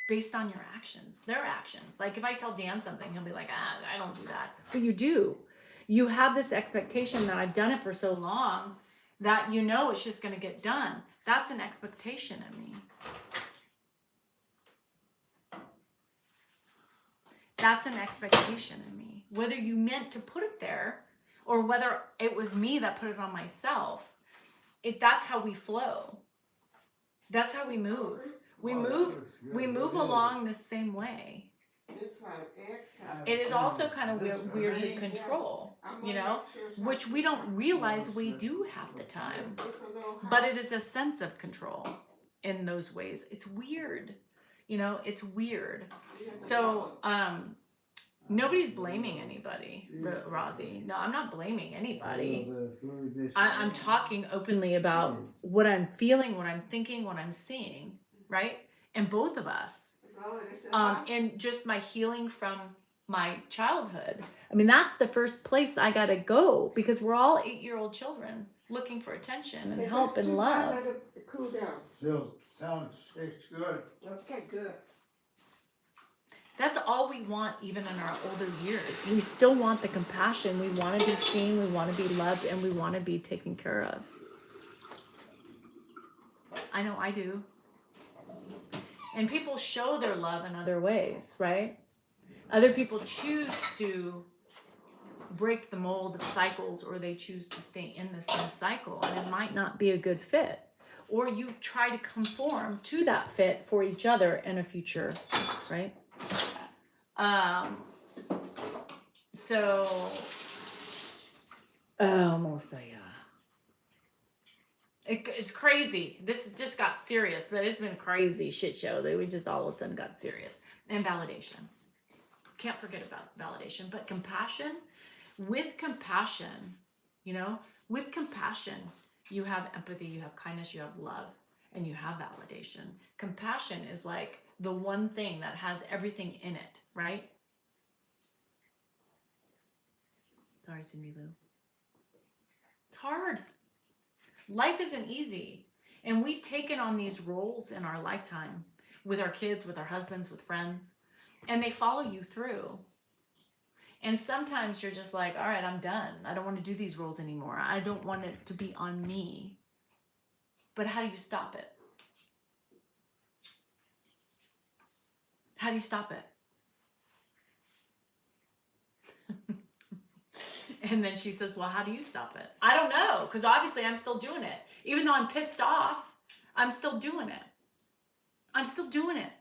Based on your actions, their actions. Like, if I tell Dan something, he'll be like, I don't do that. But you do. You have this expectation that I've done it for so long that you know it's just gonna get done. That's an expectation in me. That's an expectation in me. Whether you meant to put it there or whether it was me that put it on myself, that's how we flow. That's how we move. We move along the same way. It is also kind of weird with control, you know, which we don't realize we do half the time. But it is a sense of control in those ways. It's weird. You know, it's weird. So, nobody's blaming anybody, Rosie. No, I'm not blaming anybody. I'm talking openly about what I'm feeling, what I'm thinking, what I'm seeing, right? And both of us. And just my healing from my childhood. I mean, that's the first place I gotta go because we're all 8-year-old children looking for attention and help and love. Let it cool down. Still sounds, it's good. Okay, good. That's all we want, even in our older years. We still want the compassion. We want to be seen, we want to be loved, and we want to be taken care of. I know I do. And people show their love in other ways, right? Other people choose to break the mold of cycles, or they choose to stay in the same cycle, and it might not be a good fit. Or you try to conform to that fit for each other in a future, right? Melissa, yeah. It's crazy. This just got serious, but it's been a crazy shit show that we just all of a sudden got serious. And validation. Can't forget about validation, but compassion. With compassion, you know, with compassion, you have empathy, you have kindness, you have love, and you have validation. Compassion is like the one thing that has everything in it, right? Sorry, Cindy Lou. It's hard. Life isn't easy. And we've taken on these roles in our lifetime with our kids, with our husbands, with friends, and they follow you through. And sometimes you're just like, all right, I'm done. I don't want to do these roles anymore. I don't want it to be on me. But how do you stop it? How do you stop it? And then she says, well, how do you stop it? I don't know, because obviously I'm still doing it. Even though I'm pissed off, I'm still doing it. I'm still doing it.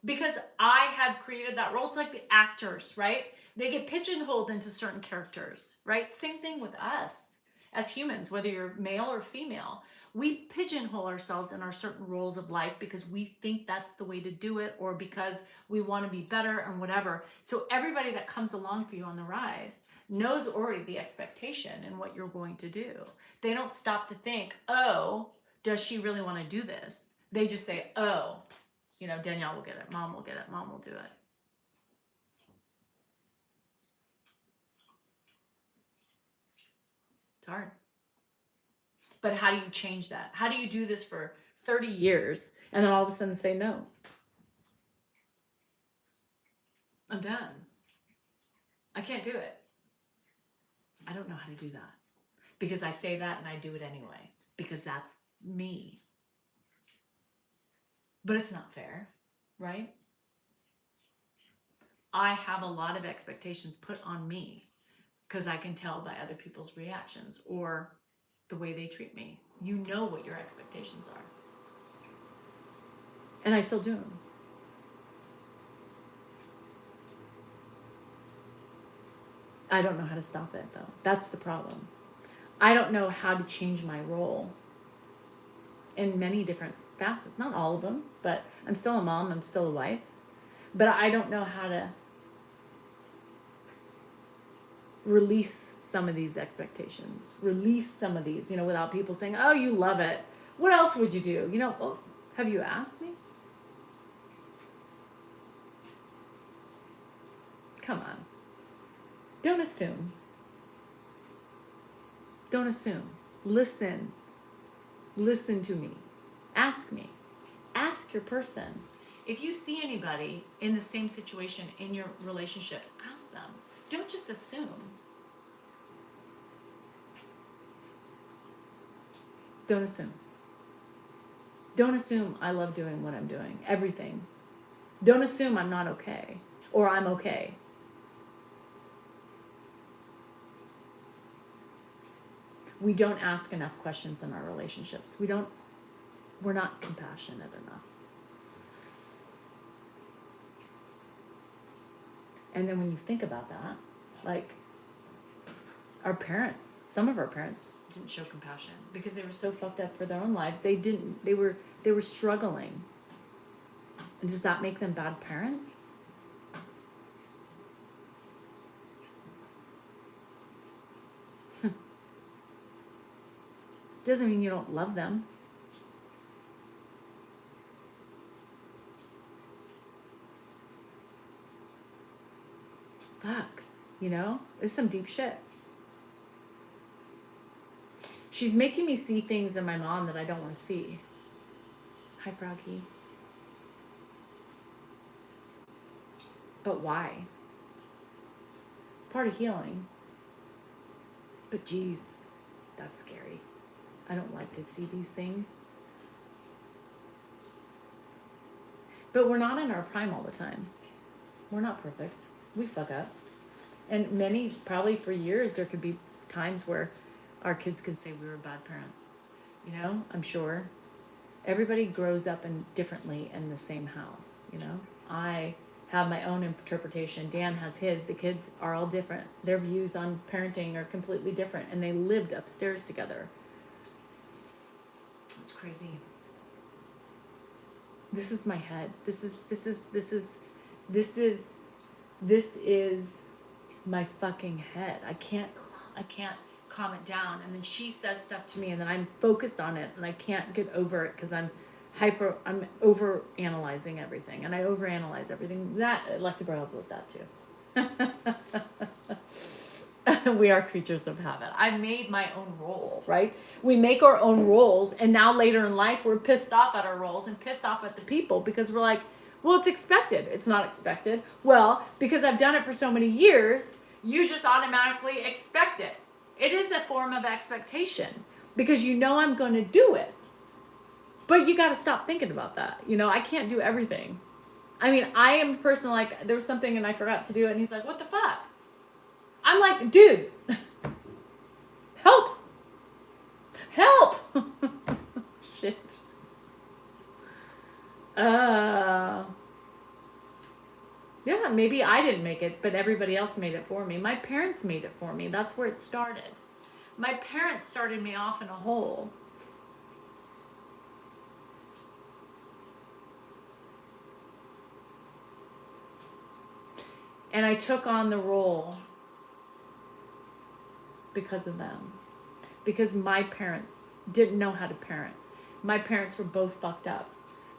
because I have created that role. It's like the actors, right? They get pigeonholed into certain characters, right? Same thing with us as humans, whether you're male or female. We pigeonhole ourselves in our certain roles of life because we think that's the way to do it, or because we want to be better and whatever. So everybody that comes along for you on the ride knows already the expectation and what you're going to do. They don't stop to think, oh, does she really want to do this? They just say, oh, Danielle will get it, mom will get it, mom will do it. It's hard. But how do you change that? How do you do this for 30 years and then all of a sudden say no? I'm done. I can't do it. I don't know how to do that. Because I say that and I do it anyway. Because that's me. But it's not fair, right? I have a lot of expectations put on me because I can tell by other people's reactions or the way they treat me. You know what your expectations are. And I still do them. I don't know how to stop it, though. That's the problem. I don't know how to change my role in many different facets. Not all of them, but I'm still a mom. I'm still a wife. But I don't know how to release some of these expectations. Release some of these, without people saying, oh, you love it. What else would you do? Oh, have you asked me? Come on. Don't assume. Don't assume. Listen. Listen to me. Ask me. Ask your person. If you see anybody in the same situation in your relationships, ask them. Don't just assume. Don't assume. Don't assume I love doing what I'm doing. Everything. Don't assume I'm not okay or I'm okay. We don't ask enough questions in our relationships. We're not compassionate enough. And then when you think about that, like our parents, some of our parents didn't show compassion because they were so fucked up for their own lives. They were struggling. And does that make them bad parents? Doesn't mean you don't love them. Fuck, it's some deep shit. She's making me see things in my mom that I don't want to see. Hi, Froggy. But why? It's part of healing. But geez, that's scary. I don't like to see these things. But we're not in our prime all the time. We're not perfect. We fuck up. And probably for years, there could be times where our kids could say we were bad parents. I'm sure. Everybody grows up differently in the same house, I have my own interpretation. Dan has his. The kids are all different. Their views on parenting are completely different. And they lived upstairs together. It's crazy. This is my head. This is my fucking head. I can't calm it down. And then she says stuff to me and then I'm focused on it and I can't get over it because I'm over analyzing everything and I overanalyze everything. That Alexa Bro helped with that too. We are creatures of habit. I made my own role, right? We make our own roles and now later in life we're pissed off at our roles and pissed off at the people because we're like, well, it's expected. It's not expected. Well, because I've done it for so many years, you just automatically expect it. It is a form of expectation because I'm going to do it. But you got to stop thinking about that. I can't do everything. I mean, I am a person like, there was something and I forgot to do it and he's like, what the fuck? I'm like, dude, help. Shit. maybe I didn't make it, but everybody else made it for me. My parents made it for me. That's where it started. My parents started me off in a hole. And I took on the role because of them. Because my parents didn't know how to parent. My parents were both fucked up.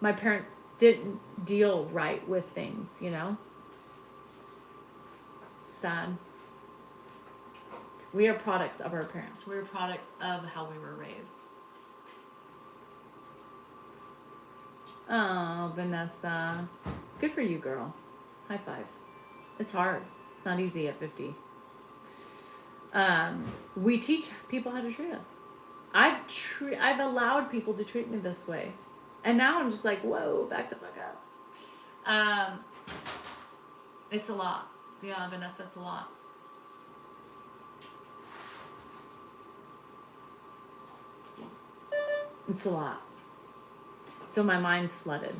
My parents didn't deal right with things, you know? Sad. We are products of our parents. We're products of how we were raised. Oh, Vanessa. Good for you, girl. High five. It's hard. It's not easy at 50. We teach people how to treat us. I've allowed people to treat me this way. And now I'm just like, whoa, back the fuck up. It's a lot. Yeah, Vanessa, it's a lot. It's a lot. So my mind's flooded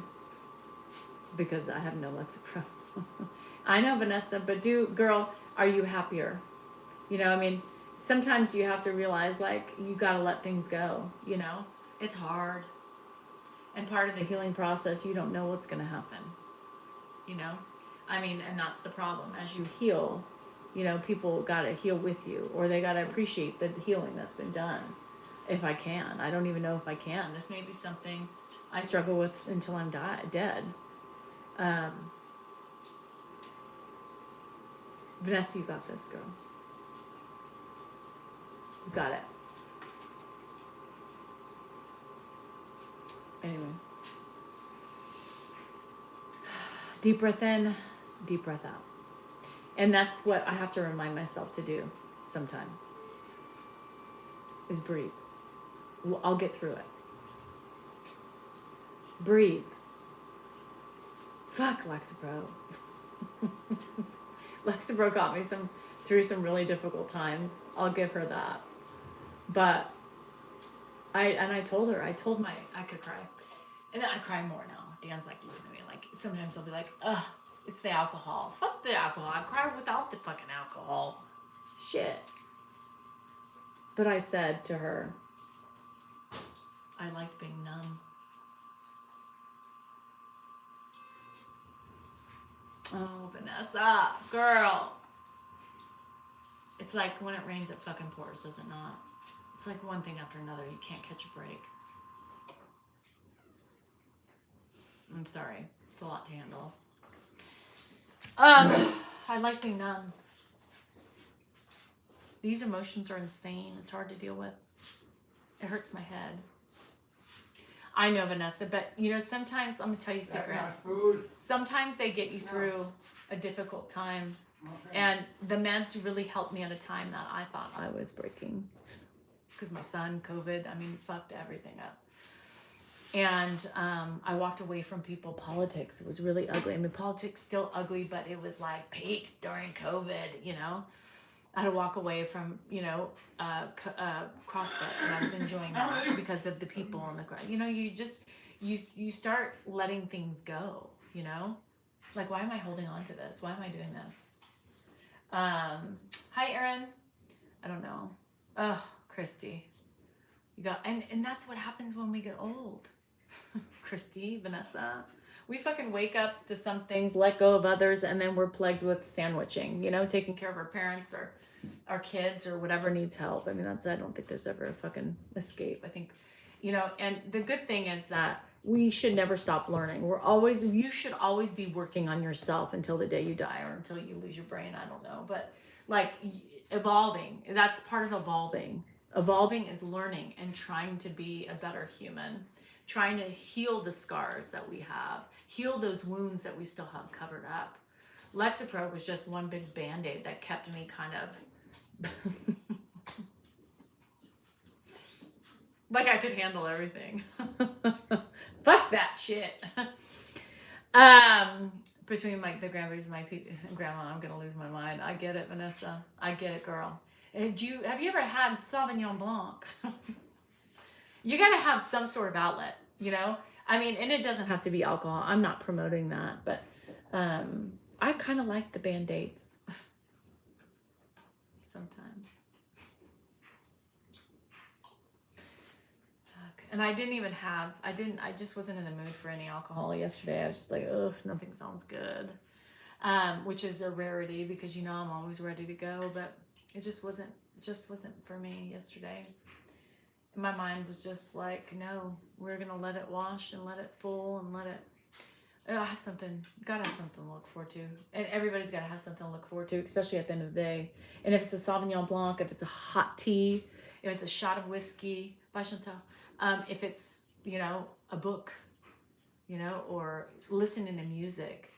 because I have no Lexapro. I know, Vanessa, but girl, are you happier? You know, I mean, sometimes you have to realize, like, you gotta let things go, you know? It's hard. And part of the healing process, you don't know what's gonna happen, you know? I mean, and that's the problem. As you heal, you know, people gotta heal with you, or they gotta appreciate the healing that's been done. If I can. I don't even know if I can. This may be something I struggle with until I'm dead. Vanessa, you got this, girl. You got it. Anyway. Deep breath in, deep breath out. And that's what I have to remind myself to do sometimes. Is breathe. I'll get through it. Breathe. Fuck Lexapro. Lexapro got me through some really difficult times. I'll give her that. But I told her, I could cry. And then I cry more now. Dan's like looking at me like, sometimes I'll be like, ugh, it's the alcohol. Fuck the alcohol. I cry without the fucking alcohol. Shit. But I said to her, I like being numb. Oh, Vanessa, girl. It's like when it rains, it fucking pours, does it not? It's like one thing after another. You can't catch a break. I'm sorry. It's a lot to handle. I like being numb. These emotions are insane. It's hard to deal with. It hurts my head. I know, Vanessa, but you know, sometimes, I'm gonna tell you a secret. Food. Sometimes they get you through a difficult time. Okay. And the meds really helped me at a time that I thought I was breaking. Because my son, COVID, I mean, fucked everything up. And I walked away from politics. It was really ugly. I mean, politics still ugly, but it was like peak during COVID, you know. I had to walk away from, you know, CrossFit, and I was enjoying that because of the people on the ground. You know, you start letting things go, you know? Like, why am I holding on to this? Why am I doing this? Hi, Erin. I don't know. Oh, Christy. And that's what happens when we get old. Christy, Vanessa. We fucking wake up to some things, let go of others, and then we're plagued with sandwiching, you know, taking care of our parents or our kids or whatever needs help. I mean, I don't think there's ever a fucking escape. I think, you know, and the good thing is that we should never stop learning. You should always be working on yourself until the day you die or until you lose your brain. I don't know. But like evolving, that's part of evolving. Evolving is learning and trying to be a better human, trying to heal the scars that we have, heal those wounds that we still have covered up. Lexapro was just one big Band-Aid that kept me kind of like I could handle everything. Fuck that shit. Between the grandbabies and grandma, I'm gonna lose my mind. I get it, Vanessa. I get it, girl. Have you ever had Sauvignon Blanc? You gotta have some sort of outlet, you know? I mean, and it doesn't have to be alcohol. I'm not promoting that, but I kind of like the Band-Aids sometimes. Fuck. And I just wasn't in the mood for any alcohol yesterday. I was just like, ugh, nothing sounds good. Which is a rarity because you know I'm always ready to go, but it just wasn't for me yesterday. My mind was just like, no, we're gonna let it wash and let it full and let it. I have something, gotta have something to look forward to, and everybody's gotta have something to look forward to, especially at the end of the day. And if it's a Sauvignon Blanc, if it's a hot tea, if it's a shot of whiskey, by Chantal, if it's a book, or listening to music,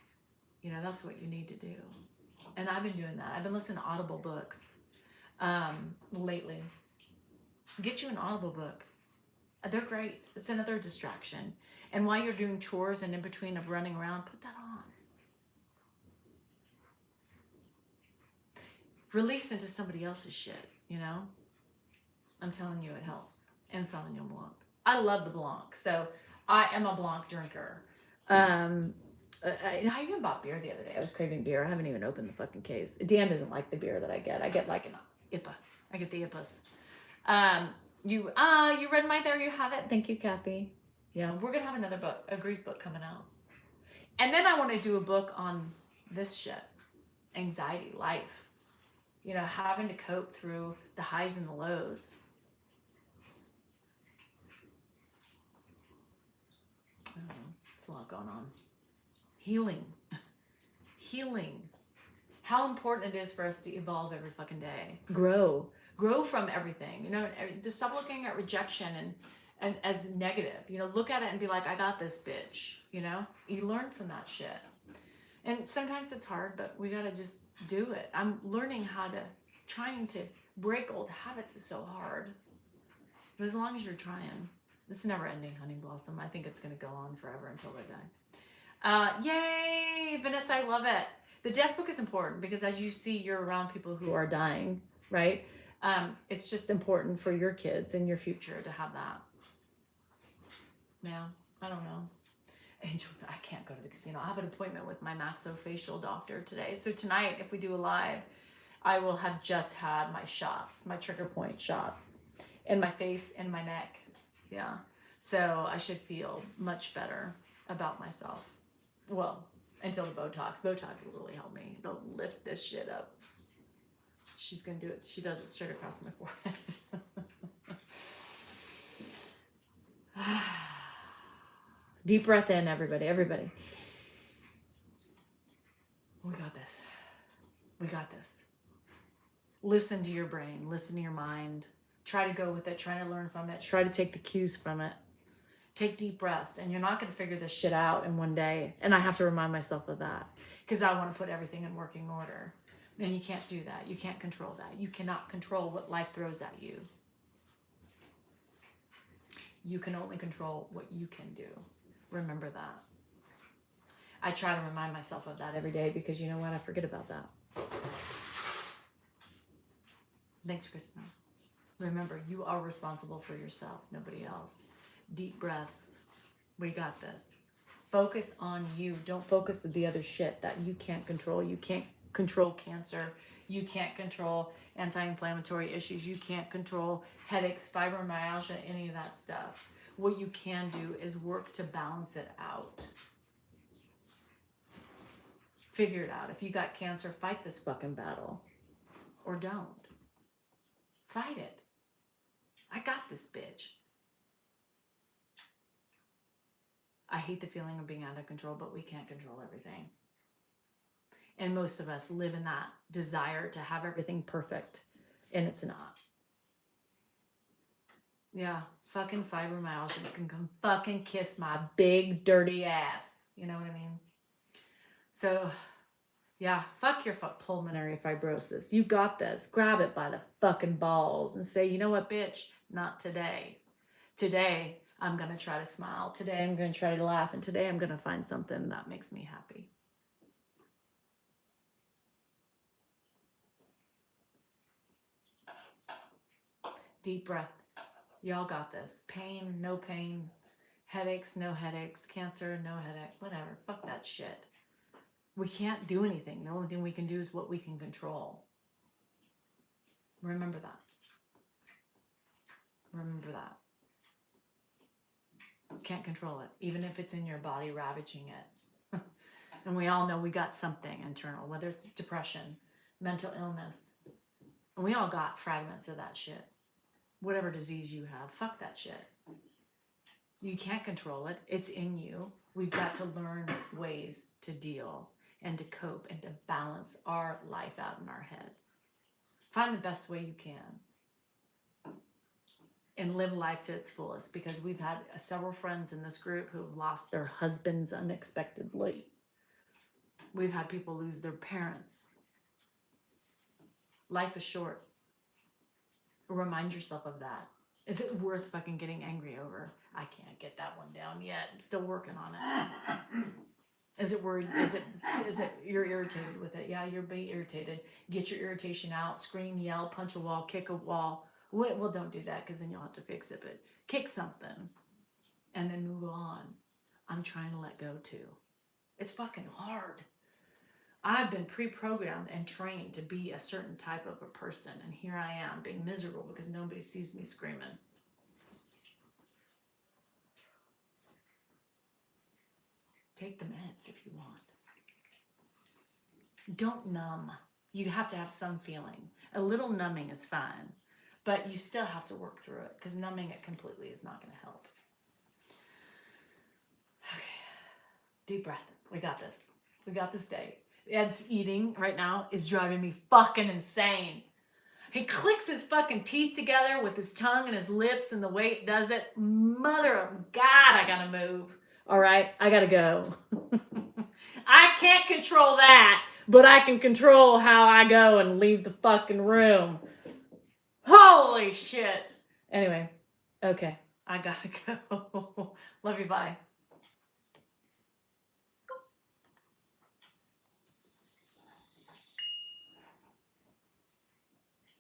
that's what you need to do. And I've been doing that. I've been listening to Audible books lately. Get you an Audible book. They're great. It's another distraction. And while you're doing chores and in between of running around, put that on. Release into somebody else's shit, I'm telling you, it helps. And Sauvignon Blanc. I love the Blanc, so I am a Blanc drinker. I even bought beer the other day. I was craving beer. I haven't even opened the fucking case. Dan doesn't like the beer that I get. I get like an IPA. I get the IPAs. You read my There You Have It. Thank you, Kathy. Yeah, we're gonna have another book, a grief book coming out. And then I want to do a book on this shit. Anxiety, life. Having to cope through the highs and the lows. I don't know. It's a lot going on. Healing. How important it is for us to evolve every fucking day. Grow from everything. Just stop looking at rejection and as negative. Look at it and be like, I got this, bitch. You learn from that shit. And sometimes it's hard, but we gotta just do it. I'm learning trying to break old habits is so hard. But as long as you're trying, this never ending honey blossom. I think it's gonna go on forever until I die. Yay, Vanessa, I love it. The death book is important because as you see, you're around people who are dying, right? It's just important for your kids and your future to have that. Yeah, I don't know. Angel, I can't go to the casino. I have an appointment with my maxillofacial doctor today. So tonight, if we do a live, I will have just had my shots, my trigger point shots in my face and my neck. Yeah. So I should feel much better about myself. Well, until the Botox. Botox will really help me. It'll lift this shit up. She's going to do it. She does it straight across my forehead. Deep breath in, everybody. We got this. Listen to your brain. Listen to your mind. Try to go with it. Try to learn from it. Try to take the cues from it. Take deep breaths. And you're not going to figure this shit out in one day. And I have to remind myself of that. Because I want to put everything in working order. And you can't do that. You can't control that. You cannot control what life throws at you. You can only control what you can do. Remember that. I try to remind myself of that every day because you know what? I forget about that. Thanks, Kristen. Remember, you are responsible for yourself, nobody else. Deep breaths. We got this. Focus on you. Don't focus on the other shit that you can't control. You can't control cancer. You can't control anti-inflammatory issues. You can't control headaches, fibromyalgia, any of that stuff. What you can do is work to balance it out. Figure it out. If you got cancer, fight this fucking battle. Or don't. Fight it. I got this, bitch. I hate the feeling of being out of control, but we can't control everything. And most of us live in that desire to have everything perfect, and it's not. Yeah, fucking fibromyalgia can come fucking kiss my big dirty ass. You know what I mean? So, yeah, fuck your pulmonary fibrosis. You got this. Grab it by the fucking balls and say, you know what, bitch? Not today. Today, I'm going to try to smile. Today, I'm going to try to laugh. And today, I'm going to find something that makes me happy. Deep breath. Y'all got this. Pain, no pain. Headaches, no headaches. Cancer, no headache. Whatever. Fuck that shit. We can't do anything. The only thing we can do is what we can control. Remember that. Remember that. Can't control it, even if it's in your body ravaging it. And we all know we got something internal, whether it's depression, mental illness. And we all got fragments of that shit. Whatever disease you have, fuck that shit. You can't control it. It's in you. We've got to learn ways to deal and to cope and to balance our life out in our heads. Find the best way you can. And live life to its fullest, because we've had several friends in this group who have lost their husbands unexpectedly. We've had people lose their parents. Life is short. Remind yourself of that. Is it worth fucking getting angry over? I can't get that one down yet. I'm still working on it. Is it worried? Is it you're irritated with it? Yeah, you're being irritated. Get your irritation out. Scream, yell, punch a wall, kick a wall. Well, don't do that, because then you'll have to fix it. But kick something and then move on. I'm trying to let go too. It's fucking hard. I've been pre-programmed and trained to be a certain type of a person. And here I am being miserable because nobody sees me screaming. Take the meds if you want. Don't numb. You have to have some feeling. A little numbing is fine. But you still have to work through it, because numbing it completely is not going to help. Okay. Deep breath. We got this. We got this day. Ed's eating right now is driving me fucking insane. He clicks his fucking teeth together with his tongue and his lips, and the way it does it. Mother of God, I got to move. All right, I got to go. I can't control that, but I can control how I go and leave the fucking room. Holy shit. Anyway, okay, I gotta go. Love you, bye.